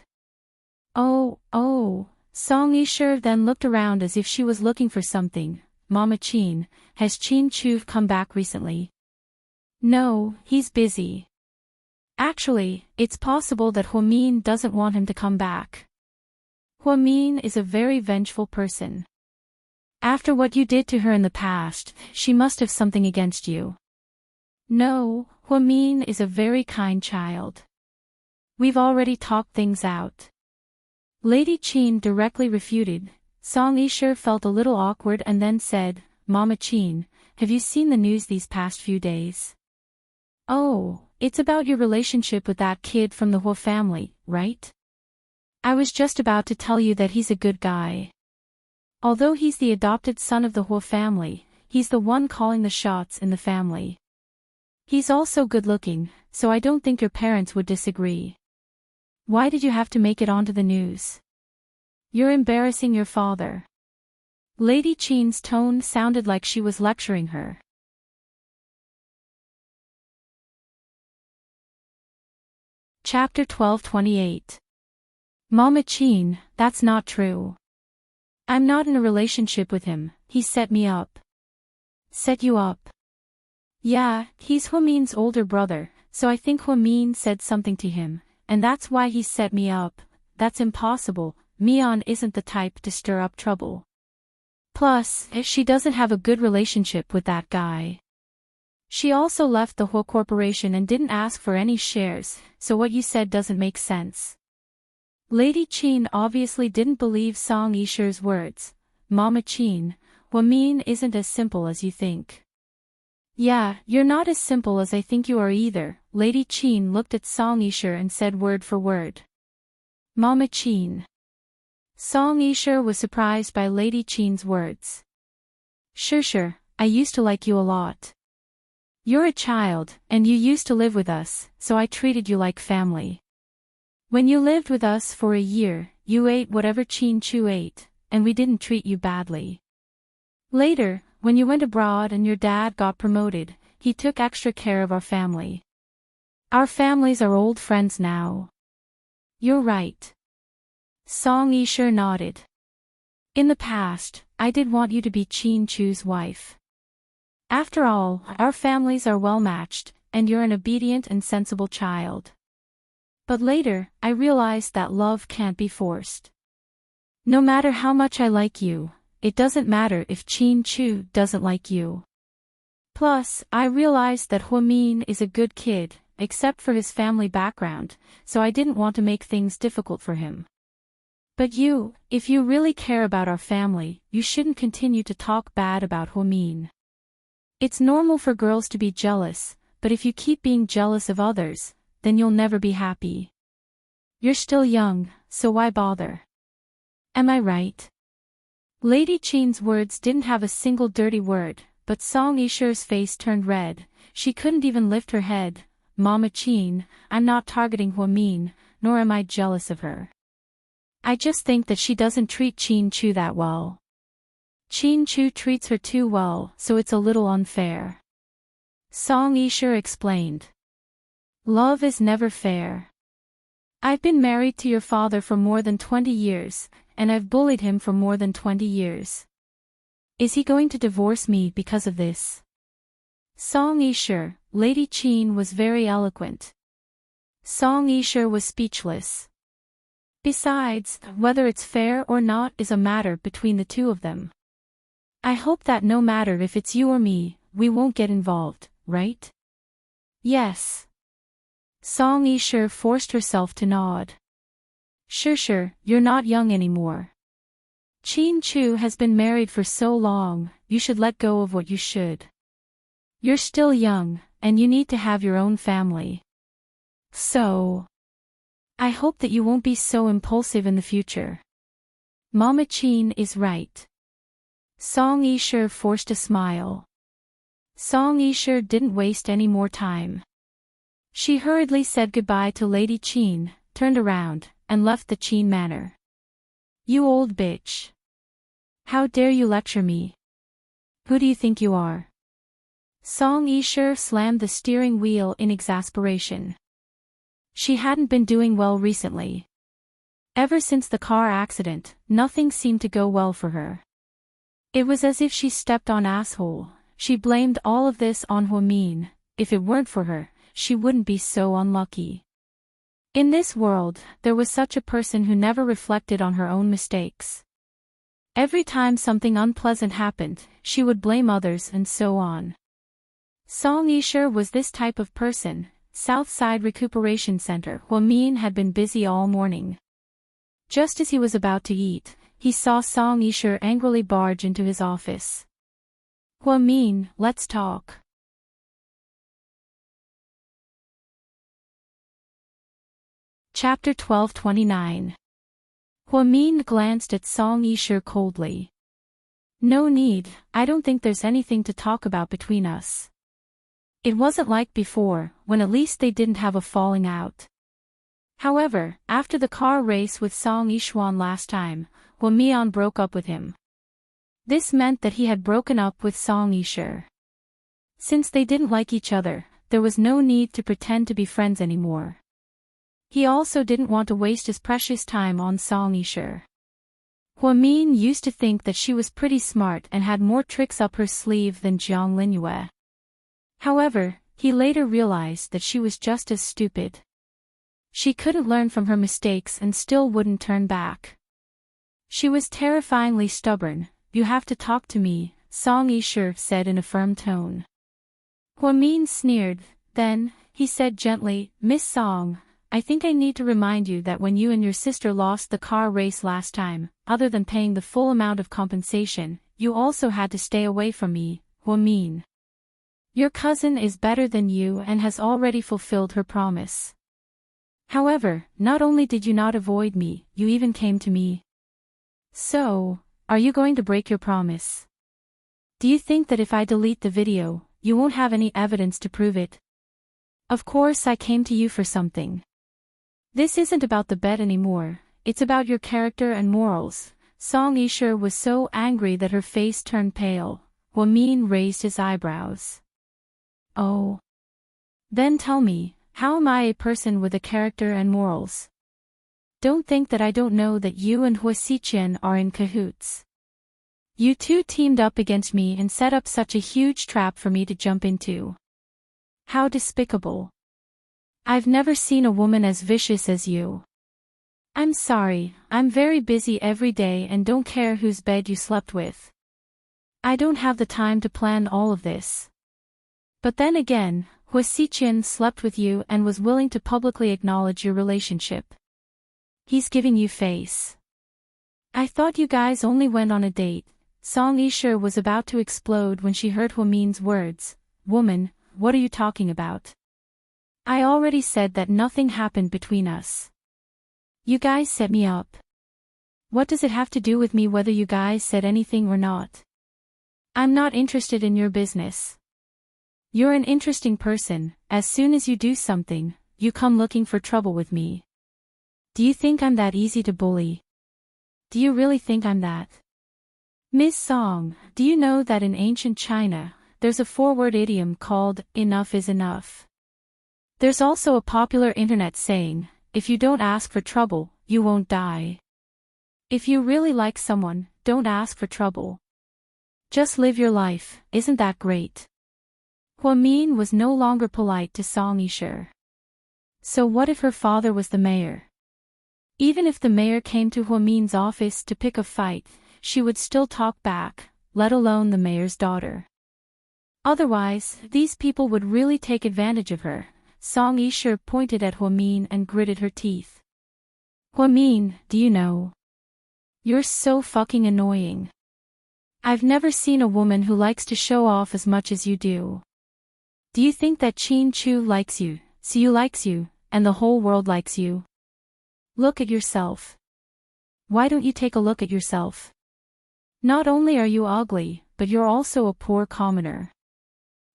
Oh. Song Yisher then looked around as if she was looking for something. Mama Qin, has Qin Chu come back recently? No, he's busy. Actually, it's possible that Huamin doesn't want him to come back. Huamin is a very vengeful person. After what you did to her in the past, she must have something against you. No, Huamin is a very kind child. We've already talked things out. Lady Qin directly refuted. Song Yisher felt a little awkward and then said, "Mama Qin, have you seen the news these past few days?" "Oh, it's about your relationship with that kid from the Hua family, right? I was just about to tell you that he's a good guy. Although he's the adopted son of the Hua family, he's the one calling the shots in the family. He's also good-looking, so I don't think your parents would disagree. Why did you have to make it onto the news? You're embarrassing your father." Lady Qin's tone sounded like she was lecturing her. Chapter 12:28. Mama Qin, that's not true. I'm not in a relationship with him, he set me up. Set you up? Yeah, he's Huamin's older brother, so I think Huamin said something to him, and that's why he set me up. That's impossible, Mian isn't the type to stir up trouble. Plus, she doesn't have a good relationship with that guy. She also left the Hua Corporation and didn't ask for any shares, so what you said doesn't make sense. Lady Qin obviously didn't believe Song Yisher's words. Mama Qin, Huamin isn't as simple as you think. Yeah, you're not as simple as I think you are either. Lady Qin looked at Song Yisher and said word for word. Mama Qin. Song Yisher was surprised by Lady Qin's words. Sure, I used to like you a lot. You're a child, and you used to live with us, so I treated you like family. When you lived with us for a year, you ate whatever Chin-Chu ate, and we didn't treat you badly. Later, when you went abroad and your dad got promoted, he took extra care of our family. Our families are old friends now. You're right. Song Yisher nodded. In the past, I did want you to be Chin-Chu's wife. After all, our families are well matched, and you're an obedient and sensible child. But later, I realized that love can't be forced. No matter how much I like you, it doesn't matter if Chin-Chu doesn't like you. Plus, I realized that Huamin is a good kid, except for his family background, so I didn't want to make things difficult for him. But you, if you really care about our family, you shouldn't continue to talk bad about Huamin. It's normal for girls to be jealous, but if you keep being jealous of others, then you'll never be happy. You're still young, so why bother? Am I right? Lady Chin's words didn't have a single dirty word, but Song Yisher's face turned red. She couldn't even lift her head. Mama Chin, I'm not targeting Huamin, nor am I jealous of her. I just think that she doesn't treat Chin-Chu that well. Chin-Chu treats her too well, so it's a little unfair. Song Yisher explained. Love is never fair. I've been married to your father for more than 20 years, and I've bullied him for more than 20 years. Is he going to divorce me because of this? Song Yisher, Lady Chin was very eloquent. Song Yisher was speechless. Besides, whether it's fair or not is a matter between the two of them. I hope that no matter if it's you or me, we won't get involved, right? Yes. Song Yisher forced herself to nod. Sure, you're not young anymore. Chin-Chu has been married for so long, you should let go of what you should. You're still young, and you need to have your own family. So, I hope that you won't be so impulsive in the future. Mama Chin is right. Song Yisher forced a smile. Song Yisher didn't waste any more time. She hurriedly said goodbye to Lady Chin, turned around, and left the Chin manor. You old bitch. How dare you lecture me? Who do you think you are? Song Yisher slammed the steering wheel in exasperation. She hadn't been doing well recently. Ever since the car accident, nothing seemed to go well for her. It was as if she stepped on asshole. She blamed all of this on Huamin. If it weren't for her, she wouldn't be so unlucky. In this world, there was such a person who never reflected on her own mistakes. Every time something unpleasant happened, she would blame others and so on. Song Yisher was this type of person. Southside Recuperation Center. Huamin had been busy all morning. Just as he was about to eat, he saw Song Yisher angrily barge into his office. Huamin, let's talk. Chapter 12:29. Huamin glanced at Song Yisher coldly. No need, I don't think there's anything to talk about between us. It wasn't like before, when at least they didn't have a falling out. However, after the car race with Song Yishuan last time, Huamian broke up with him. This meant that he had broken up with Song Yisher. Since they didn't like each other, there was no need to pretend to be friends anymore. He also didn't want to waste his precious time on Song Yisher. Huamin used to think that she was pretty smart and had more tricks up her sleeve than Jiang Linyue. However, he later realized that she was just as stupid. She couldn't learn from her mistakes and still wouldn't turn back. She was terrifyingly stubborn. You have to talk to me, Song Yisher said in a firm tone. Huamin sneered. Then, he said gently, Miss Song, I think I need to remind you that when you and your sister lost the car race last time, other than paying the full amount of compensation, you also had to stay away from me, Huamin. Your cousin is better than you and has already fulfilled her promise. However, not only did you not avoid me, you even came to me. So, are you going to break your promise? Do you think that if I delete the video, you won't have any evidence to prove it. Of course I came to you for something. This isn't about the bet anymore, it's about your character and morals. Song Yishe was so angry that her face turned pale. Huamin raised his eyebrows. Oh. Then tell me, how am I a person with a character and morals? Don't think that I don't know that you and Hua Xiqian are in cahoots. You two teamed up against me and set up such a huge trap for me to jump into. How despicable. I've never seen a woman as vicious as you. I'm sorry, I'm very busy every day and don't care whose bed you slept with. I don't have the time to plan all of this. But then again, Hua Xiqian slept with you and was willing to publicly acknowledge your relationship. He's giving you face. I thought you guys only went on a date. Song Yishe was about to explode when she heard Huamin's words. Woman, what are you talking about? I already said that nothing happened between us. You guys set me up. What does it have to do with me whether you guys said anything or not? I'm not interested in your business. You're an interesting person. As soon as you do something, you come looking for trouble with me. Do you think I'm that easy to bully? Do you really think I'm that? Miss Song, do you know that in ancient China, there's a four-word idiom called, enough is enough? There's also a popular internet saying, if you don't ask for trouble, you won't die. If you really like someone, don't ask for trouble. Just live your life, isn't that great? Huamin was no longer polite to Song Yishe. So what if her father was the mayor? Even if the mayor came to Huamin's office to pick a fight, she would still talk back, let alone the mayor's daughter. Otherwise, these people would really take advantage of her. Song Yishe pointed at Huamin and gritted her teeth. Huamin, do you know? You're so fucking annoying. I've never seen a woman who likes to show off as much as you do. Do you think that Qin Chu likes you, Siu likes you, and the whole world likes you? Look at yourself. Why don't you take a look at yourself? Not only are you ugly, but you're also a poor commoner.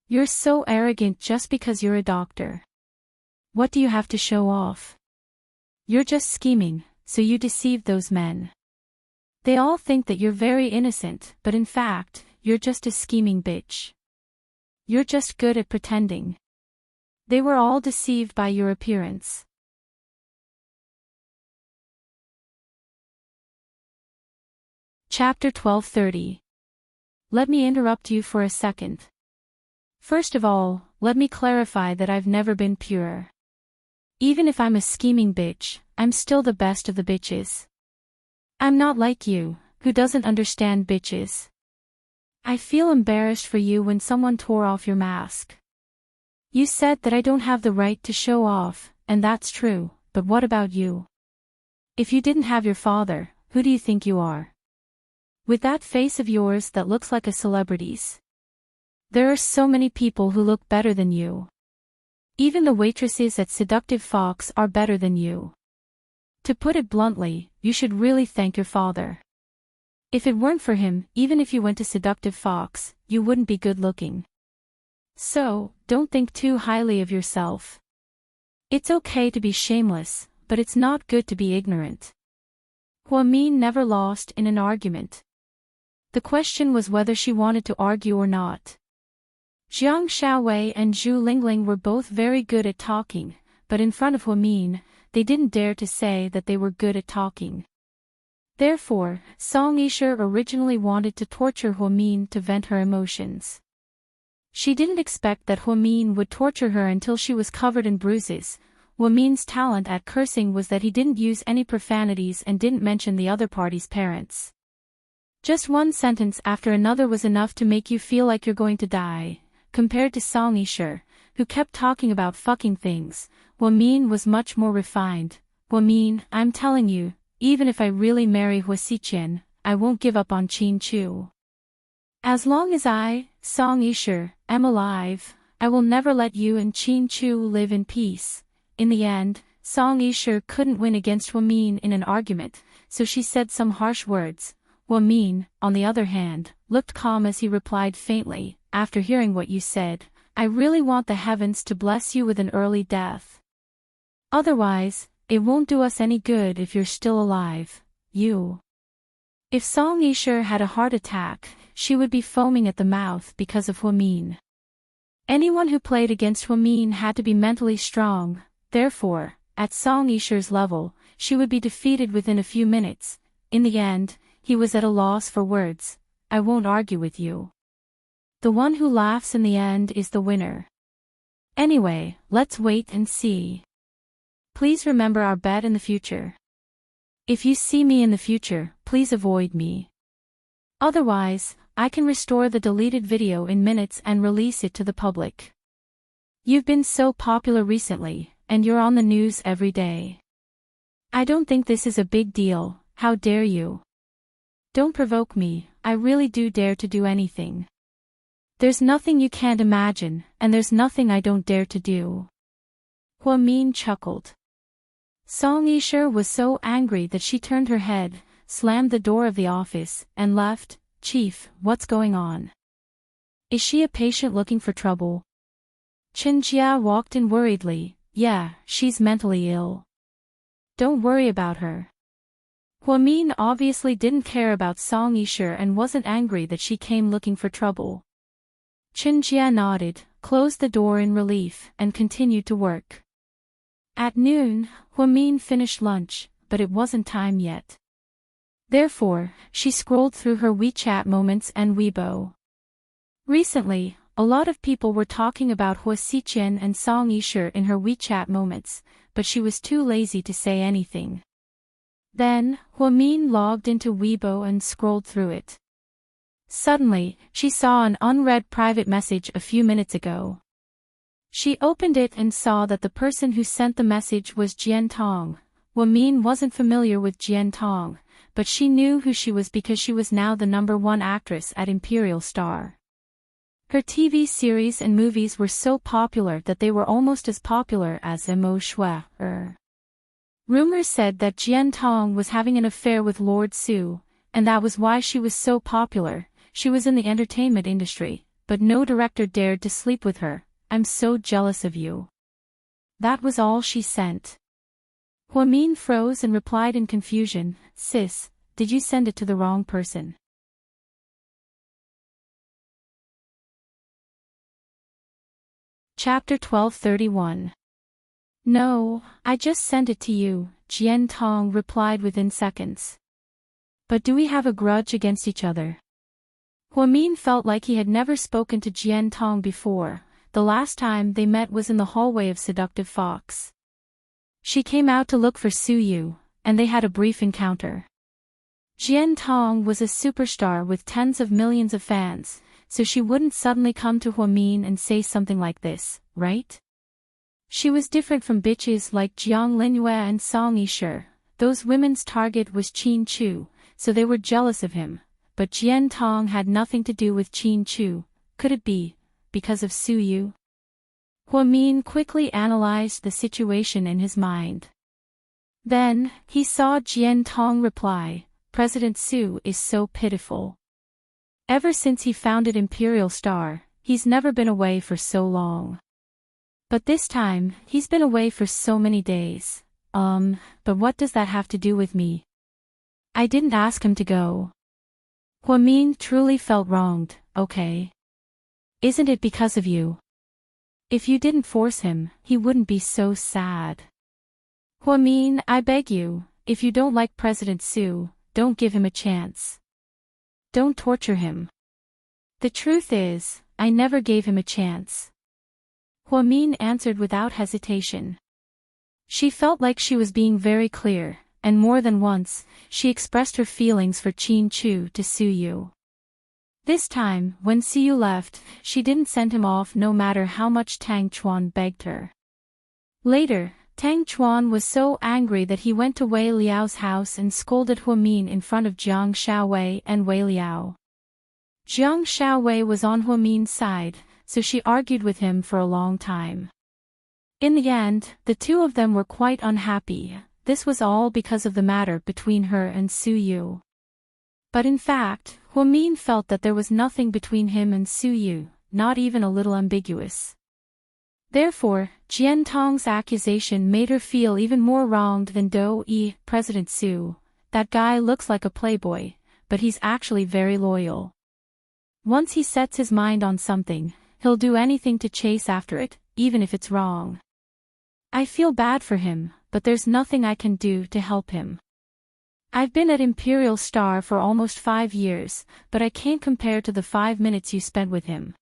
You're so arrogant just because you're a doctor. What do you have to show off? You're just scheming, so you deceived those men. They all think that you're very innocent, but in fact, you're just a scheming bitch. You're just good at pretending. They were all deceived by your appearance. Chapter 12:30. Let me interrupt you for a second. First of all, let me clarify that I've never been pure. Even if I'm a scheming bitch, I'm still the best of the bitches. I'm not like you, who doesn't understand bitches. I feel embarrassed for you when someone tore off your mask. You said that I don't have the right to show off, and that's true, but what about you? If you didn't have your father, who do you think you are? With that face of yours that looks like a celebrity's. There are so many people who look better than you. Even the waitresses at Seductive Fox are better than you. To put it bluntly, you should really thank your father. If it weren't for him, even if you went to Seductive Fox, you wouldn't be good looking. So, don't think too highly of yourself. It's okay to be shameless, but it's not good to be ignorant. Huamin never lost in an argument. The question was whether she wanted to argue or not. Jiang Xiaowei and Zhu Lingling were both very good at talking, but in front of Huamin, they didn't dare to say that they were good at talking. Therefore, Song Yishe originally wanted to torture Huamin to vent her emotions. She didn't expect that Huamin would torture her until she was covered in bruises. Huamin's talent at cursing was that he didn't use any profanities and didn't mention the other party's parents. Just one sentence after another was enough to make you feel like you're going to die. Compared to Song Yishe, who kept talking about fucking things, Huamin was much more refined. Huamin, I'm telling you, even if I really marry Hua Xiqian, I won't give up on Qin Chu. As long as I, Song Yishe, am alive, I will never let you and Qin Chu live in peace. In the end, Song Yishe couldn't win against Huamin in an argument, so she said some harsh words. Huamin, on the other hand, looked calm as he replied faintly, after hearing what you said, I really want the heavens to bless you with an early death. Otherwise, it won't do us any good if you're still alive, you. If Song Yisher had a heart attack, she would be foaming at the mouth because of Huamin. Anyone who played against Huamin had to be mentally strong, therefore, at Song Yisher's level, she would be defeated within a few minutes. In the end, he was at a loss for words. I won't argue with you. The one who laughs in the end is the winner. Anyway, let's wait and see. Please remember our bet in the future. If you see me in the future, please avoid me. Otherwise, I can restore the deleted video in minutes and release it to the public. You've been so popular recently, and you're on the news every day. I don't think this is a big deal, how dare you? Don't provoke me, I really do dare to do anything. There's nothing you can't imagine, and there's nothing I don't dare to do. Huamin chuckled. Song Yisher was so angry that she turned her head, slammed the door of the office, and left. Chief, what's going on? Is she a patient looking for trouble? Chen Jia walked in worriedly. Yeah, she's mentally ill. Don't worry about her. Huamin obviously didn't care about Song Yisher and wasn't angry that she came looking for trouble. Chen Jia nodded, closed the door in relief, and continued to work. At noon, Huamin finished lunch, but it wasn't time yet. Therefore, she scrolled through her WeChat moments and Weibo. Recently, a lot of people were talking about Hua Xiqian and Song Yisher in her WeChat moments, but she was too lazy to say anything. Then, Huamin logged into Weibo and scrolled through it. Suddenly, she saw an unread private message a few minutes ago. She opened it and saw that the person who sent the message was Jian Tong. Huamin wasn't familiar with Jian Tong, but she knew who she was because she was now the #1 actress at Imperial Star. Her TV series and movies were so popular that they were almost as popular as Mo Shui. Rumors said that Jian Tong was having an affair with Lord Su, and that was why she was so popular. She was in the entertainment industry, but no director dared to sleep with her. I'm so jealous of you. That was all she sent. Huamin froze and replied in confusion, Sis, did you send it to the wrong person? Chapter 1231. No, I just sent it to you, Jian Tong replied within seconds. But do we have a grudge against each other? Huamin felt like he had never spoken to Jian Tong before. The last time they met was in the hallway of Seductive Fox. She came out to look for Su Yu, and they had a brief encounter. Jian Tong was a superstar with tens of millions of fans, so she wouldn't suddenly come to Huamin and say something like this, right? She was different from bitches like Jiang Linyue and Song Yisher. Those women's target was Qin Chu, so they were jealous of him, but Jian Tong had nothing to do with Qin Chu. Could it be because of Su Yu? Huamin quickly analyzed the situation in his mind. Then, he saw Jian Tong reply, President Su is so pitiful. Ever since he founded Imperial Star, he's never been away for so long. But this time, he's been away for so many days. But what does that have to do with me? I didn't ask him to go. Huamin truly felt wronged, okay? Isn't it because of you? If you didn't force him, he wouldn't be so sad. Huamin, I beg you, if you don't like President Su, don't give him a chance. Don't torture him. The truth is, I never gave him a chance. Huamin answered without hesitation. She felt like she was being very clear, and more than once, she expressed her feelings for Qin Chu to Su Yu. This time, when Su Yu left, she didn't send him off no matter how much Tang Chuan begged her. Later, Tang Chuan was so angry that he went to Wei Liao's house and scolded Huamin in front of Jiang Shaowei and Wei Liao. Jiang Shaowei was on Huamin's side, so she argued with him for a long time. In the end, the two of them were quite unhappy. This was all because of the matter between her and Su Yu. But in fact, Huamin felt that there was nothing between him and Su Yu. not even a little ambiguous. Therefore, Jian Tong's accusation made her feel even more wronged than President Su. That guy looks like a playboy, but he's actually very loyal. Once he sets his mind on something, he'll do anything to chase after it, even if it's wrong. I feel bad for him, but there's nothing I can do to help him. I've been at Imperial Star for almost 5 years, but I can't compare to the 5 minutes you spent with him.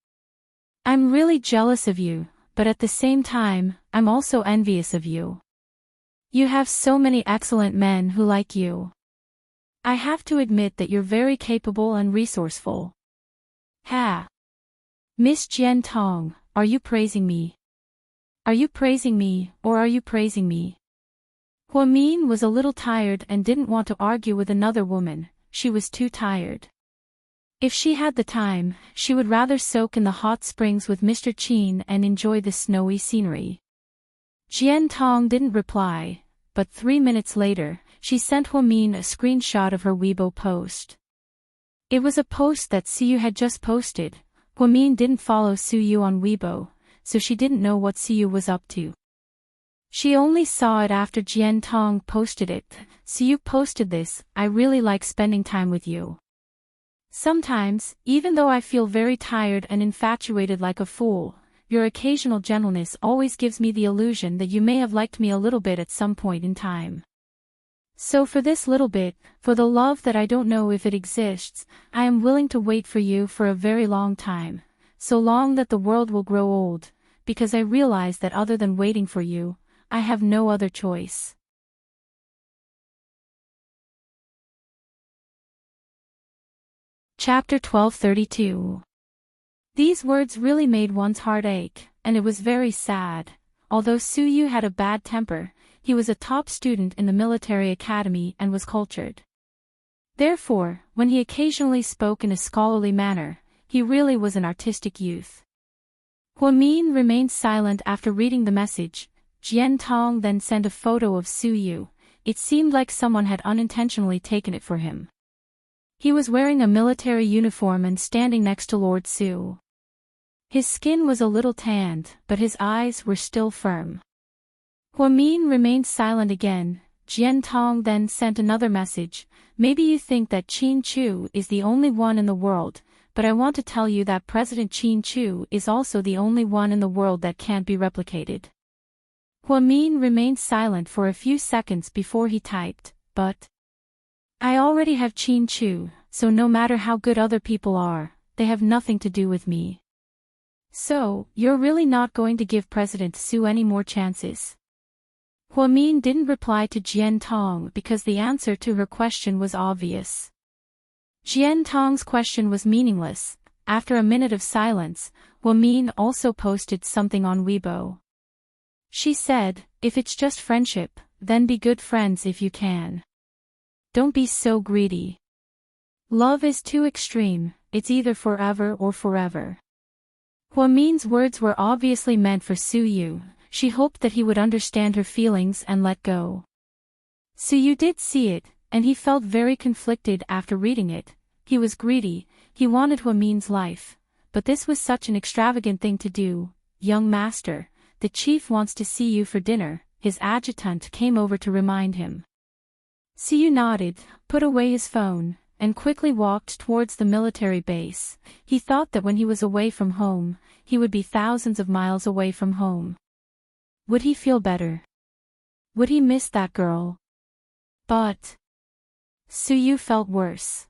I'm really jealous of you, but at the same time, I'm also envious of you. You have so many excellent men who like you. I have to admit that you're very capable and resourceful. Ha! Miss Jian Tong, are you praising me? Are you praising me, or are you praising me? Huamin was a little tired and didn't want to argue with another woman, she was too tired. If she had the time, she would rather soak in the hot springs with Mr. Qin and enjoy the snowy scenery. Jian Tong didn't reply, but 3 minutes later, she sent Huamin a screenshot of her Weibo post. It was a post that Suyu had just posted. Huamin didn't follow Suyu on Weibo, so she didn't know what Suyu was up to. She only saw it after Jian Tong posted it. Suyu posted this, I really like spending time with you. Sometimes, even though I feel very tired and infatuated like a fool, your occasional gentleness always gives me the illusion that you may have liked me a little bit at some point in time. So for this little bit, for the love that I don't know if it exists, I am willing to wait for you for a very long time, so long that the world will grow old, because I realize that other than waiting for you, I have no other choice. Chapter 1232. These words really made one's heart ache, and it was very sad. Although Suyu had a bad temper, he was a top student in the military academy and was cultured. Therefore, when he occasionally spoke in a scholarly manner, he really was an artistic youth. Huamin remained silent after reading the message. Jian Tong then sent a photo of Suyu. It seemed like someone had unintentionally taken it for him. He was wearing a military uniform and standing next to Lord Su. His skin was a little tanned, but his eyes were still firm. Huamin remained silent again. Jian Tong then sent another message. Maybe you think that Qin Chu is the only one in the world, but I want to tell you that President Qin Chu is also the only one in the world that can't be replicated. Huamin remained silent for a few seconds before he typed, but I already have Qin Chu, so no matter how good other people are, they have nothing to do with me. So, you're really not going to give President Su any more chances? Huamin didn't reply to Jian Tong because the answer to her question was obvious. Jian Tong's question was meaningless. After a minute of silence, Huamin also posted something on Weibo. She said, if it's just friendship, then be good friends if you can. Don't be so greedy. Love is too extreme, it's either forever or forever. Huamin's words were obviously meant for Suyu. She hoped that he would understand her feelings and let go. Suyu did see it, and he felt very conflicted after reading it. He was greedy, he wanted Huamin's life, but this was such an extravagant thing to do. Young master, the chief wants to see you for dinner, his adjutant came over to remind him. Suyu nodded, put away his phone, and quickly walked towards the military base. He thought that when he was away from home, he would be thousands of miles away from home. Would he feel better? Would he miss that girl? But Suyu felt worse.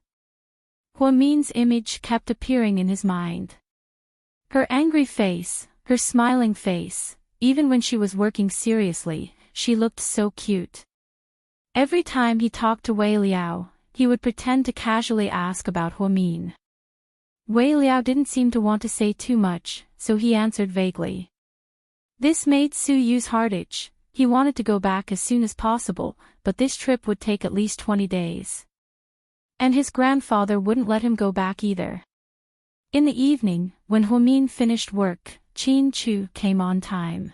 Huamin's image kept appearing in his mind. Her angry face, her smiling face, even when she was working seriously, she looked so cute. Every time he talked to Wei Liao, he would pretend to casually ask about Huamin. Wei Liao didn't seem to want to say too much, so he answered vaguely. This made Suyu's heart itch. He wanted to go back as soon as possible, but this trip would take at least 20 days. And his grandfather wouldn't let him go back either. In the evening, when Huamin finished work, Qin Chu came on time.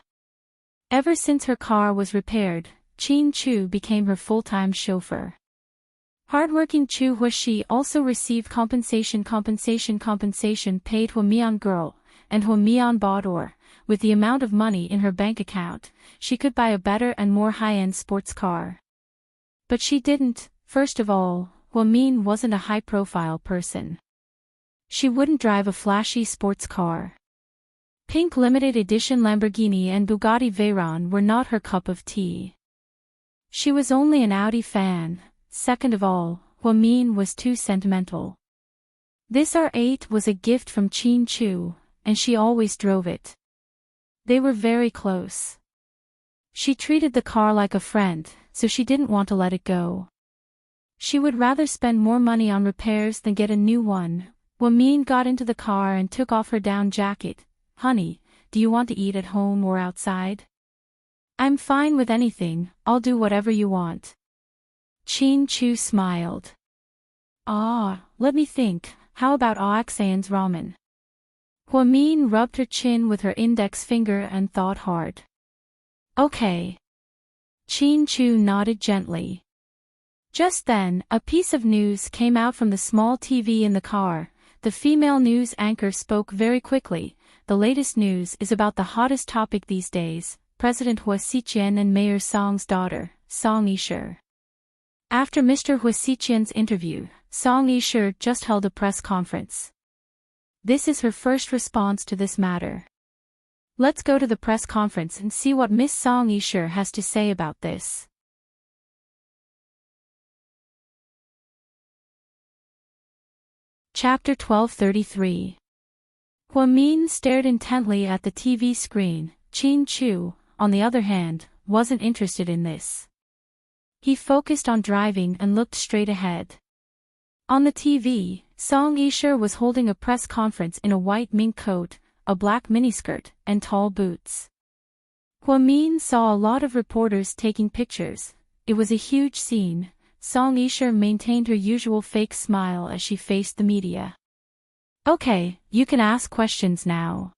Ever since her car was repaired, Qin Chu became her full-time chauffeur. Hardworking Chu Huashi also received compensation paid Huamian girl, and Hua Mian bought or, with the amount of money in her bank account, she could buy a better and more high-end sports car. But she didn't. First of all, Hua Min wasn't a high-profile person. She wouldn't drive a flashy sports car. Pink limited edition Lamborghini and Bugatti Veyron were not her cup of tea. She was only an Audi fan. Second of all, Hua Min was too sentimental. This R8 was a gift from Chin Chu, and she always drove it. They were very close. She treated the car like a friend, so she didn't want to let it go. She would rather spend more money on repairs than get a new one. Hua Min got into the car and took off her down jacket. "Honey, do you want to eat at home or outside?" "I'm fine with anything, I'll do whatever you want." Chin Chu smiled. "Ah, let me think, how about Oxane's ramen?" Hua Min rubbed her chin with her index finger and thought hard. "Okay." Chin Chu nodded gently. Just then, a piece of news came out from the small TV in the car. The female news anchor spoke very quickly. "The latest news is about the hottest topic these days, President Hua Xiqian and Mayor Song's daughter, Song Yishe." After Mr. Hua Xiqian's interview, Song Yishe just held a press conference. This is her first response to this matter. Let's go to the press conference and see what Miss Song Yishe has to say about this. Chapter 1233. Hua Min stared intently at the TV screen. Chin Chu, on the other hand, wasn't interested in this. He focused on driving and looked straight ahead. On the TV, Song Yishe was holding a press conference in a white mink coat, a black miniskirt, and tall boots. Hua Min saw a lot of reporters taking pictures. It was a huge scene. Song Yishe maintained her usual fake smile as she faced the media. "Okay, you can ask questions now.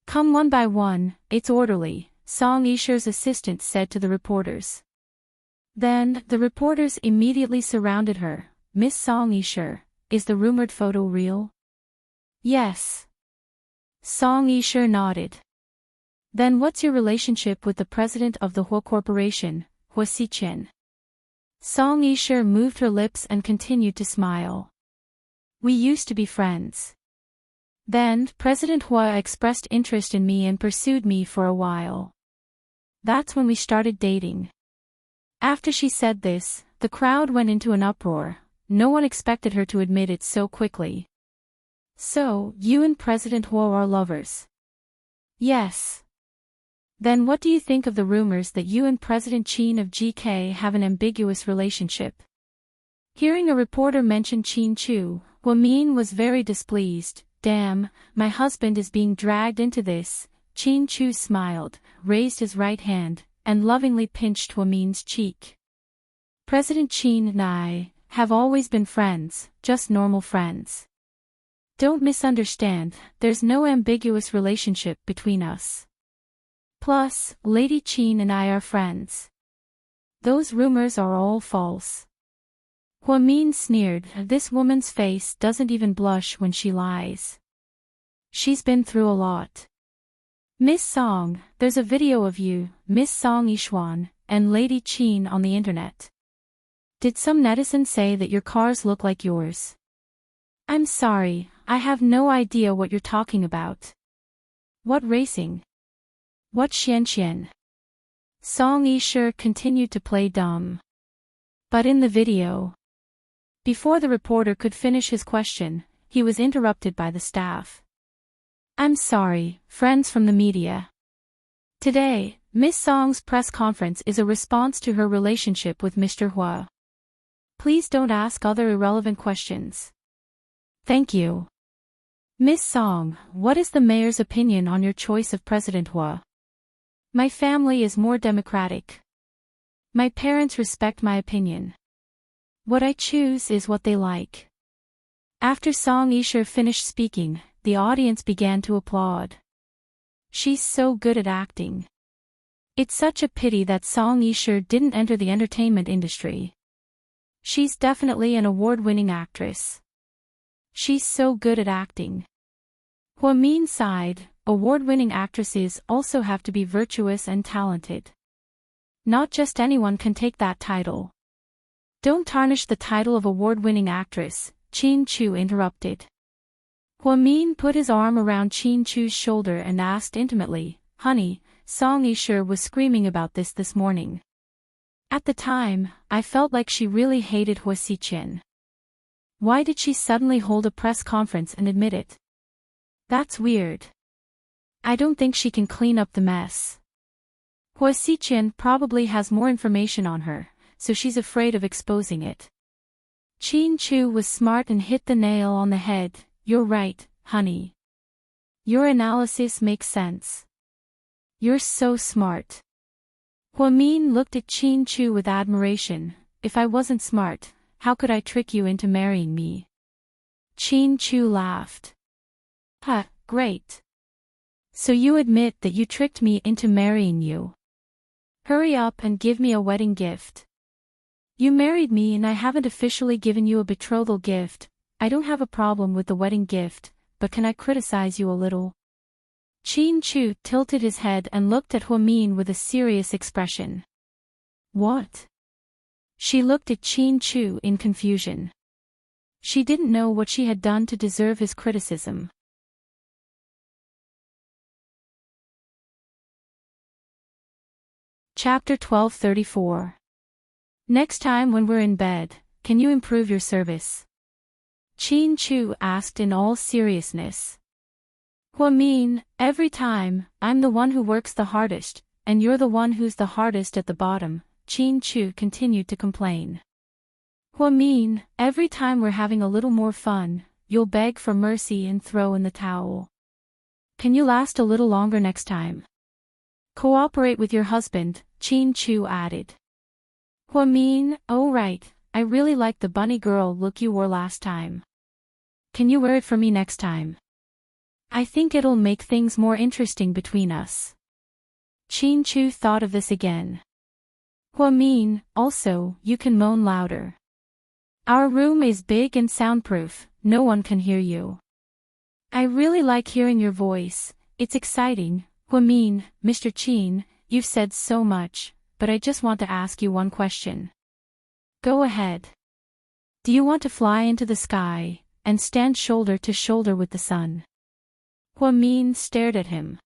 Come one by one, it's orderly," Song Yishe's assistant said to the reporters. Then, the reporters immediately surrounded her. "Miss Song Yishe, is the rumored photo real?" "Yes." Song Yishe nodded. "Then what's your relationship with the president of the Hua Corporation, Hua Xiqian?" Song Yishe moved her lips and continued to smile. "We used to be friends. Then, President Hua expressed interest in me and pursued me for a while. That's when we started dating." After she said this, the crowd went into an uproar. No one expected her to admit it so quickly. "So, you and President Hua are lovers?" "Yes." "Then what do you think of the rumors that you and President Qin of GK have an ambiguous relationship?" Hearing a reporter mention Chin Chu, Hua Min was very displeased. "Damn, my husband is being dragged into this." Chin Chu smiled, raised his right hand, and lovingly pinched Hua Min's cheek. "President Qin and I have always been friends, just normal friends. Don't misunderstand, there's no ambiguous relationship between us. Plus, Lady Qin and I are friends. Those rumors are all false." Hua Min sneered. This woman's face doesn't even blush when she lies. She's been through a lot. "Miss Song, there's a video of you, Miss Song Yishuan, and Lady Qin on the internet. Did some netizen say that your cars look like yours?" "I'm sorry, I have no idea what you're talking about." "What racing? What Xianxian?" Song Yishe continued to play dumb. "But in the video." Before the reporter could finish his question, he was interrupted by the staff. "I'm sorry, friends from the media. Today, Miss Song's press conference is a response to her relationship with Mr. Hua. Please don't ask other irrelevant questions. Thank you." "Miss Song, what is the mayor's opinion on your choice of President Hua?" "My family is more democratic. My parents respect my opinion. What I choose is what they like." After Song Yishe finished speaking, the audience began to applaud. "She's so good at acting. It's such a pity that Song Yishe didn't enter the entertainment industry. She's definitely an award-winning actress. She's so good at acting." Huamin sighed. Award-winning actresses also have to be virtuous and talented. Not just anyone can take that title. Don't tarnish the title of award-winning actress, Qin Chu interrupted. Huamin put his arm around Qin Chu's shoulder and asked intimately, "Honey, Song Yisher was screaming about this morning. At the time, I felt like she really hated Hua Xiqian. Why did she suddenly hold a press conference and admit it? That's weird. I don't think she can clean up the mess. Hua Xiqian probably has more information on her, so she's afraid of exposing it." Qin Chu was smart and hit the nail on the head. "You're right, honey. Your analysis makes sense. You're so smart." Huamin looked at Qin Chu with admiration. "If I wasn't smart, how could I trick you into marrying me?" Qin Chu laughed. "Huh, great. So you admit that you tricked me into marrying you. Hurry up and give me a wedding gift. You married me and I haven't officially given you a betrothal gift. I don't have a problem with the wedding gift, but can I criticize you a little?" Qin Chu tilted his head and looked at Huamin with a serious expression. "What?" She looked at Qin Chu in confusion. She didn't know what she had done to deserve his criticism. Chapter 1234. Next time when we're in bed, can you improve your service? Qin Chu asked in all seriousness. Huamin, every time, I'm the one who works the hardest, and you're the one who's the hardest at the bottom, Qin Chu continued to complain. Huamin, every time we're having a little more fun, you'll beg for mercy and throw in the towel. Can you last a little longer next time? Cooperate with your husband, Qin Chu added. Huamin, oh right, I really like the bunny girl look you wore last time. Can you wear it for me next time? I think it'll make things more interesting between us. Qin Chu thought of this again. Huamin, also, you can moan louder. Our room is big and soundproof, no one can hear you. I really like hearing your voice, it's exciting. Huamin, Mr. Qin, you've said so much, but I just want to ask you one question. Go ahead. Do you want to fly into the sky, and stand shoulder to shoulder with the sun? Huamin stared at him.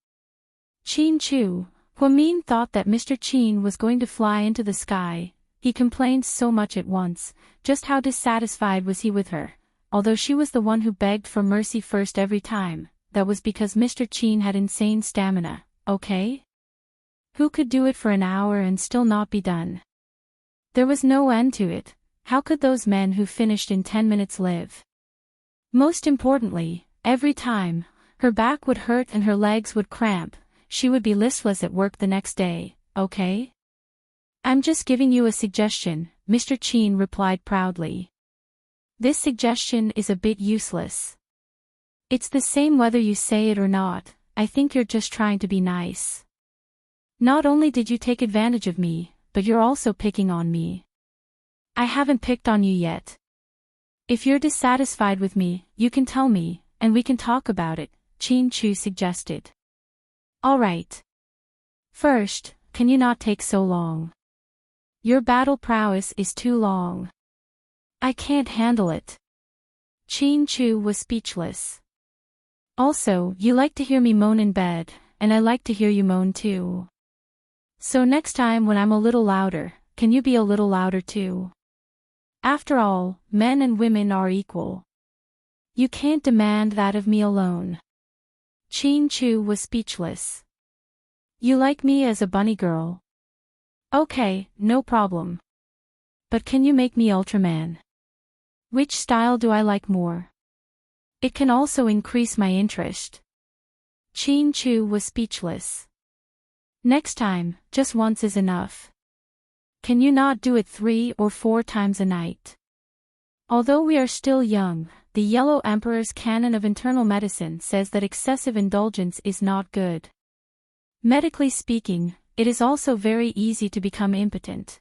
Qin Chu, Huamin thought that Mr. Qin was going to fly into the sky. He complained so much at once, just how dissatisfied was he with her. Although she was the one who begged for mercy first every time, that was because Mr. Qin had insane stamina, okay? Who could do it for an hour and still not be done? There was no end to it. How could those men who finished in 10 minutes live? Most importantly, every time, her back would hurt and her legs would cramp, she would be listless at work the next day, okay? I'm just giving you a suggestion, Mr. Qin replied proudly. This suggestion is a bit useless. It's the same whether you say it or not, I think you're just trying to be nice. Not only did you take advantage of me, but you're also picking on me. I haven't picked on you yet. If you're dissatisfied with me, you can tell me, and we can talk about it, Qin Chu suggested. All right. First, can you not take so long? Your battle prowess is too long. I can't handle it. Qin Chu was speechless. Also, you like to hear me moan in bed, and I like to hear you moan too. So next time when I'm a little louder, can you be a little louder too? After all, men and women are equal. You can't demand that of me alone. Qin Chu was speechless. You like me as a bunny girl? Okay, no problem. But can you make me Ultraman? Which style do I like more? It can also increase my interest. Qin Chu was speechless. Next time, just once is enough. Can you not do it 3 or 4 times a night? Although we are still young, the Yellow Emperor's canon of internal medicine says that excessive indulgence is not good. Medically speaking, it is also very easy to become impotent.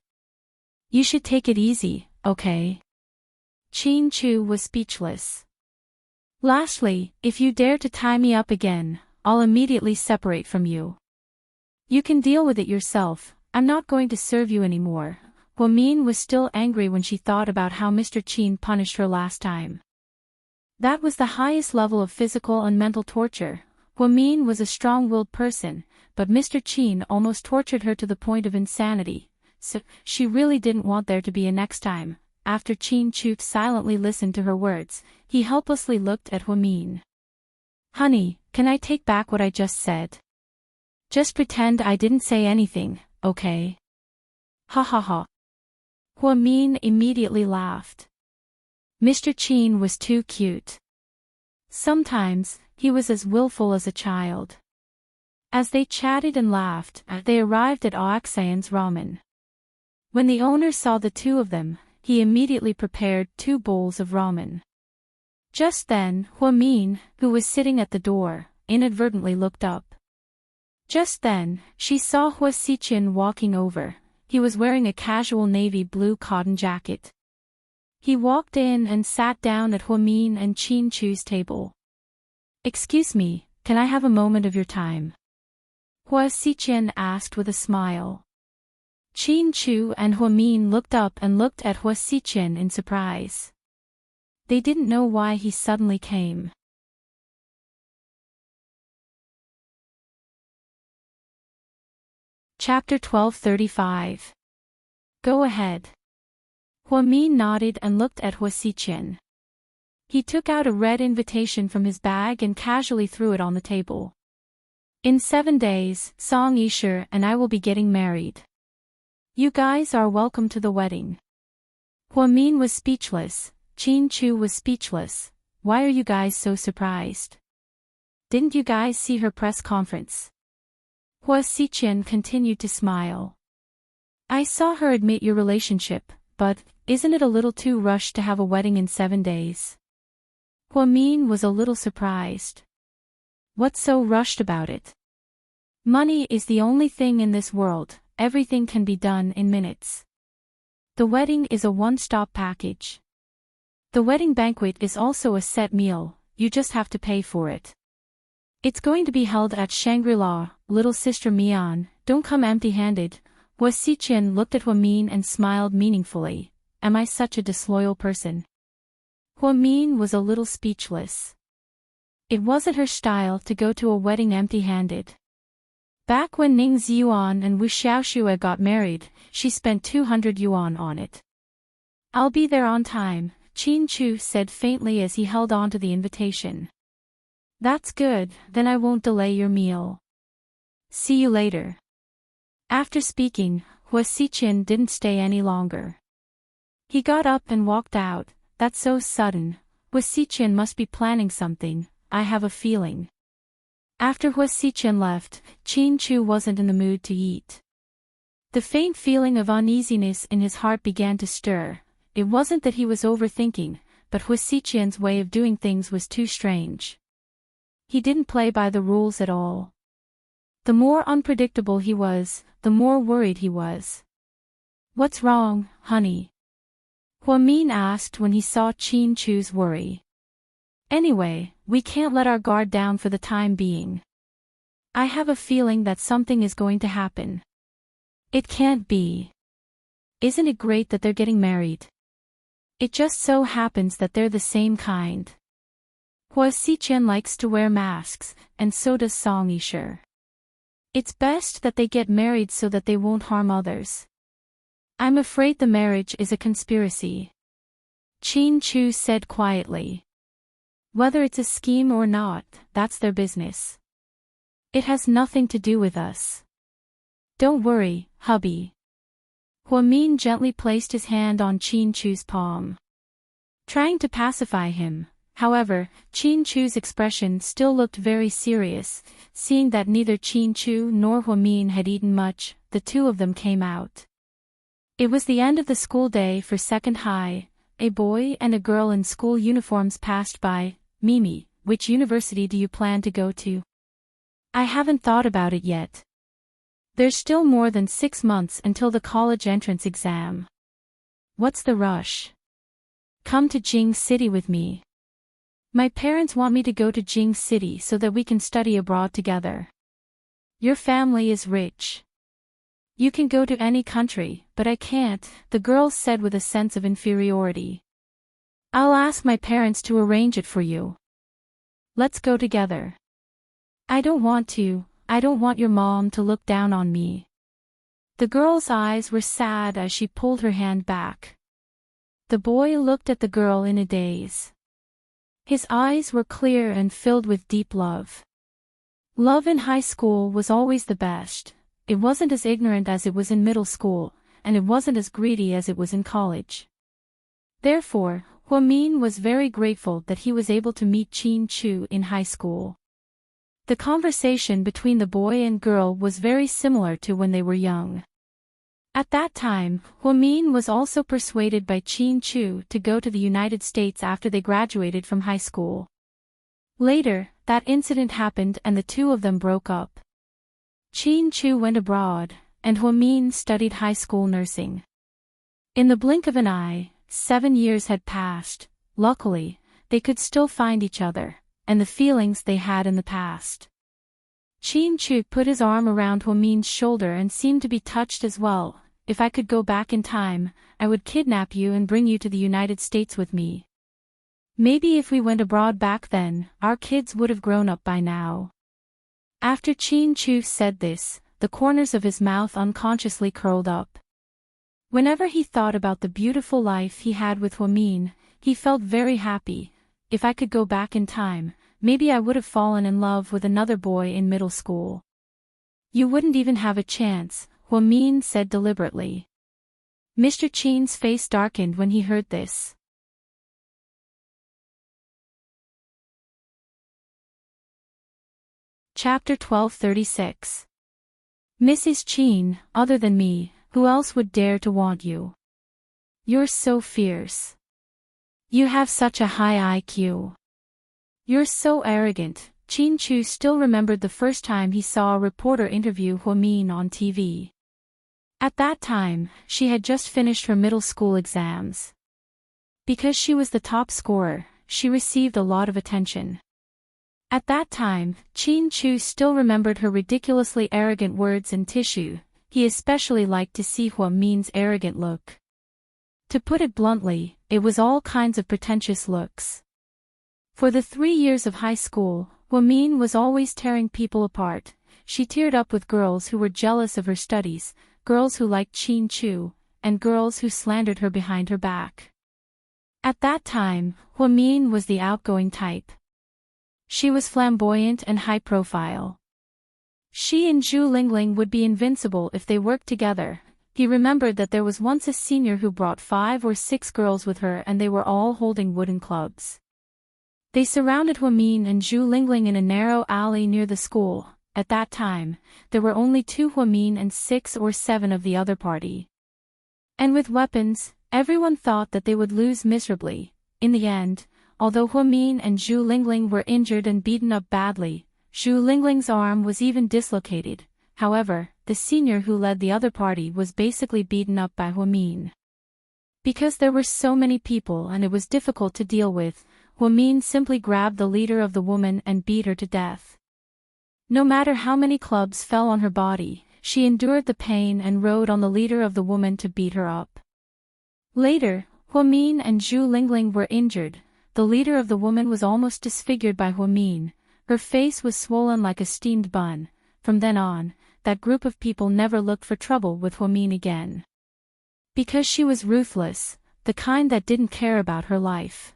You should take it easy, okay? Qin Chu was speechless. Lastly, if you dare to tie me up again, I'll immediately separate from you. You can deal with it yourself, I'm not going to serve you anymore. Min was still angry when she thought about how Mr. Chin punished her last time. That was the highest level of physical and mental torture. Min was a strong-willed person, but Mr. Chin almost tortured her to the point of insanity, so she really didn't want there to be a next time. After Chin Chu silently listened to her words, he helplessly looked at Min. Honey, can I take back what I just said? Just pretend I didn't say anything, okay? Ha ha ha. Min immediately laughed. Mr. Chin was too cute. Sometimes, he was as willful as a child. As they chatted and laughed, they arrived at Oaxayan's ramen. When the owner saw the two of them, he immediately prepared 2 bowls of ramen. Just then, Min, who was sitting at the door, inadvertently looked up. Just then, she saw Hua Xichen walking over. He was wearing a casual navy blue cotton jacket. He walked in and sat down at Min and Chin Chu's table. Excuse me, can I have a moment of your time? Hua Xichen asked with a smile. Chin Chu and Min looked up and looked at Hua Xichen in surprise. They didn't know why he suddenly came. Chapter 1235. Go ahead. Min nodded and looked at Hua Xichen. He took out a red invitation from his bag and casually threw it on the table. In 7 days, Song Yisher and I will be getting married. You guys are welcome to the wedding. Min was speechless. Chin Chu was speechless. Why are you guys so surprised? Didn't you guys see her press conference? Hua Xichen continued to smile. I saw her admit your relationship, but isn't it a little too rushed to have a wedding in 7 days? Min was a little surprised. What's so rushed about it? Money is the only thing in this world, everything can be done in minutes. The wedding is a one-stop package. The wedding banquet is also a set meal, you just have to pay for it. It's going to be held at Shangri-La, little sister Mian, don't come empty-handed. Hua Xichen looked at Min and smiled meaningfully. Am I such a disloyal person? Min was a little speechless. It wasn't her style to go to a wedding empty-handed. Back when Ning Ziyuan and Wu Xiaoxue got married, she spent 200 yuan on it. I'll be there on time, Chin Chu said faintly as he held on to the invitation. That's good, then I won't delay your meal. See you later. After speaking, Hua Xichen didn't stay any longer. He got up and walked out. That's so sudden. Hua Xichen must be planning something, I have a feeling. After Hua Xichen left, Chin Chu wasn't in the mood to eat. The faint feeling of uneasiness in his heart began to stir. It wasn't that he was overthinking, but Hua Xichen's way of doing things was too strange. He didn't play by the rules at all. The more unpredictable he was, the more worried he was. What's wrong, honey? Min asked when he saw Chin Chu's worry. Anyway, we can't let our guard down for the time being. I have a feeling that something is going to happen. It can't be. Isn't it great that they're getting married? It just so happens that they're the same kind. Hua Xichen likes to wear masks, and so does Song Yisher. It's best that they get married so that they won't harm others. I'm afraid the marriage is a conspiracy. Chin Chu said quietly. Whether it's a scheme or not, that's their business. It has nothing to do with us. Don't worry, hubby. Min gently placed his hand on Chin Chu's palm. Trying to pacify him. However, Chin Chu's expression still looked very serious. Seeing that neither Chin Chu nor Min had eaten much, the two of them came out. It was the end of the school day for second high. A boy and a girl in school uniforms passed by. Mimi, which university do you plan to go to? I haven't thought about it yet. There's still more than 6 months until the college entrance exam. What's the rush? Come to Jing City with me. My parents want me to go to Jing City so that we can study abroad together. Your family is rich. You can go to any country, but I can't, the girl said with a sense of inferiority. I'll ask my parents to arrange it for you. Let's go together. I don't want to, I don't want your mom to look down on me. The girl's eyes were sad as she pulled her hand back. The boy looked at the girl in a daze. His eyes were clear and filled with deep love. Love in high school was always the best. It wasn't as ignorant as it was in middle school, and it wasn't as greedy as it was in college. Therefore, Huamin was very grateful that he was able to meet Qin Chu in high school. The conversation between the boy and girl was very similar to when they were young. At that time, Huamin was also persuaded by Qin Chu to go to the United States after they graduated from high school. Later, that incident happened and the two of them broke up. Qin Chu went abroad, and Huamin studied high school nursing. In the blink of an eye, 7 years had passed. Luckily, they could still find each other, and the feelings they had in the past. Qin Chu put his arm around Huamin's shoulder and seemed to be touched as well. If I could go back in time, I would kidnap you and bring you to the United States with me. Maybe if we went abroad back then, our kids would have grown up by now. After Qin Chu said this, the corners of his mouth unconsciously curled up. Whenever he thought about the beautiful life he had with Huamin, he felt very happy. If I could go back in time, maybe I would have fallen in love with another boy in middle school. You wouldn't even have a chance, Huamin said deliberately. Mr. Qin's face darkened when he heard this. Chapter 1236. Mrs. Qin, other than me, who else would dare to want you? You're so fierce. You have such a high IQ. You're so arrogant. Qin Chu still remembered the first time he saw a reporter interview Huamin on TV. At that time, she had just finished her middle school exams. Because she was the top scorer, she received a lot of attention. At that time, Qin Chu still remembered her ridiculously arrogant words and tissue. He especially liked to see Huamin's arrogant look. To put it bluntly, it was all kinds of pretentious looks. For the 3 years of high school, Huamin was always tearing people apart. She teared up with girls who were jealous of her studies, girls who liked Qin Chu, and girls who slandered her behind her back. At that time, Huamin was the outgoing type. She was flamboyant and high-profile. She and Zhu Lingling would be invincible if they worked together. He remembered that there was once a senior who brought 5 or 6 girls with her and they were all holding wooden clubs. They surrounded Huamin and Zhu Lingling in a narrow alley near the school. At that time, there were only 2 Huamin and 6 or 7 of the other party. And with weapons, everyone thought that they would lose miserably. In the end, although Huamin and Zhu Lingling were injured and beaten up badly, Zhu Lingling's arm was even dislocated. However, the senior who led the other party was basically beaten up by Huamin. Because there were so many people and it was difficult to deal with, Huamin simply grabbed the leader of the woman and beat her to death. No matter how many clubs fell on her body, she endured the pain and rode on the leader of the woman to beat her up. Later, Huamin and Zhu Lingling were injured. The leader of the woman was almost disfigured by Huamin. Her face was swollen like a steamed bun. From then on, that group of people never looked for trouble with Huamin again. Because she was ruthless, the kind that didn't care about her life.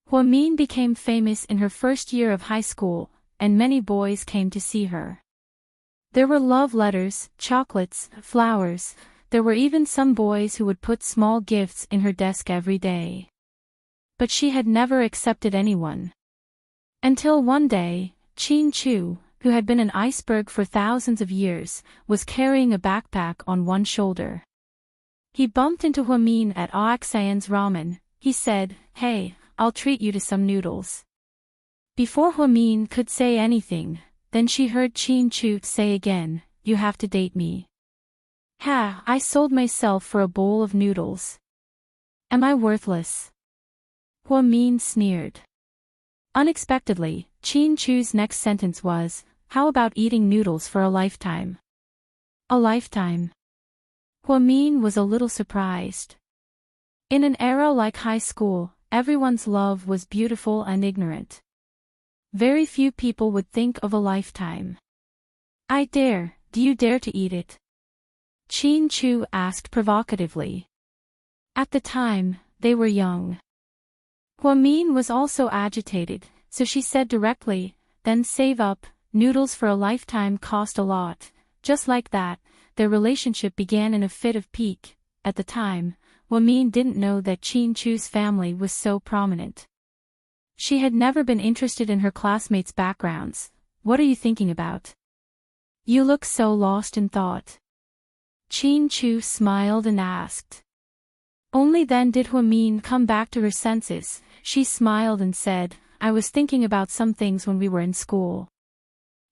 Huamin became famous in her first year of high school, and many boys came to see her. There were love letters, chocolates, flowers. There were even some boys who would put small gifts in her desk every day. But she had never accepted anyone. Until one day, Qin Chu, who had been an iceberg for thousands of years, was carrying a backpack on one shoulder. He bumped into Huamin at Oaxayan's ramen. He said, "Hey, I'll treat you to some noodles." Before Huamin could say anything, then she heard Qin Chu say again, "You have to date me." "Ha, I sold myself for a bowl of noodles. Am I worthless?" Huamin sneered. Unexpectedly, Chin Chu's next sentence was, "How about eating noodles for a lifetime?" A lifetime? Hua Min was a little surprised. In an era like high school, everyone's love was beautiful and ignorant. Very few people would think of a lifetime. "I dare, do you dare to eat it?" Chin Chu asked provocatively. At the time, they were young. Hua Min was also agitated, so she said directly, "Then save up, noodles for a lifetime cost a lot." Just like that, their relationship began in a fit of pique. At the time, Hua Min didn't know that Chin Chu's family was so prominent. She had never been interested in her classmates' backgrounds. "What are you thinking about? You look so lost in thought." Chin Chu smiled and asked. Only then did Hua Min come back to her senses. She smiled and said, "I was thinking about some things when we were in school.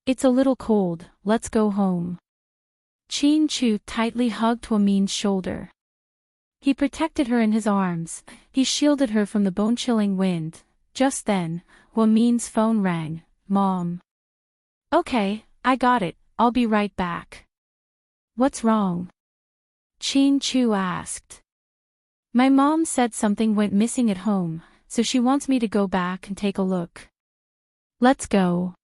It's a little cold, let's go home." Chin Chu tightly hugged Hua Min's shoulder. He protected her in his arms, he shielded her from the bone-chilling wind. Just then, Hua Min's phone rang. "Mom." "Okay, I got it, I'll be right back." "What's wrong?" Chin Chu asked. "My mom said something went missing at home, so she wants me to go back and take a look." "Let's go."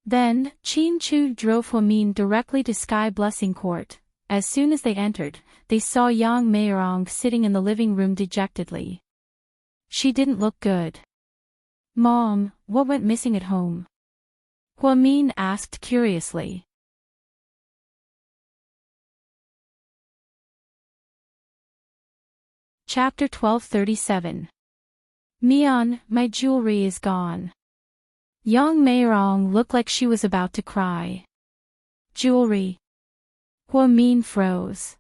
Then, Chin Chu drove Hua Min directly to Sky Blessing Court. As soon as they entered, they saw Yang Meirong sitting in the living room dejectedly. She didn't look good. "Mom, what went missing at home?" Hua Min asked curiously. Chapter 1237. "Mian, my jewelry is gone." Yang Meirong looked like she was about to cry. "Jewelry?" Hua Min froze.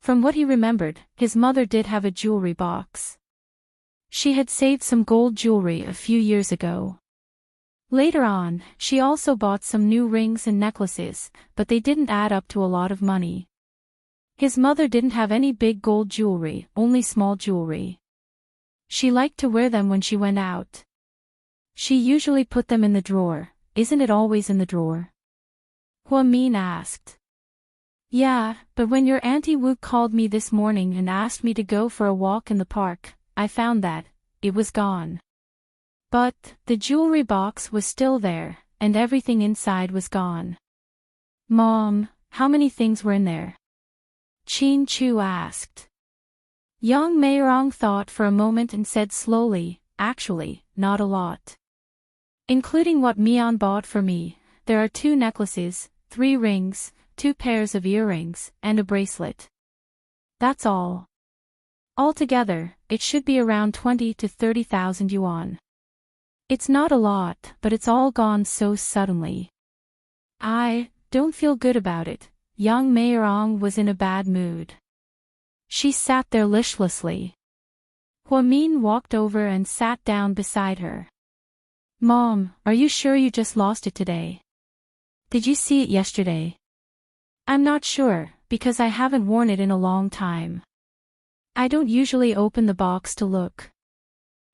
From what he remembered, his mother did have a jewelry box. She had saved some gold jewelry a few years ago. Later on, she also bought some new rings and necklaces, but they didn't add up to a lot of money. His mother didn't have any big gold jewelry, only small jewelry. She liked to wear them when she went out. She usually put them in the drawer. "Isn't it always in the drawer?" Hua Min asked. "Yeah, but when your Auntie Wu called me this morning and asked me to go for a walk in the park, I found that it was gone." But the jewelry box was still there, and everything inside was gone. "Mom, how many things were in there?" Chin Chu asked. Yang Meirong thought for a moment and said slowly, "Actually, not a lot. Including what Mian bought for me, there are 2 necklaces, 3 rings, 2 pairs of earrings, and a bracelet. That's all. Altogether, it should be around 20 to 30,000 yuan. It's not a lot, but it's all gone so suddenly. I don't feel good about it." Yang Meirong was in a bad mood. She sat there listlessly. Hua Min walked over and sat down beside her. "Mom, are you sure you just lost it today? Did you see it yesterday?" "I'm not sure, because I haven't worn it in a long time. I don't usually open the box to look.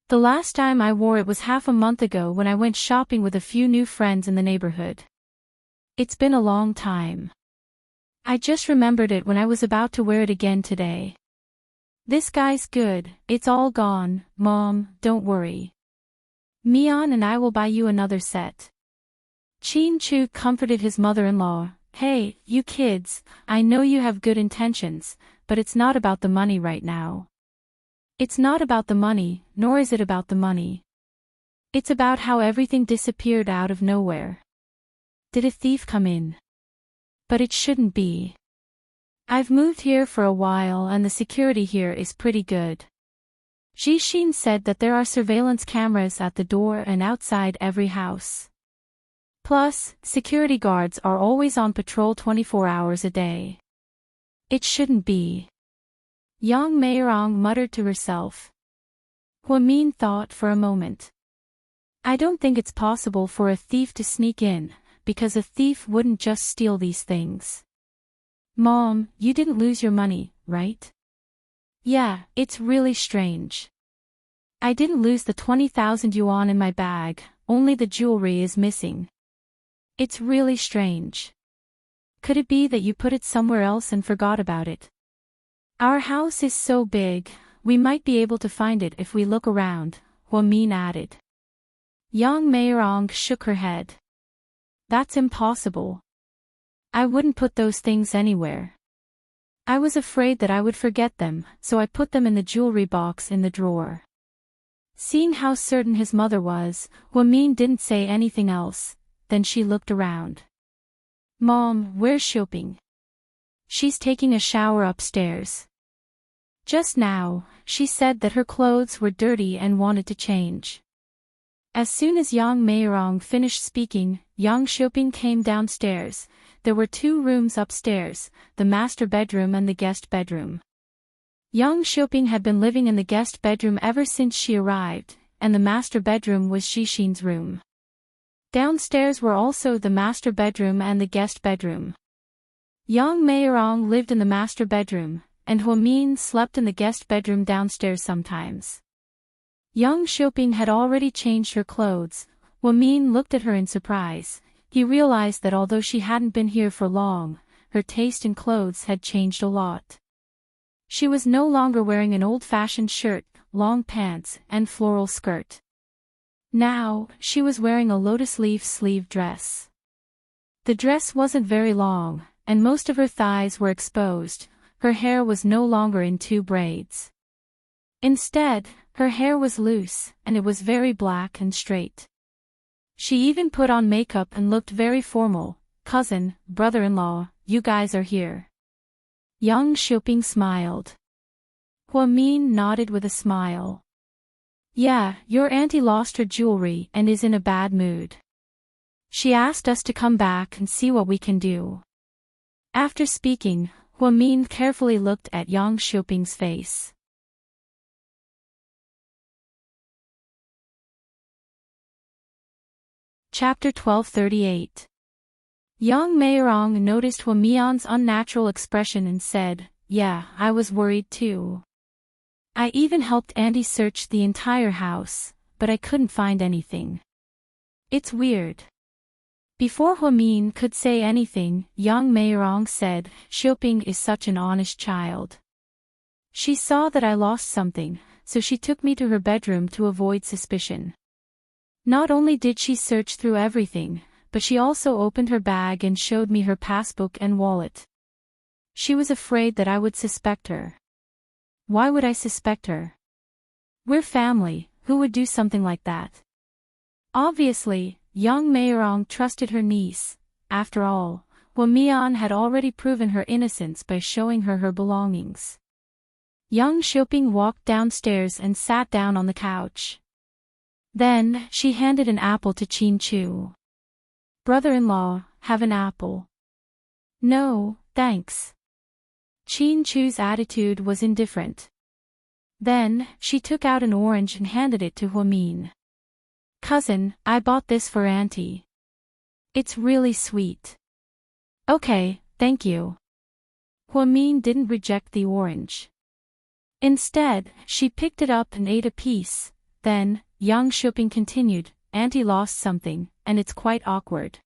The last time I wore it was half a month ago when I went shopping with a few new friends in the neighborhood. It's been a long time. I just remembered it when I was about to wear it again today. This guy's good, it's all gone. Mom, don't worry. Mian and I will buy you another set." Chin Chu comforted his mother-in-law. "Hey, you kids, I know you have good intentions, but it's not about the money right now. It's not about the money, nor is it about the money. It's about how everything disappeared out of nowhere. Did a thief come in? But it shouldn't be. I've moved here for a while and the security here is pretty good. Jixin said that there are surveillance cameras at the door and outside every house. Plus, security guards are always on patrol 24 hours a day. It shouldn't be." Yang Meirong muttered to herself. Hua Min thought for a moment. "I don't think it's possible for a thief to sneak in, because a thief wouldn't just steal these things." "Mom, you didn't lose your money, right?" "Yeah, it's really strange. I didn't lose the 20,000 yuan in my bag, only the jewelry is missing. It's really strange. Could it be that you put it somewhere else and forgot about it? Our house is so big, we might be able to find it if we look around, Huamin added. Yang Meirong shook her head. That's impossible. I wouldn't put those things anywhere. I was afraid that I would forget them, so I put them in the jewelry box in the drawer. Seeing how certain his mother was, Huamin didn't say anything else, then she looked around. Mom, where's Shopping? She's taking a shower upstairs. Just now, she said that her clothes were dirty and wanted to change. As soon as Yang Meirong finished speaking, Yang Shopping came downstairs. There were 2 rooms upstairs, the master bedroom and the guest bedroom. Yang Shopping had been living in the guest bedroom ever since she arrived, and the master bedroom was Xixin's room. Downstairs were also the master bedroom and the guest bedroom. Yang Meirong lived in the master bedroom, and Huamin slept in the guest bedroom downstairs sometimes. Yang Shopping had already changed her clothes. Huamin looked at her in surprise. He realized that although she hadn't been here for long, her taste in clothes had changed a lot. She was no longer wearing an old-fashioned shirt, long pants, and floral skirt. Now, she was wearing a lotus-leaf sleeve dress. The dress wasn't very long, and most of her thighs were exposed. Her hair was no longer in 2 braids. Instead, her hair was loose, and it was very black and straight. She even put on makeup and looked very formal. Cousin, brother-in-law, you guys are here. Yang Shopping smiled. Huamin nodded with a smile. Yeah, your auntie lost her jewelry and is in a bad mood. She asked us to come back and see what we can do. After speaking, Huamin carefully looked at Yang Shopping's face. Chapter 1238. Yang Meirong noticed Huamian's unnatural expression and said, Yeah, I was worried too. I even helped Auntie search the entire house, but I couldn't find anything. It's weird. Before Huamin could say anything, Yang Meirong said, Shopping is such an honest child. She saw that I lost something, so she took me to her bedroom to avoid suspicion. Not only did she search through everything, but she also opened her bag and showed me her passbook and wallet. She was afraid that I would suspect her. Why would I suspect her? We're family, who would do something like that? Obviously, Yang Meirong trusted her niece. After all, Huamian had already proven her innocence by showing her her belongings. Yang Shopping walked downstairs and sat down on the couch. Then, she handed an apple to Qin Chu. Brother-in-law, have an apple. No, thanks. Qin Chu's attitude was indifferent. Then, she took out an orange and handed it to Huamin. Cousin, I bought this for Auntie. It's really sweet. Okay, thank you. Huamin didn't reject the orange. Instead, she picked it up and ate a piece. Then, Yang Shopping continued, Auntie lost something, and it's quite awkward.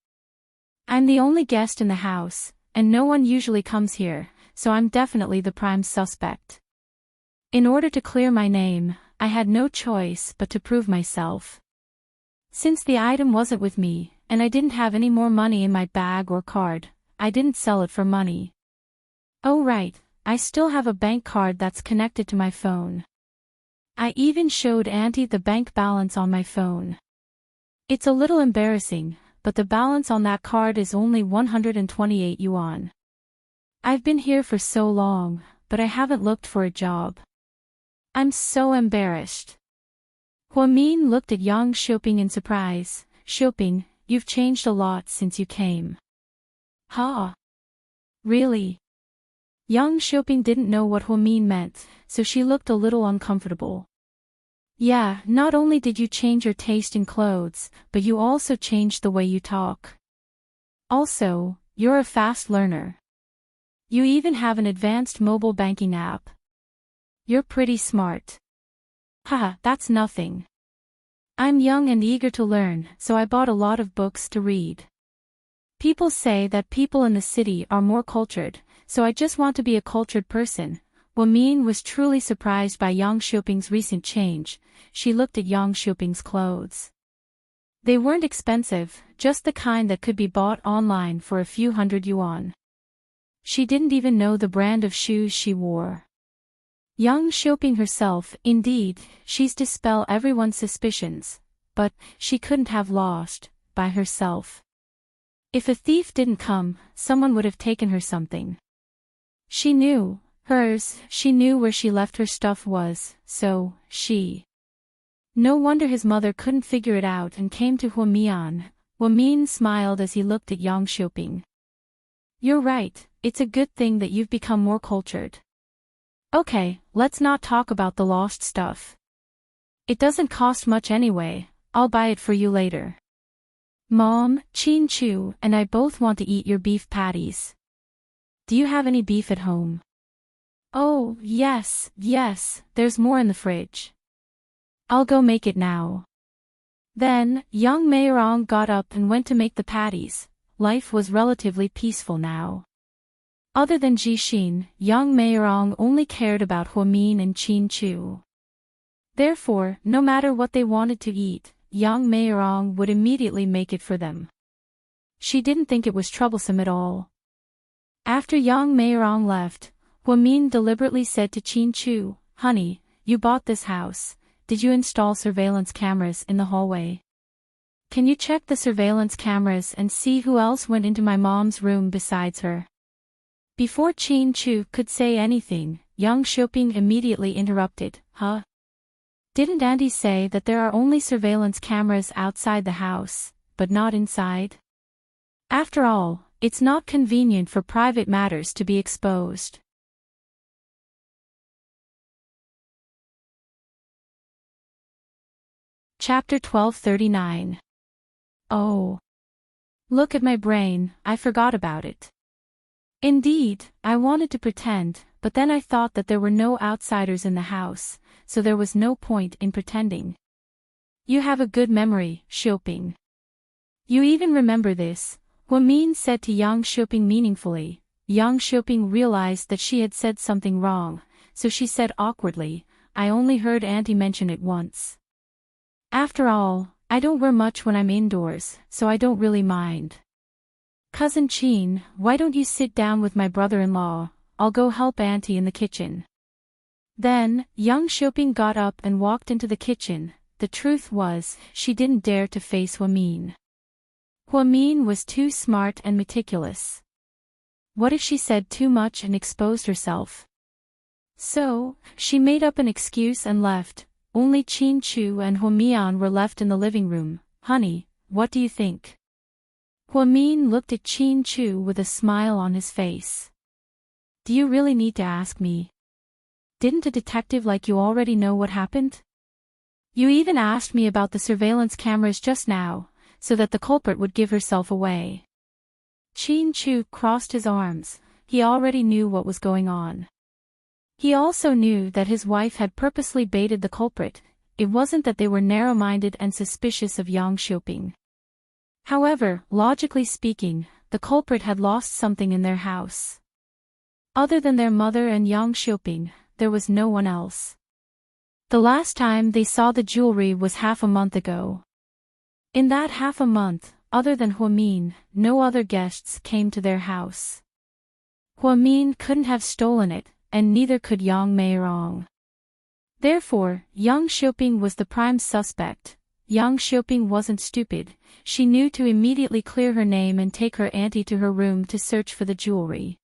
I'm the only guest in the house, and no one usually comes here, so I'm definitely the prime suspect. In order to clear my name, I had no choice but to prove myself. Since the item wasn't with me, and I didn't have any more money in my bag or card, I didn't sell it for money. Oh right, I still have a bank card that's connected to my phone. I even showed Auntie the bank balance on my phone. It's a little embarrassing, but the balance on that card is only 128 yuan. I've been here for so long, but I haven't looked for a job. I'm so embarrassed. Huamin looked at Yang Shopping in surprise. Shopping, you've changed a lot since you came. Huh? Really? Yang Shopping didn't know what Huamin meant, so she looked a little uncomfortable. Yeah, not only did you change your taste in clothes, but you also changed the way you talk. Also, you're a fast learner. You even have an advanced mobile banking app. You're pretty smart. Haha, that's nothing. I'm young and eager to learn, so I bought a lot of books to read. People say that people in the city are more cultured, so I just want to be a cultured person. Min was truly surprised by Yang Xiuping's recent change. She looked at Yang Xiuping's clothes. They weren't expensive, just the kind that could be bought online for a few hundred yuan. She didn't even know the brand of shoes she wore. Yang Xiuping herself, indeed, she's dispel everyone's suspicions, but she couldn't have lost by herself. If a thief didn't come, someone would have taken her something. She knew where she left her stuff was, so she. No wonder his mother couldn't figure it out and came to Huamian. Min smiled as he looked at Yang Xiuping. You're right, it's a good thing that you've become more cultured. Okay, let's not talk about the lost stuff. It doesn't cost much anyway, I'll buy it for you later. Mom, Chin Chu and I both want to eat your beef patties. Do you have any beef at home? Oh, yes, there's more in the fridge. I'll go make it now. Then, young Meirong got up and went to make the patties. Life was relatively peaceful now. Other than Jixin, young Meirong only cared about Huamin and Qin Chu. Therefore, no matter what they wanted to eat, young Meirong would immediately make it for them. She didn't think it was troublesome at all. After young Meirong left, Huamin deliberately said to Qin Chu, "Honey, you bought this house. Did you install surveillance cameras in the hallway? Can you check the surveillance cameras and see who else went into my mom's room besides her?" Before Qin Chu could say anything, Yang Xiuping immediately interrupted, "Huh? Didn't Auntie say that there are only surveillance cameras outside the house, but not inside? After all, it's not convenient for private matters to be exposed." Chapter 1239. Oh. Look at my brain, I forgot about it. Indeed, I wanted to pretend, but then I thought that there were no outsiders in the house, so there was no point in pretending. You have a good memory, Xiuping. You even remember this, Huamin said to Yang Xiuping meaningfully. Yang Xiuping realized that she had said something wrong, so she said awkwardly, "I only heard Auntie mention it once. After all, I don't wear much when I'm indoors, so I don't really mind. Cousin Qin, why don't you sit down with my brother-in-law? I'll go help Auntie in the kitchen." Then, Yang Xiuping got up and walked into the kitchen. The truth was, she didn't dare to face Huamin. Huamin was too smart and meticulous. What if she said too much and exposed herself? So, she made up an excuse and left. Only Qin Chu and Huamian were left in the living room. "Honey, what do you think?" Huamin looked at Qin Chu with a smile on his face. "Do you really need to ask me? Didn't a detective like you already know what happened? You even asked me about the surveillance cameras just now, so that the culprit would give herself away." Qin Chu crossed his arms. He already knew what was going on. He also knew that his wife had purposely baited the culprit. It wasn't that they were narrow-minded and suspicious of Yang Xiuping. However, logically speaking, the culprit had lost something in their house. Other than their mother and Yang Xiuping, there was no one else. The last time they saw the jewelry was half a month ago. In that half a month, other than Huamin, no other guests came to their house. Huamin couldn't have stolen it, and neither could Yang Meirong. Therefore, Yang Xiuping was the prime suspect. Yang Xiuping wasn't stupid. She knew to immediately clear her name and take her auntie to her room to search for the jewelry.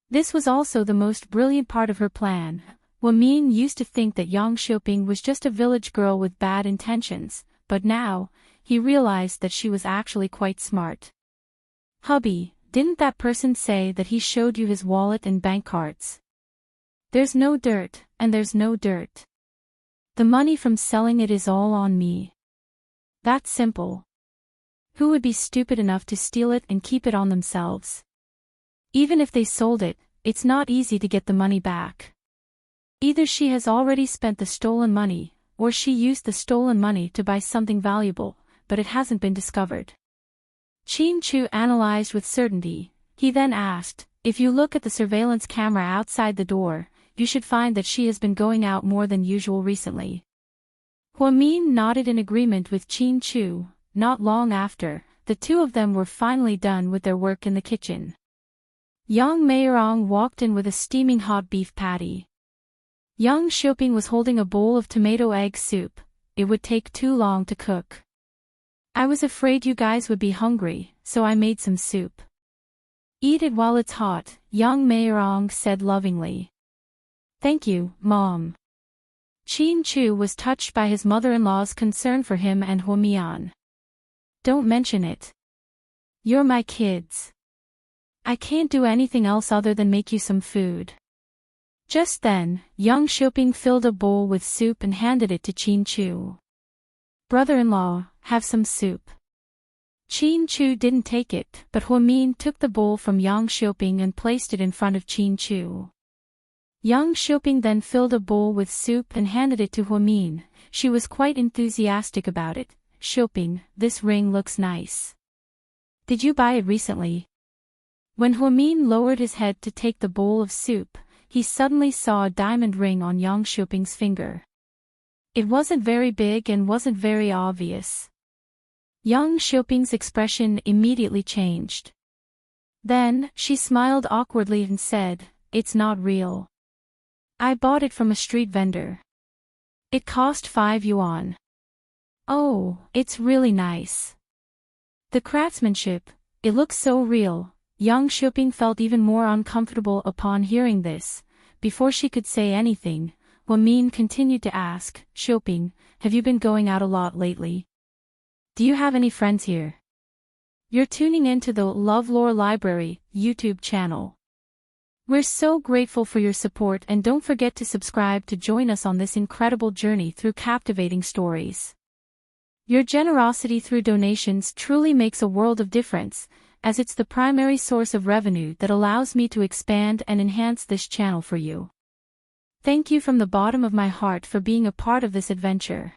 This was also the most brilliant part of her plan. Huamin used to think that Yang Xiuping was just a village girl with bad intentions, but now, he realized that she was actually quite smart. "Hubby, didn't that person say that he showed you his wallet and bank cards?" "There's no dirt, and there's no dirt. The money from selling it is all on me. That's simple. Who would be stupid enough to steal it and keep it on themselves? Even if they sold it, it's not easy to get the money back. Either she has already spent the stolen money, or she used the stolen money to buy something valuable, but it hasn't been discovered. Chin-Chu analyzed with certainty. He then asked, if you look at the surveillance camera outside the door, you should find that she has been going out more than usual recently. Huamin nodded in agreement with Chin-Chu. Not long after, the two of them were finally done with their work in the kitchen. Yang Meirong walked in with a steaming hot beef patty. Yang Xiaoping was holding a bowl of tomato egg soup. It would take too long to cook. I was afraid you guys would be hungry, so I made some soup. Eat it while it's hot, Yang Meirong said lovingly. Thank you, Mom. Chin-Chu was touched by his mother-in-law's concern for him and Huamian. Don't mention it. You're my kids. I can't do anything else other than make you some food. Just then, Yang Xiaoping filled a bowl with soup and handed it to Chin-Chu. Brother-in-law, have some soup. Chin-Chu didn't take it, but Huamin took the bowl from Yang Xiaoping and placed it in front of Chin-Chu. Yang Xiaoping then filled a bowl with soup and handed it to Huamin. She was quite enthusiastic about it. Xiaoping, this ring looks nice. Did you buy it recently? When Huamin lowered his head to take the bowl of soup, he suddenly saw a diamond ring on Yang Xiaoping's finger. It wasn't very big and wasn't very obvious. Yang Xiaoping's expression immediately changed. Then, she smiled awkwardly and said, it's not real. I bought it from a street vendor. It cost 5 yuan. Oh, it's really nice. The craftsmanship, it looks so real. Yang Xiaoping felt even more uncomfortable upon hearing this. Before she could say anything, Huamin continued to ask, Xiaoping, have you been going out a lot lately? Do you have any friends here? You're tuning into the LoveLore Library YouTube channel. We're so grateful for your support and don't forget to subscribe to join us on this incredible journey through captivating stories. Your generosity through donations truly makes a world of difference, as it's the primary source of revenue that allows me to expand and enhance this channel for you. Thank you from the bottom of my heart for being a part of this adventure.